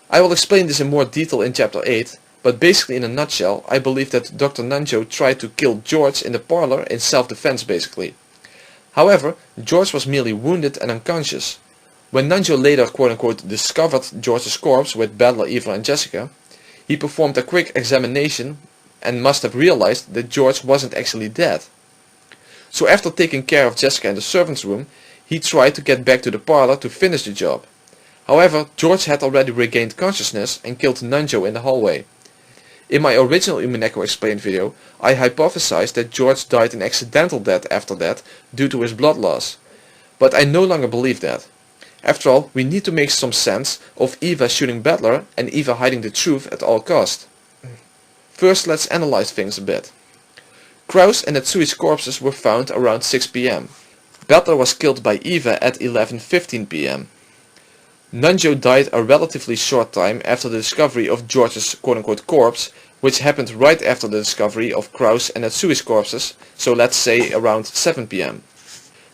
I will explain this in more detail in chapter 8, but basically in a nutshell, I believe that Dr. Nanjo tried to kill George in the parlor in self-defense basically. However, George was merely wounded and unconscious. When Nanjo later quote-unquote discovered George's corpse with Battler, Eva and Jessica, he performed a quick examination and must have realized that George wasn't actually dead. So after taking care of Jessica in the servants' room, he tried to get back to the parlor to finish the job. However, George had already regained consciousness and killed Nanjo in the hallway. In my original Umineko Explained video, I hypothesized that George died an accidental death after that due to his blood loss. But I no longer believe that. After all, we need to make some sense of Eva shooting Battler and Eva hiding the truth at all cost. First, let's analyze things a bit. Kraus and Natsui's corpses were found around 6 PM. Battler was killed by Eva at 11:15 PM. Nanjo died a relatively short time after the discovery of George's quote-unquote corpse, which happened right after the discovery of Kraus and Natsui's corpses, so let's say around 7 PM.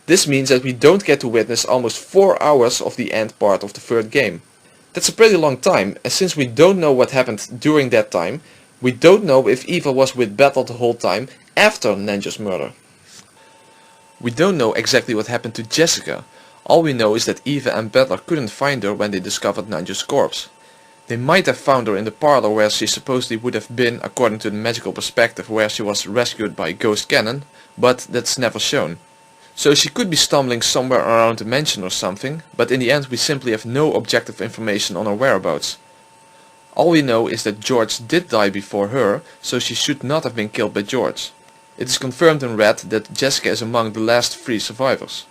This means that we don't get to witness almost 4 hours of the end part of the 3rd game. That's a pretty long time, and since we don't know what happened during that time, we don't know if Eva was with Battler the whole time after Nanjo's murder. We don't know exactly what happened to Jessica. All we know is that Eva and Battler couldn't find her when they discovered Nanjo's corpse. They might have found her in the parlor where she supposedly would have been according to the magical perspective where she was rescued by Ghost Cannon, but that's never shown. So she could be stumbling somewhere around the mansion or something, but in the end we simply have no objective information on her whereabouts. All we know is that George did die before her, so she should not have been killed by George. It is confirmed in red that Jessica is among the last 3 survivors.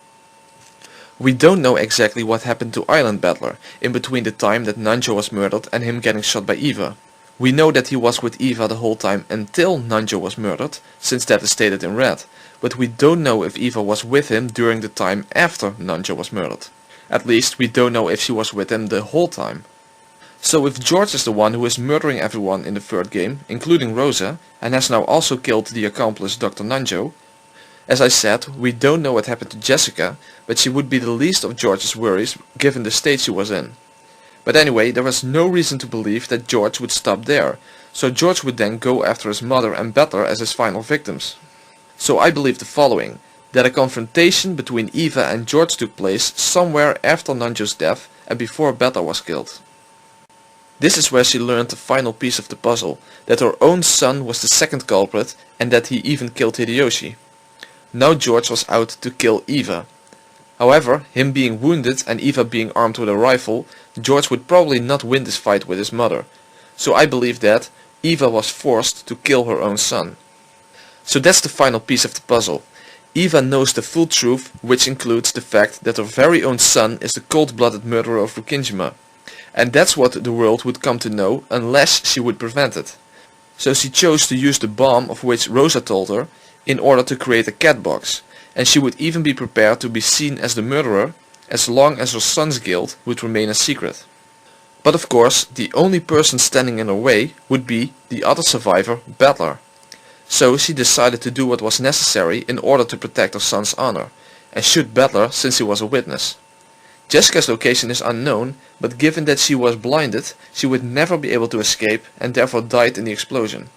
We don't know exactly what happened to Island Battler in between the time that Nanjo was murdered and him getting shot by Eva. We know that he was with Eva the whole time until Nanjo was murdered, since that is stated in red, but we don't know if Eva was with him during the time after Nanjo was murdered. At least we don't know if she was with him the whole time. So if George is the one who is murdering everyone in the 3rd game, including Rosa, and has now also killed the accomplice Dr. Nanjo, as I said, we don't know what happened to Jessica, but she would be the least of George's worries given the state she was in. But anyway, there was no reason to believe that George would stop there, so George would then go after his mother and Battler as his final victims. So I believe the following, that a confrontation between Eva and George took place somewhere after Nanjo's death and before Battler was killed. This is where she learned the final piece of the puzzle, that her own son was the second culprit and that he even killed Hideyoshi. Now George was out to kill Eva. However, him being wounded and Eva being armed with a rifle, George would probably not win this fight with his mother. So I believe that Eva was forced to kill her own son. So that's the final piece of the puzzle. Eva knows the full truth, which includes the fact that her very own son is the cold-blooded murderer of Rukijima. And that's what the world would come to know unless she would prevent it. So she chose to use the bomb of which Rosa told her in order to create a cat box. And she would even be prepared to be seen as the murderer as long as her son's guilt would remain a secret. But of course, the only person standing in her way would be the other survivor, Battler. So she decided to do what was necessary in order to protect her son's honor, and shoot Battler since he was a witness. Jessica's location is unknown, but given that she was blinded, she would never be able to escape and therefore died in the explosion.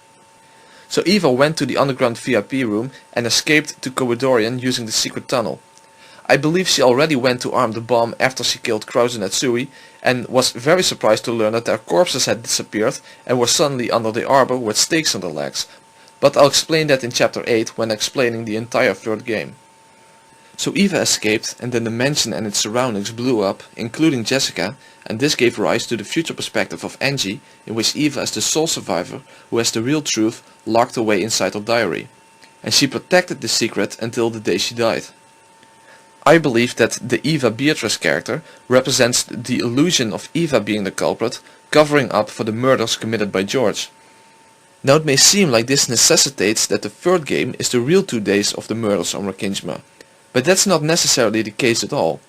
So Eva went to the underground VIP room and escaped to Koridorian using the secret tunnel. I believe she already went to arm the bomb after she killed Krause and Atsui, and was very surprised to learn that their corpses had disappeared and were suddenly under the arbor with stakes on their legs. But I'll explain that in chapter 8 when explaining the entire third game. So Eva escaped, and then the mansion and its surroundings blew up, including Jessica, and this gave rise to the future perspective of Angie, in which Eva is the sole survivor who has the real truth locked away inside her diary. And she protected the secret until the day she died. I believe that the Eva Beatrice character represents the illusion of Eva being the culprit, covering up for the murders committed by George. Now it may seem like this necessitates that the third game is the real 2 days of the murders on Rukijima. But that's not necessarily the case at all.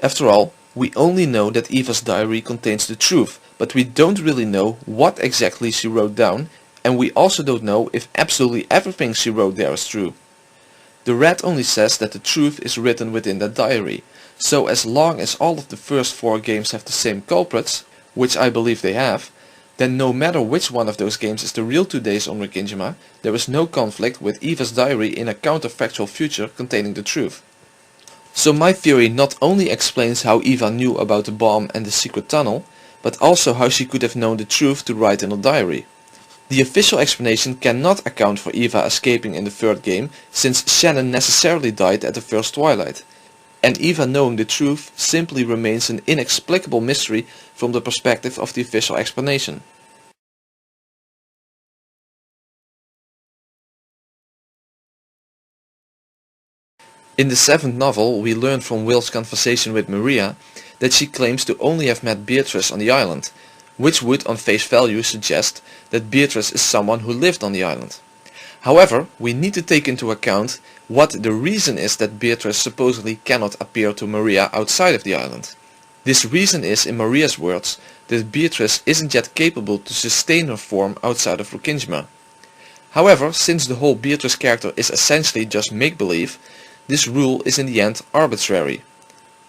After all, we only know that Eva's diary contains the truth, but we don't really know what exactly she wrote down, and we also don't know if absolutely everything she wrote there is true. The red only says that the truth is written within that diary, so as long as all of the first 4 games have the same culprits, which I believe they have, then no matter which one of those games is the real 2 days on Rukijima, there is no conflict with Eva's diary in a counterfactual future containing the truth. So my theory not only explains how Eva knew about the bomb and the secret tunnel, but also how she could have known the truth to write in her diary. The official explanation cannot account for Eva escaping in the third game, since Shannon necessarily died at the first twilight. And Eva knowing the truth simply remains an inexplicable mystery from the perspective of the official explanation. In the 7th novel, we learn from Will's conversation with Maria that she claims to only have met Beatrice on the island, which would on face value suggest that Beatrice is someone who lived on the island. However, we need to take into account what the reason is that Beatrice supposedly cannot appear to Maria outside of the island. This reason is, in Maria's words, that Beatrice isn't yet capable to sustain her form outside of Rukijima. However, since the whole Beatrice character is essentially just make-believe, this rule is in the end arbitrary.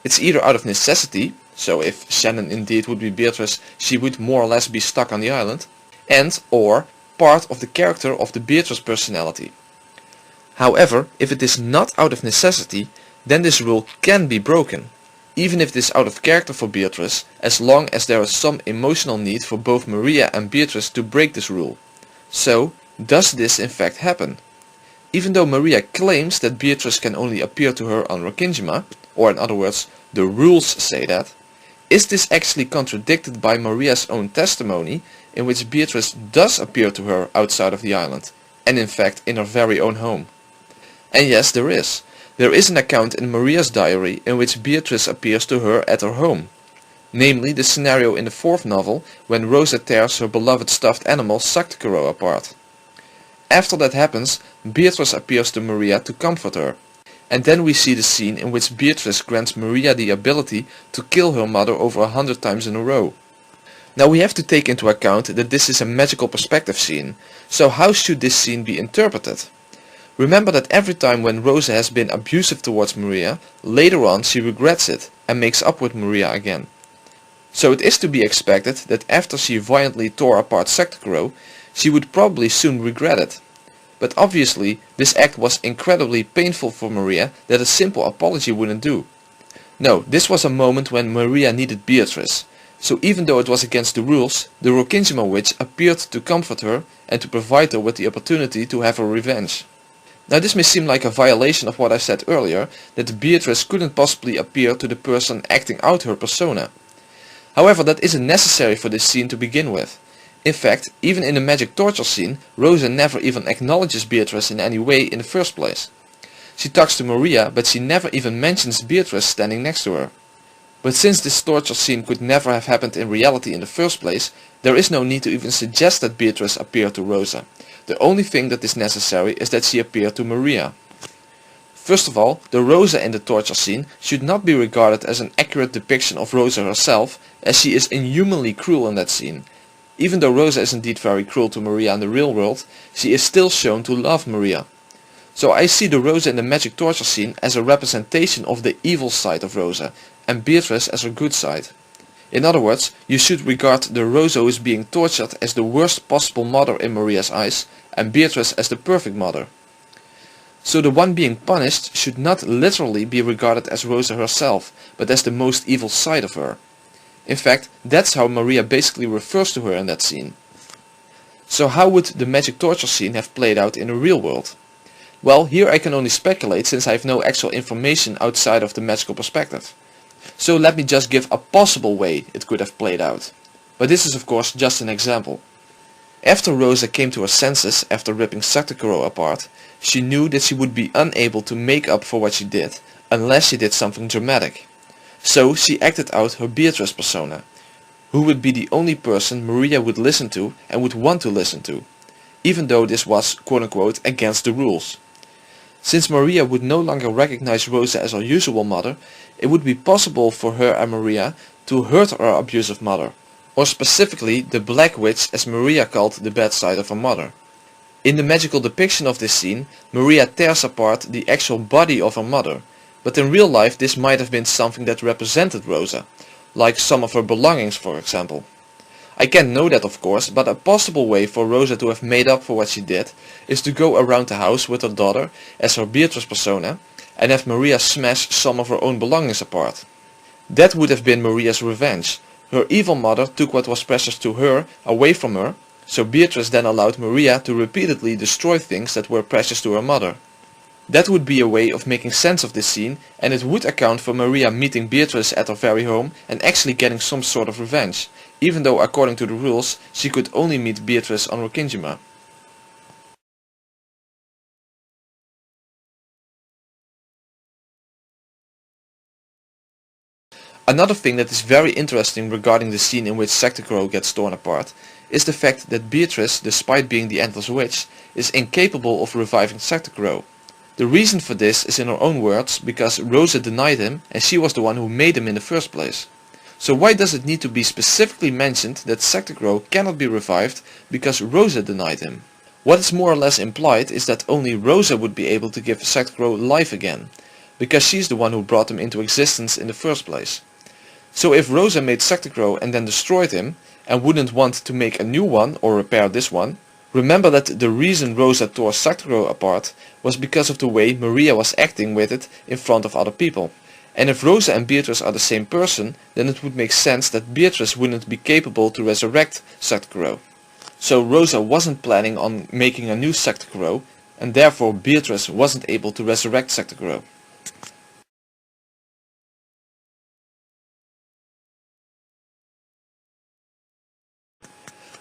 It's either out of necessity, so if Shannon indeed would be Beatrice, she would more or less be stuck on the island, and or part of the character of the Beatrice personality. However, if it is not out of necessity, then this rule can be broken, even if it is out of character for Beatrice, as long as there is some emotional need for both Maria and Beatrice to break this rule. So, does this in fact happen? Even though Maria claims that Beatrice can only appear to her on Rukijima, or in other words, the rules say that, is this actually contradicted by Maria's own testimony, in which Beatrice does appear to her outside of the island, and in fact in her very own home? And yes, there is. There is an account in Maria's diary in which Beatrice appears to her at her home. Namely, the scenario in the 4th novel when Rosa tears her beloved stuffed animal Sakura apart. After that happens, Beatrice appears to Maria to comfort her. And then we see the scene in which Beatrice grants Maria the ability to kill her mother over 100 times in a row. Now we have to take into account that this is a magical perspective scene, so how should this scene be interpreted? Remember that every time when Rosa has been abusive towards Maria, later on she regrets it and makes up with Maria again. So it is to be expected that after she violently tore apart Sakura, she would probably soon regret it. But obviously this act was incredibly painful for Maria that a simple apology wouldn't do. No, this was a moment when Maria needed Beatrice, So even though it was against the rules, the Rokkinjima witch appeared to comfort her and to provide her with the opportunity to have her revenge. Now this may seem like a violation of what I said earlier, that Beatrice couldn't possibly appear to the person acting out her persona. However, that isn't necessary for this scene to begin with. In fact, even in the magic torture scene, Rosa never even acknowledges Beatrice in any way in the first place. She talks to Maria, but she never even mentions Beatrice standing next to her. But since this torture scene could never have happened in reality in the first place, there is no need to even suggest that Beatrice appeared to Rosa. The only thing that is necessary is that she appeared to Maria. First of all, the Rosa in the torture scene should not be regarded as an accurate depiction of Rosa herself, as she is inhumanly cruel in that scene. Even though Rosa is indeed very cruel to Maria in the real world, she is still shown to love Maria. So I see the Rosa in the magic torture scene as a representation of the evil side of Rosa, and Beatrice as her good side. In other words, you should regard the Rosa who is being tortured as the worst possible mother in Maria's eyes, and Beatrice as the perfect mother. So the one being punished should not literally be regarded as Rosa herself, but as the most evil side of her. In fact, that's how Maria basically refers to her in that scene. So how would the magic torture scene have played out in the real world? Well, here I can only speculate since I have no actual information outside of the magical perspective. So let me just give a possible way it could have played out. But this is of course just an example. After Rosa came to her senses after ripping Sakura apart, she knew that she would be unable to make up for what she did, unless she did something dramatic. So she acted out her Beatrice persona, who would be the only person Maria would listen to and would want to listen to, even though this was quote-unquote against the rules. Since Maria would no longer recognize Rosa as her usual mother, it would be possible for her and Maria to hurt her abusive mother, or specifically the Black Witch as Maria called the bad side of her mother. In the magical depiction of this scene, Maria tears apart the actual body of her mother, but in real life this might have been something that represented Rosa, like some of her belongings for example. I can't know that of course, but a possible way for Rosa to have made up for what she did is to go around the house with her daughter as her Beatrice persona and have Maria smash some of her own belongings apart. That would have been Maria's revenge. Her evil mother took what was precious to her away from her, so Beatrice then allowed Maria to repeatedly destroy things that were precious to her mother. That would be a way of making sense of this scene, and it would account for Maria meeting Beatrice at her very home and actually getting some sort of revenge, even though according to the rules she could only meet Beatrice on Rokkinjima. Another thing that is very interesting regarding the scene in which Sakura gets torn apart is the fact that Beatrice, despite being the Endless Witch, is incapable of reviving Sakura. The reason for this is in her own words because Rosa denied him and she was the one who made him in the first place. So why does it need to be specifically mentioned that Sakura cannot be revived because Rosa denied him? What is more or less implied is that only Rosa would be able to give Sakura life again, because she's the one who brought him into existence in the first place. So if Rosa made Sakura and then destroyed him, and wouldn't want to make a new one or repair this one, remember that the reason Rosa tore Sakura apart was because of the way Maria was acting with it in front of other people. And if Rosa and Beatrice are the same person, then it would make sense that Beatrice wouldn't be capable to resurrect Sakura. So Rosa wasn't planning on making a new Sakura, and therefore Beatrice wasn't able to resurrect Sakura.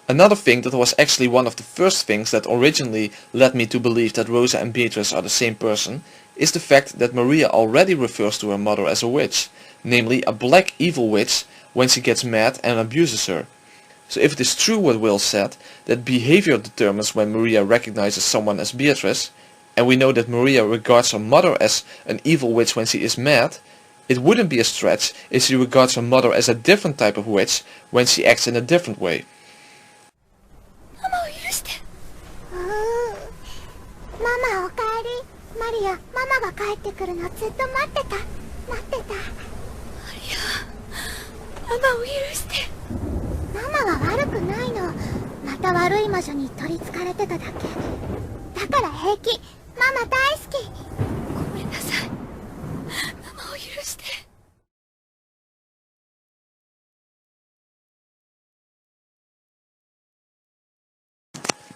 Another thing that was actually one of the first things that originally led me to believe that Rosa and Beatrice are the same person is the fact that Maria already refers to her mother as a witch, namely a black evil witch when she gets mad and abuses her. So if it is true what Will said, that behavior determines when Maria recognizes someone as Beatrice, and we know that Maria regards her mother as an evil witch when she is mad, it wouldn't be a stretch if she regards her mother as a different type of witch when she acts in a different way. ママおかえり。マリア、ママが帰ってくるのずっと待ってた。マリア、ママを許して。ママは悪くないの。また悪い魔女に取りつかれてただけ。だから平気。ママ大好き。ごめんなさい。ママを許して。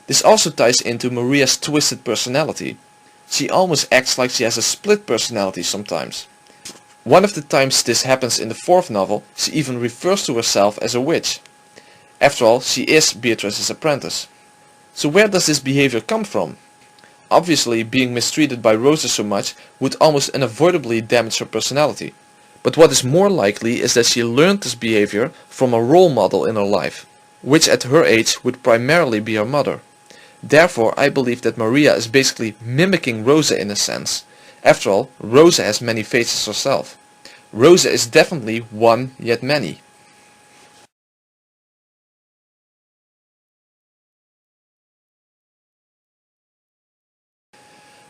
This also ties into Maria's twisted personality. She almost acts like she has a split personality sometimes. One of the times this happens in the fourth novel, she even refers to herself as a witch. After all, she is Beatrice's apprentice. So where does this behavior come from? Obviously, being mistreated by Rosa so much would almost unavoidably damage her personality. But what is more likely is that she learned this behavior from a role model in her life, which at her age would primarily be her mother. Therefore, I believe that Maria is basically mimicking Rosa in a sense. After all, Rosa has many faces herself. Rosa is definitely one yet many.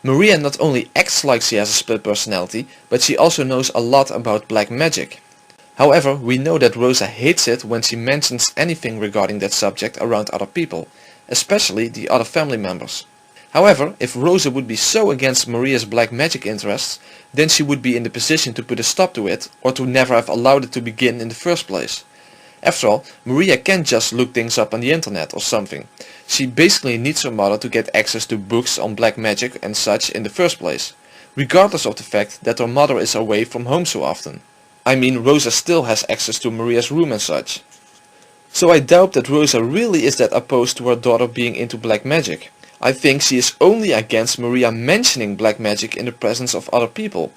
Maria not only acts like she has a split personality, but she also knows a lot about black magic. However, we know that Rosa hates it when she mentions anything regarding that subject around other people, especially the other family members. However, if Rosa would be so against Maria's black magic interests, then she would be in the position to put a stop to it, or to never have allowed it to begin in the first place. After all, Maria can't just look things up on the internet or something. She basically needs her mother to get access to books on black magic and such in the first place, regardless of the fact that her mother is away from home so often. I mean, Rosa still has access to Maria's room and such. So I doubt that Rosa really is that opposed to her daughter being into black magic. I think she is only against Maria mentioning black magic in the presence of other people.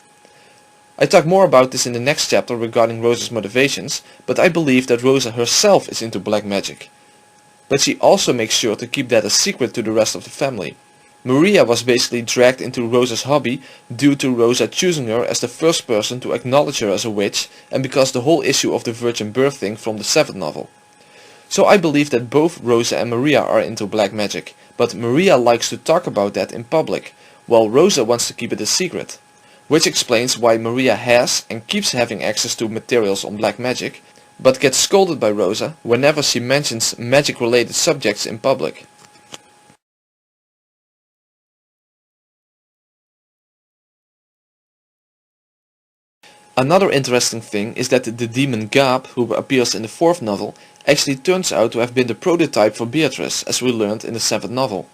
I talk more about this in the next chapter regarding Rosa's motivations, but I believe that Rosa herself is into black magic. But she also makes sure to keep that a secret to the rest of the family. Maria was basically dragged into Rosa's hobby due to Rosa choosing her as the first person to acknowledge her as a witch, and because the whole issue of the virgin birth thing from the 7th novel. So I believe that both Rosa and Maria are into black magic, but Maria likes to talk about that in public, while Rosa wants to keep it a secret. Which explains why Maria has and keeps having access to materials on black magic, but gets scolded by Rosa whenever she mentions magic related subjects in public. Another interesting thing is that the demon Gab, who appears in the 4th novel, actually turns out to have been the prototype for Beatrice, as we learned in the 7th novel.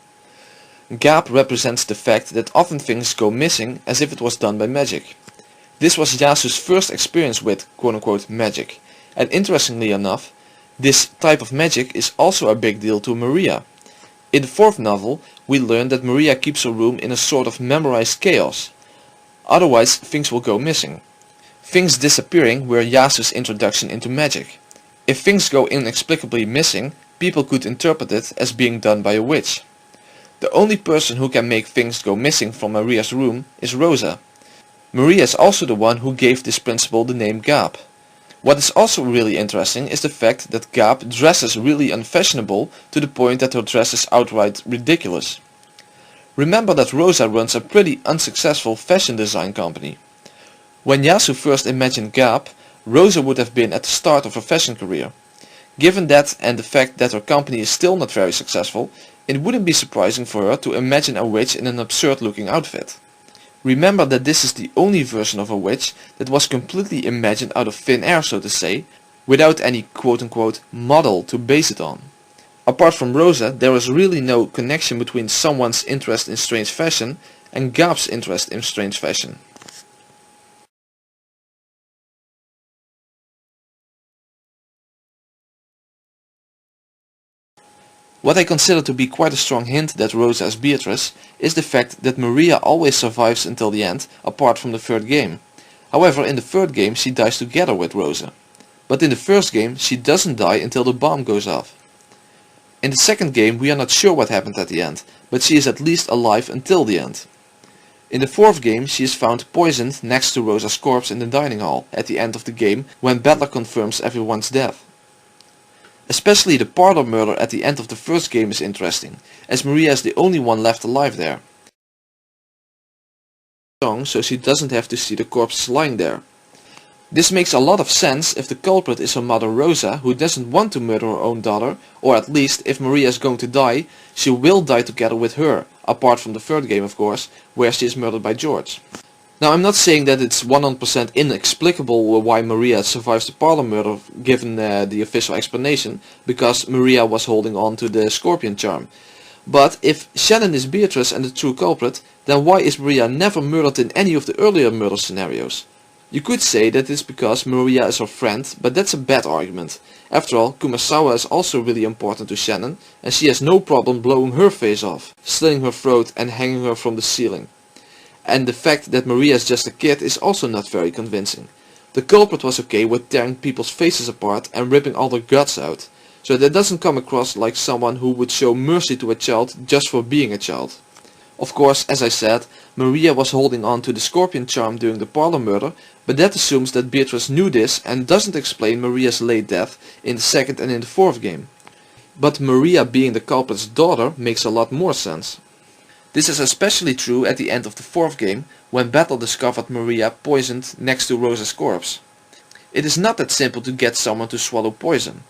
Gab represents the fact that often things go missing as if it was done by magic. This was Yasu's first experience with quote-unquote magic, and interestingly enough, this type of magic is also a big deal to Maria. In the 4th novel, we learn that Maria keeps her room in a sort of memorized chaos. Otherwise, things will go missing. Things disappearing were Yasu's introduction into magic. If things go inexplicably missing, people could interpret it as being done by a witch. The only person who can make things go missing from Maria's room is Rosa. Maria is also the one who gave this principle the name Gab. What is also really interesting is the fact that Gab dresses really unfashionable to the point that her dress is outright ridiculous. Remember that Rosa runs a pretty unsuccessful fashion design company. When Yasu first imagined Gab, Rosa would have been at the start of her fashion career. Given that and the fact that her company is still not very successful, it wouldn't be surprising for her to imagine a witch in an absurd looking outfit. Remember that this is the only version of a witch that was completely imagined out of thin air, so to say, without any quote-unquote model to base it on. Apart from Rosa, there is really no connection between someone's interest in strange fashion and Gab's interest in strange fashion. What I consider to be quite a strong hint that Rosa is Beatrice is the fact that Maria always survives until the end, apart from the 3rd game. However, in the 3rd game she dies together with Rosa. But in the 1st game she doesn't die until the bomb goes off. In the 2nd game we are not sure what happened at the end, but she is at least alive until the end. In the 4th game she is found poisoned next to Rosa's corpse in the dining hall at the end of the game when Battler confirms everyone's death. Especially the parlor murder at the end of the 1st game is interesting, as Maria is the only one left alive there. So she doesn't have to see the corpses lying there. This makes a lot of sense if the culprit is her mother Rosa, who doesn't want to murder her own daughter, or at least if Maria is going to die, she will die together with her, apart from the 3rd game of course, where she is murdered by George. Now I'm not saying that it's 100% inexplicable why Maria survives the parlor murder given the official explanation, because Maria was holding on to the scorpion charm. But if Shannon is Beatrice and the true culprit, then why is Maria never murdered in any of the earlier murder scenarios? You could say that it's because Maria is her friend, but that's a bad argument. After all, Kumasawa is also really important to Shannon, and she has no problem blowing her face off, slitting her throat and hanging her from the ceiling. And the fact that Maria is just a kid is also not very convincing. The culprit was okay with tearing people's faces apart and ripping all their guts out, so that doesn't come across like someone who would show mercy to a child just for being a child. Of course, as I said, Maria was holding on to the scorpion charm during the parlor murder, but that assumes that Beatrice knew this and doesn't explain Maria's late death in the second and in the fourth game. But Maria being the culprit's daughter makes a lot more sense. This is especially true at the end of the fourth game, when Battle discovered Maria poisoned next to Rosa's corpse. It is not that simple to get someone to swallow poison.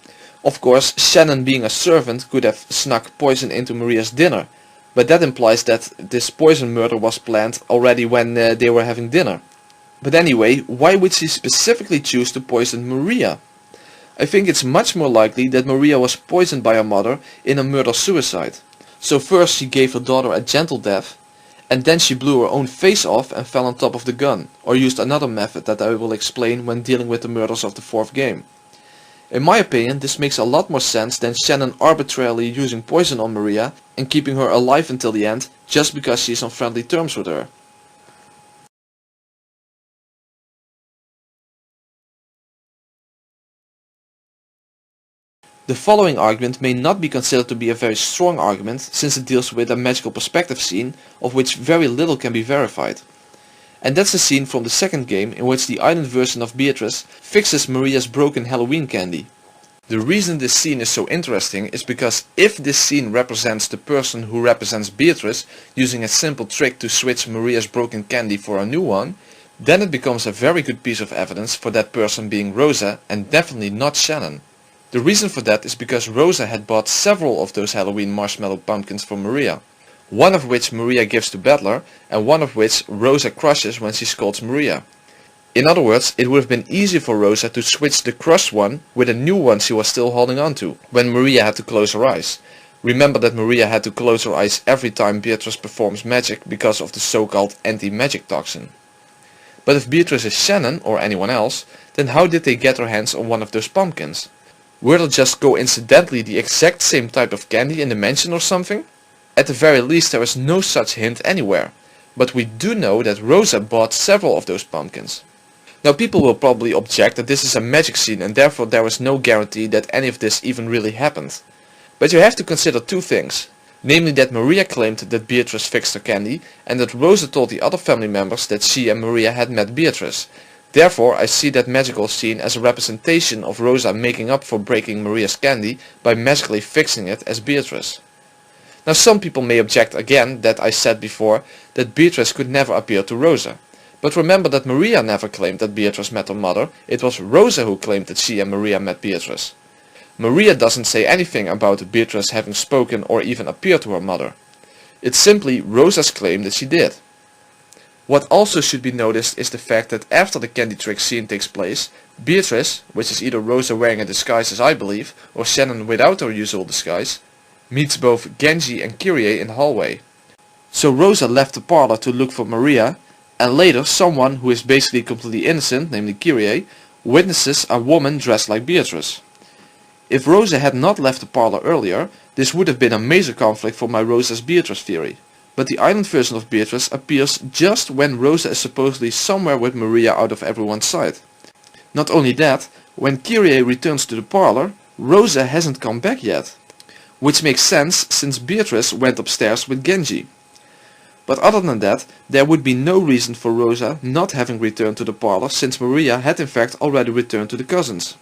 Of course, Shannon being a servant could have snuck poison into Maria's dinner, but that implies that this poison murder was planned already when they were having dinner. But anyway, why would she specifically choose to poison Maria? I think it's much more likely that Maria was poisoned by her mother in a murder-suicide. So first she gave her daughter a gentle death, and then she blew her own face off and fell on top of the gun, or used another method that I will explain when dealing with the murders of the fourth game. In my opinion, this makes a lot more sense than Shannon arbitrarily using poison on Maria and keeping her alive until the end just because she is on friendly terms with her. The following argument may not be considered to be a very strong argument, since it deals with a magical perspective scene of which very little can be verified. And that's the scene from the second game in which the island version of Beatrice fixes Maria's broken Halloween candy. The reason this scene is so interesting is because if this scene represents the person who represents Beatrice using a simple trick to switch Maria's broken candy for a new one, then it becomes a very good piece of evidence for that person being Rosa and definitely not Shannon. The reason for that is because Rosa had bought several of those Halloween marshmallow pumpkins for Maria. One of which Maria gives to Battler, and one of which Rosa crushes when she scolds Maria. In other words, it would have been easy for Rosa to switch the crushed one with a new one she was still holding on to, when Maria had to close her eyes. Remember that Maria had to close her eyes every time Beatrice performs magic because of the so-called anti-magic toxin. But if Beatrice is Shannon, or anyone else, then how did they get their hands on one of those pumpkins? Were they just coincidentally the exact same type of candy in the mansion or something? At the very least there is no such hint anywhere, but we do know that Rosa bought several of those pumpkins. Now people will probably object that this is a magic scene and therefore there is no guarantee that any of this even really happened. But you have to consider two things, namely that Maria claimed that Beatrice fixed her candy and that Rosa told the other family members that she and Maria had met Beatrice. Therefore I see that magical scene as a representation of Rosa making up for breaking Maria's candy by magically fixing it as Beatrice. Now some people may object again that I said before that Beatrice could never appear to Rosa. But remember that Maria never claimed that Beatrice met her mother, it was Rosa who claimed that she and Maria met Beatrice. Maria doesn't say anything about Beatrice having spoken or even appeared to her mother. It's simply Rosa's claim that she did. What also should be noticed is the fact that after the candy trick scene takes place, Beatrice, which is either Rosa wearing a disguise as I believe, or Shannon without her usual disguise, meets both Genji and Kyrie in the hallway. So Rosa left the parlor to look for Maria, and later someone who is basically completely innocent, namely Kyrie, witnesses a woman dressed like Beatrice. If Rosa had not left the parlor earlier, this would have been a major conflict for my Rosa's Beatrice theory. But the island version of Beatrice appears just when Rosa is supposedly somewhere with Maria out of everyone's sight. Not only that, when Kyrie returns to the parlor, Rosa hasn't come back yet. Which makes sense since Beatrice went upstairs with Genji. But other than that, there would be no reason for Rosa not having returned to the parlor since Maria had in fact already returned to the cousins.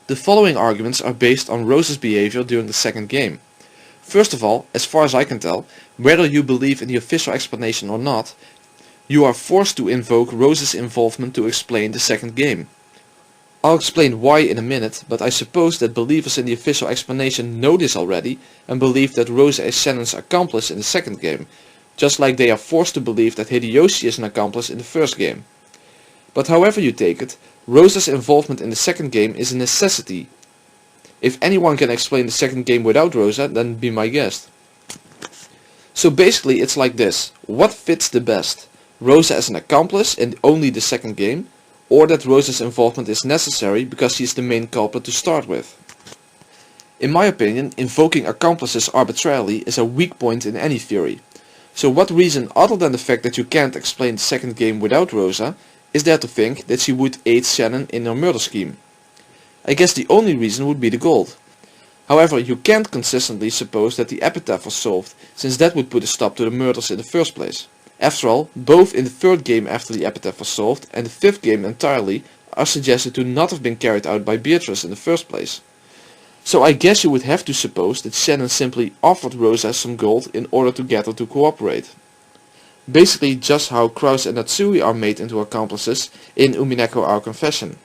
The following arguments are based on Rosa's behavior during the second game. First of all, as far as I can tell, whether you believe in the official explanation or not, you are forced to invoke Rosa's involvement to explain the second game. I'll explain why in a minute, but I suppose that believers in the official explanation know this already and believe that Rosa is Shannon's accomplice in the second game, just like they are forced to believe that Hideyoshi is an accomplice in the first game. But however you take it, Rosa's involvement in the second game is a necessity. If anyone can explain the second game without Rosa, then be my guest. So basically it's like this: what fits the best? Rosa as an accomplice in only the second game, or that Rosa's involvement is necessary because she is the main culprit to start with? In my opinion, invoking accomplices arbitrarily is a weak point in any theory. So what reason other than the fact that you can't explain the second game without Rosa is there to think that she would aid Shannon in her murder scheme? I guess the only reason would be the gold. However, you can't consistently suppose that the epitaph was solved, since that would put a stop to the murders in the first place. After all, both in the third game after the epitaph was solved and the fifth game entirely are suggested to not have been carried out by Beatrice in the first place. So I guess you would have to suppose that Shannon simply offered Rosa some gold in order to get her to cooperate. Basically just how Krause and Natsui are made into accomplices in Umineko Our Confession.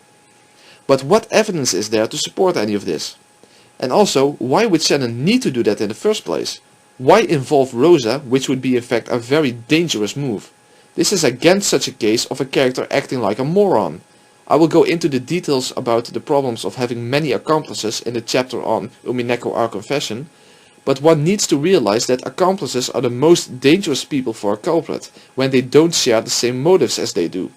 But what evidence is there to support any of this? And also, why would Shannon need to do that in the first place? Why involve Rosa, which would be in fact a very dangerous move? This is again such a case of a character acting like a moron. I will go into the details about the problems of having many accomplices in the chapter on Umineko Our Confession, but one needs to realize that accomplices are the most dangerous people for a culprit when they don't share the same motives as they do.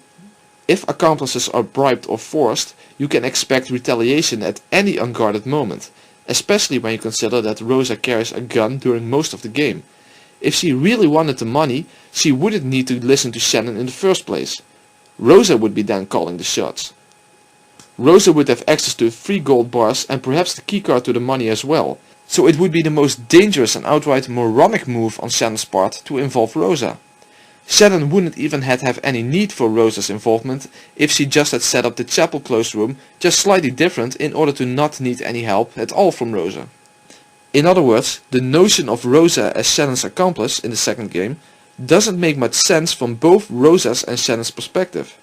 If accomplices are bribed or forced, you can expect retaliation at any unguarded moment, especially when you consider that Rosa carries a gun during most of the game. If she really wanted the money, she wouldn't need to listen to Shannon in the first place. Rosa would be then calling the shots. Rosa would have access to 3 gold bars and perhaps the keycard to the money as well, so it would be the most dangerous and outright moronic move on Shannon's part to involve Rosa. Shannon wouldn't even have any need for Rosa's involvement if she just had set up the chapel closed room just slightly different in order to not need any help at all from Rosa. In other words, the notion of Rosa as Shannon's accomplice in the second game doesn't make much sense from both Rosa's and Shannon's perspective.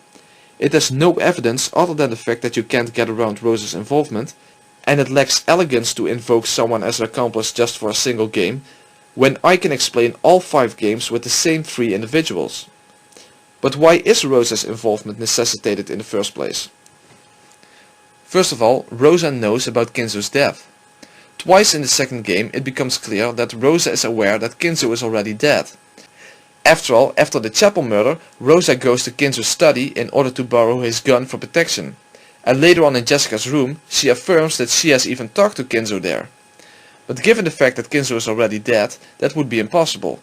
It has no evidence other than the fact that you can't get around Rosa's involvement, and it lacks elegance to invoke someone as an accomplice just for a single game, when I can explain all 5 games with the same 3 individuals. But why is Rosa's involvement necessitated in the first place? First of all, Rosa knows about Kinzo's death. Twice in the second game it becomes clear that Rosa is aware that Kinzo is already dead. After all, after the chapel murder, Rosa goes to Kinzo's study in order to borrow his gun for protection. And later on in Jessica's room, she affirms that she has even talked to Kinzo there. But given the fact that Kinzo is already dead, that would be impossible.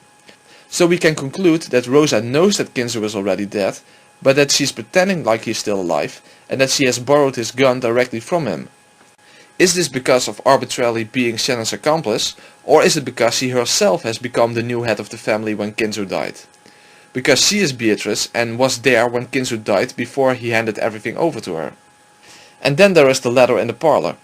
So we can conclude that Rosa knows that Kinzo is already dead, but that she is pretending like he is still alive, and that she has borrowed his gun directly from him. Is this because of arbitrarily being Shannon's accomplice, or is it because she herself has become the new head of the family when Kinzo died? Because she is Beatrice and was there when Kinzo died before he handed everything over to her. And then there is the letter in the parlor.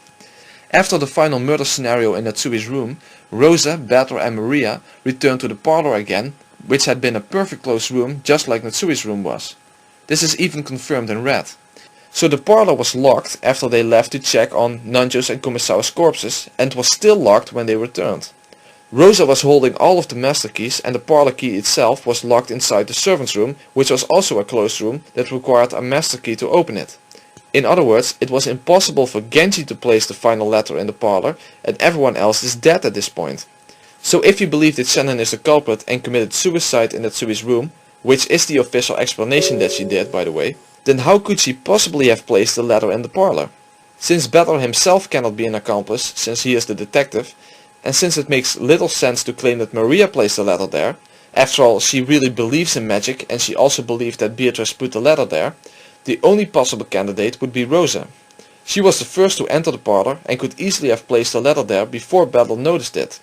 After the final murder scenario in Natsui's room, Rosa, Better and Maria return to the parlor again, which had been a perfect closed room just like Natsui's room was. This is even confirmed in red. So the parlor was locked after they left to check on Nanjo's and Kumasawa's corpses, and was still locked when they returned. Rosa was holding all of the master keys, and the parlor key itself was locked inside the servants' room, which was also a closed room that required a master key to open it. In other words, it was impossible for Genji to place the final letter in the parlor, and everyone else is dead at this point. So if you believe that Shannon is the culprit and committed suicide in Natsui's room, which is the official explanation that she did, by the way, then how could she possibly have placed the letter in the parlor? Since Better himself cannot be an accomplice, since he is the detective, and since it makes little sense to claim that Maria placed the letter there, after all she really believes in magic and she also believed that Beatrice put the letter there, the only possible candidate would be Rosa. She was the first to enter the parlor and could easily have placed the letter there before Better noticed it.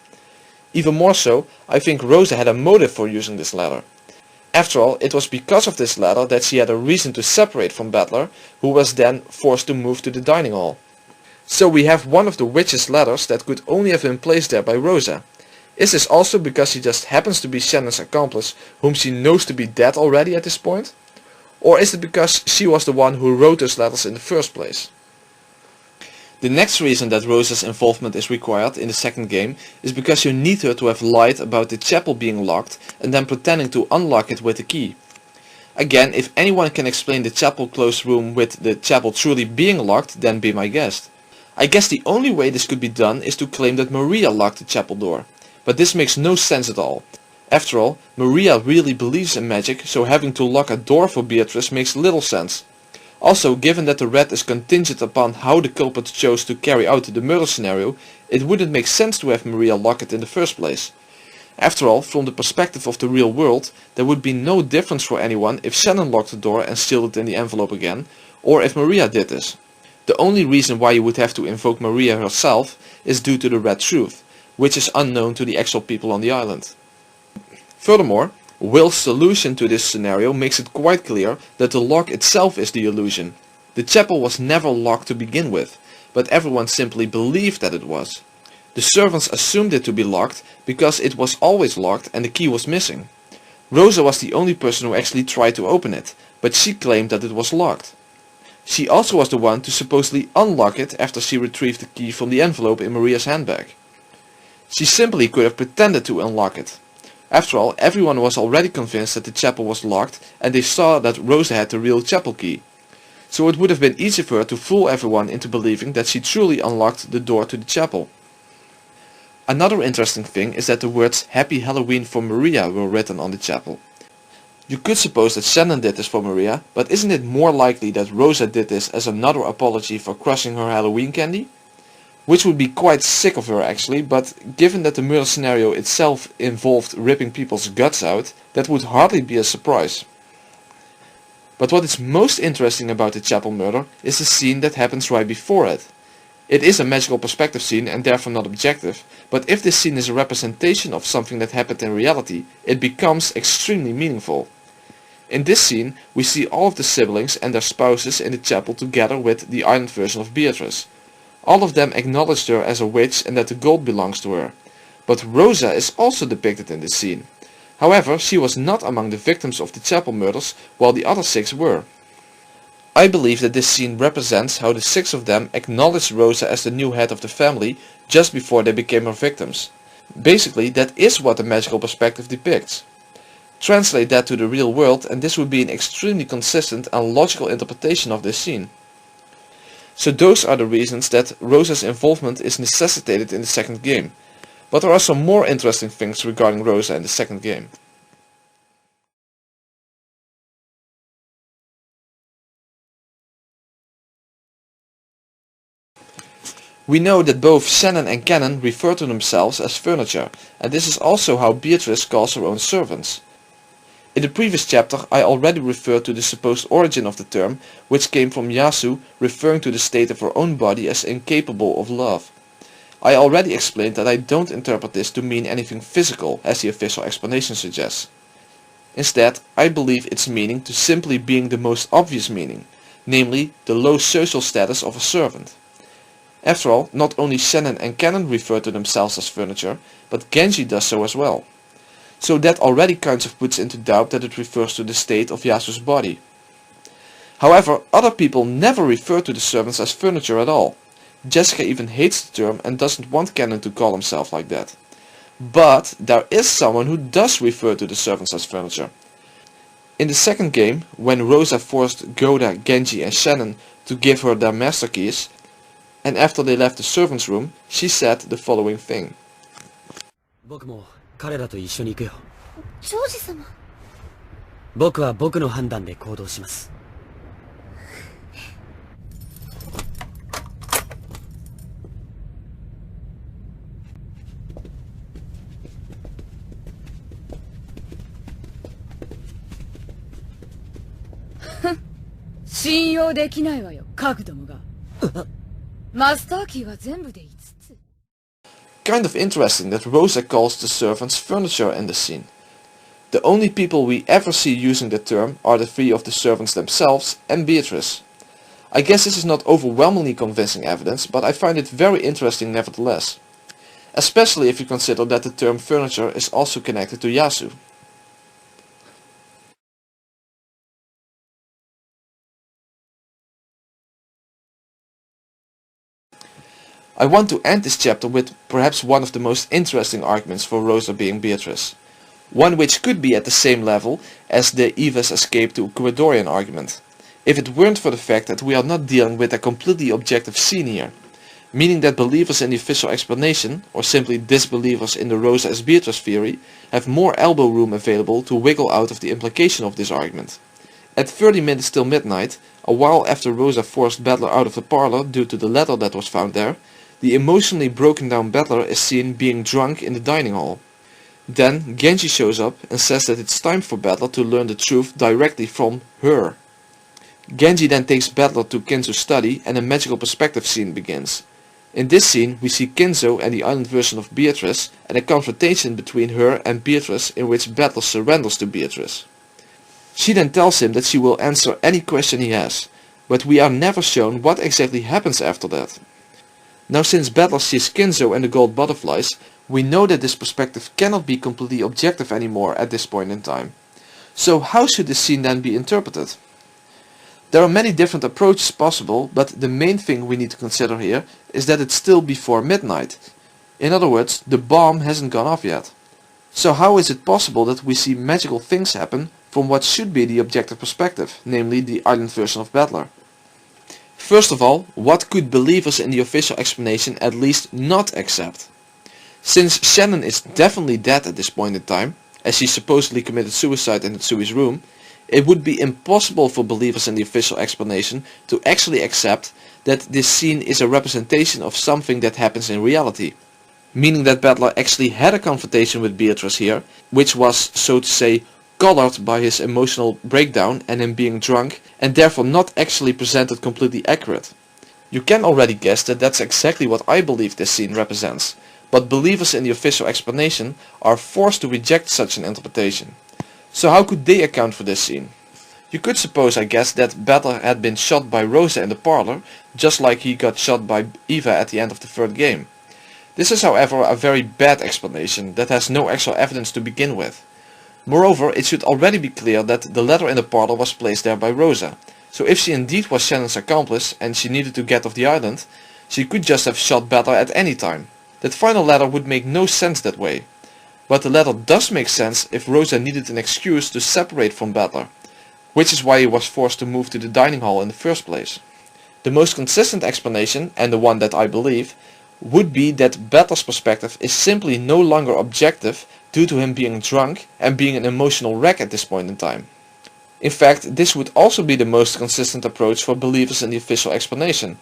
Even more so, I think Rosa had a motive for using this letter. After all, it was because of this letter that she had a reason to separate from Battler, who was then forced to move to the dining hall. So we have one of the witch's letters that could only have been placed there by Rosa. Is this also because she just happens to be Shannon's accomplice, whom she knows to be dead already at this point? Or is it because she was the one who wrote those letters in the first place? The next reason that Rosa's involvement is required in the second game is because you need her to have lied about the chapel being locked and then pretending to unlock it with the key. Again, if anyone can explain the chapel closed room with the chapel truly being locked, then be my guest. I guess the only way this could be done is to claim that Maria locked the chapel door. But this makes no sense at all. After all, Maria really believes in magic, so having to lock a door for Beatrice makes little sense. Also, given that the rat is contingent upon how the culprit chose to carry out the murder scenario, it wouldn't make sense to have Maria lock it in the first place. After all, from the perspective of the real world, there would be no difference for anyone if Shannon locked the door and sealed it in the envelope again, or if Maria did this. The only reason why you would have to invoke Maria herself is due to the red truth, which is unknown to the actual people on the island. Furthermore, Will's solution to this scenario makes it quite clear that the lock itself is the illusion. The chapel was never locked to begin with, but everyone simply believed that it was. The servants assumed it to be locked because it was always locked and the key was missing. Rosa was the only person who actually tried to open it, but she claimed that it was locked. She also was the one to supposedly unlock it after she retrieved the key from the envelope in Maria's handbag. She simply could have pretended to unlock it. After all, everyone was already convinced that the chapel was locked and they saw that Rosa had the real chapel key. So it would have been easy for her to fool everyone into believing that she truly unlocked the door to the chapel. Another interesting thing is that the words Happy Halloween for Maria were written on the chapel. You could suppose that Shannon did this for Maria, but isn't it more likely that Rosa did this as another apology for crushing her Halloween candy? Which would be quite sick of her actually, but given that the murder scenario itself involved ripping people's guts out, that would hardly be a surprise. But what is most interesting about the chapel murder is the scene that happens right before it. It is a magical perspective scene and therefore not objective, but if this scene is a representation of something that happened in reality, it becomes extremely meaningful. In this scene, we see all of the siblings and their spouses in the chapel together with the island version of Beatrice. All of them acknowledged her as a witch and that the gold belongs to her. But Rosa is also depicted in this scene. However, she was not among the victims of the chapel murders, while the other 6 were. I believe that this scene represents how the 6 of them acknowledged Rosa as the new head of the family just before they became her victims. Basically, that is what the magical perspective depicts. Translate that to the real world and this would be an extremely consistent and logical interpretation of this scene. So those are the reasons that Rosa's involvement is necessitated in the second game. But there are some more interesting things regarding Rosa in the second game. We know that both Shannon and Cannon refer to themselves as furniture, and this is also how Beatrice calls her own servants. In the previous chapter I already referred to the supposed origin of the term, which came from Yasu referring to the state of her own body as incapable of love. I already explained that I don't interpret this to mean anything physical, as the official explanation suggests. Instead, I believe its meaning to simply being the most obvious meaning, namely the low social status of a servant. After all, not only Shannon and Cannon refer to themselves as furniture, but Genji does so as well. So that already kind of puts into doubt that it refers to the state of Yasu's body. However, other people never refer to the servants as furniture at all. Jessica even hates the term and doesn't want Cannon to call himself like that. But there is someone who does refer to the servants as furniture. In the second game, when Rosa forced Goda, Genji and Shannon to give her their master keys, and after they left the servants' room, she said the following thing. 僕も彼らと一緒に行くよ。ジョージ様。僕は僕の判断で行動します。信用できないわよ、各どもが。マスターキーは全部で5つ。Kind of interesting that Rosa calls the servants furniture in the scene. The only people we ever see using the term are the 3 of the servants themselves and Beatrice. I guess this is not overwhelmingly convincing evidence, but I find it very interesting nevertheless. Especially if you consider that the term furniture is also connected to Yasu. I want to end this chapter with perhaps one of the most interesting arguments for Rosa being Beatrice. one which could be at the same level as the Eva's escape to Ecuadorian argument, if it weren't for the fact that we are not dealing with a completely objective scene here, meaning that believers in the official explanation, or simply disbelievers in the Rosa as Beatrice theory, have more elbow room available to wiggle out of the implication of this argument. At 30 minutes till midnight, a while after Rosa forced Battler out of the parlor due to the letter that was found there, the emotionally broken down Battler is seen being drunk in the dining hall. Then Genji shows up and says that it's time for Battler to learn the truth directly from her. Genji then takes Battler to Kinzo's study and a magical perspective scene begins. In this scene we see Kinzo and the island version of Beatrice and a confrontation between her and Beatrice in which Battler surrenders to Beatrice. She then tells him that she will answer any question he has, but we are never shown what exactly happens after that. Now since Battler sees Kinzo and the gold butterflies, we know that this perspective cannot be completely objective anymore at this point in time. So how should this scene then be interpreted? There are many different approaches possible, but the main thing we need to consider here is that it's still before midnight. In other words, the bomb hasn't gone off yet. So how is it possible that we see magical things happen from what should be the objective perspective, namely the island version of Battler? First of all, what could believers in the official explanation at least not accept? Since Shannon is definitely dead at this point in time, as she supposedly committed suicide in Natsui's room, it would be impossible for believers in the official explanation to actually accept that this scene is a representation of something that happens in reality. Meaning that Battler actually had a confrontation with Beatrice here, which was, so to say, colored by his emotional breakdown and him being drunk, and therefore not actually presented completely accurate. You can already guess that that's exactly what I believe this scene represents, but believers in the official explanation are forced to reject such an interpretation. So how could they account for this scene? You could suppose, I guess, that Battler had been shot by Rosa in the parlor, just like he got shot by Eva at the end of the third game. This is however a very bad explanation that has no actual evidence to begin with. Moreover, it should already be clear that the letter in the parlor was placed there by Rosa, so if she indeed was Shannon's accomplice and she needed to get off the island, she could just have shot Battler at any time. That final letter would make no sense that way. But the letter does make sense if Rosa needed an excuse to separate from Battler, which is why he was forced to move to the dining hall in the first place. The most consistent explanation, and the one that I believe, would be that Battler's perspective is simply no longer objective due to him being drunk and being an emotional wreck at this point in time. In fact, this would also be the most consistent approach for believers in the official explanation.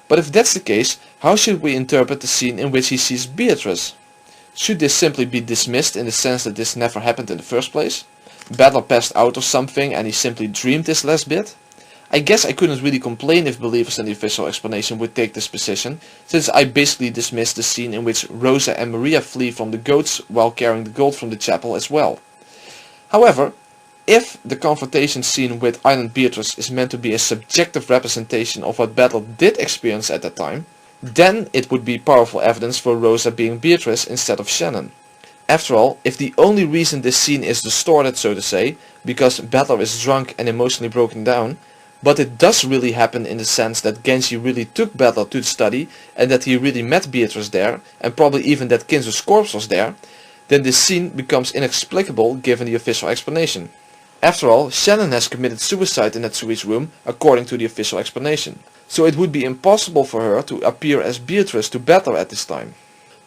But if that's the case, how should we interpret the scene in which he sees Beatrice? Should this simply be dismissed in the sense that this never happened in the first place? Battler passed out or something and he simply dreamed this last bit? I guess I couldn't really complain if believers in the official explanation would take this position, since I basically dismissed the scene in which Rosa and Maria flee from the goats while carrying the gold from the chapel as well. However, if the confrontation scene with Island Beatrice is meant to be a subjective representation of what Battler did experience at that time, then it would be powerful evidence for Rosa being Beatrice instead of Shannon. After all, if the only reason this scene is distorted, so to say, because Battler is drunk and emotionally broken down, but it does really happen in the sense that Genji really took Battler to the study and that he really met Beatrice there, and probably even that Kinzo's corpse was there, then this scene becomes inexplicable given the official explanation. After all, Shannon has committed suicide in Natsui's room according to the official explanation, so it would be impossible for her to appear as Beatrice to Battler at this time.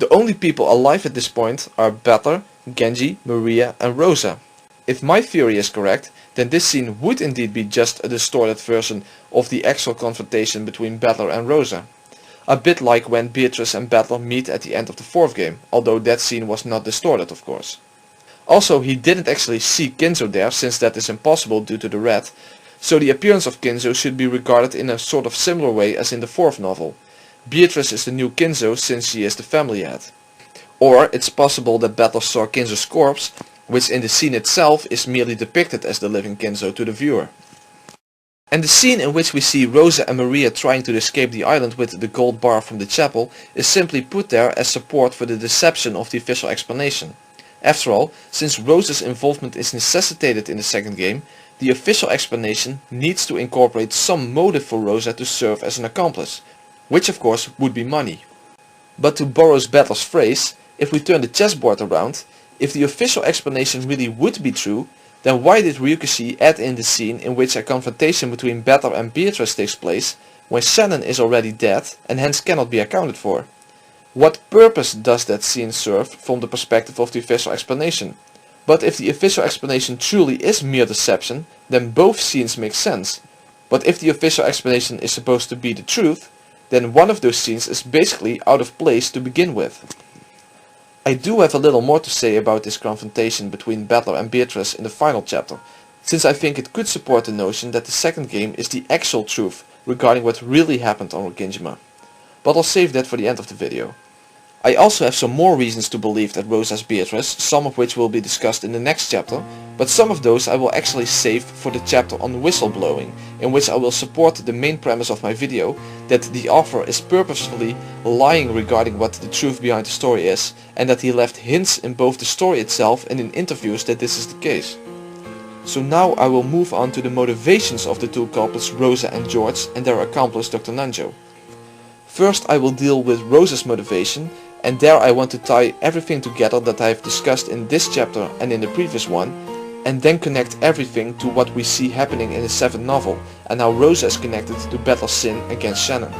The only people alive at this point are Battler, Genji, Maria and Rosa. If my theory is correct, then this scene would indeed be just a distorted version of the actual confrontation between Battler and Rosa. A bit like when Beatrice and Battler meet at the end of the fourth game, although that scene was not distorted of course. Also, he didn't actually see Kinzo there, since that is impossible due to the rat, so the appearance of Kinzo should be regarded in a sort of similar way as in the fourth novel. Beatrice is the new Kinzo since she is the family head. Or it's possible that Battler saw Kinzo's corpse, which in the scene itself is merely depicted as the living Kinzo to the viewer. And the scene in which we see Rosa and Maria trying to escape the island with the gold bar from the chapel is simply put there as support for the deception of the official explanation. After all, since Rosa's involvement is necessitated in the second game, the official explanation needs to incorporate some motive for Rosa to serve as an accomplice, which of course would be money. But to borrow Battler's phrase, if we turn the chessboard around, If the official explanation really would be true, then why did Ryukishi add in the scene in which a confrontation between Battle and Beatrice takes place when Shannon is already dead and hence cannot be accounted for? What purpose does that scene serve from the perspective of the official explanation? But if the official explanation truly is mere deception, then both scenes make sense. But if the official explanation is supposed to be the truth, then one of those scenes is basically out of place to begin with. I do have a little more to say about this confrontation between Battler and Beatrice in the final chapter, since I think it could support the notion that the second game is the actual truth regarding what really happened on Rokinjima. But I'll save that for the end of the video. I also have some more reasons to believe that Rose has Beatrice, some of which will be discussed in the next chapter, but some of those I will actually save for the chapter on whistleblowing, in which I will support the main premise of my video, that the author is purposefully lying regarding what the truth behind the story is, and that he left hints in both the story itself and in interviews that this is the case. So now I will move on to the motivations of the two culprits Rosa and George and their accomplice Dr. Nanjo. First I will deal with Rosa's motivation, and there I want to tie everything together that I have discussed in this chapter and in the previous one, and then connect everything to what we see happening in the 7th novel, and how Rosa is connected to Battle's sin against Shannon.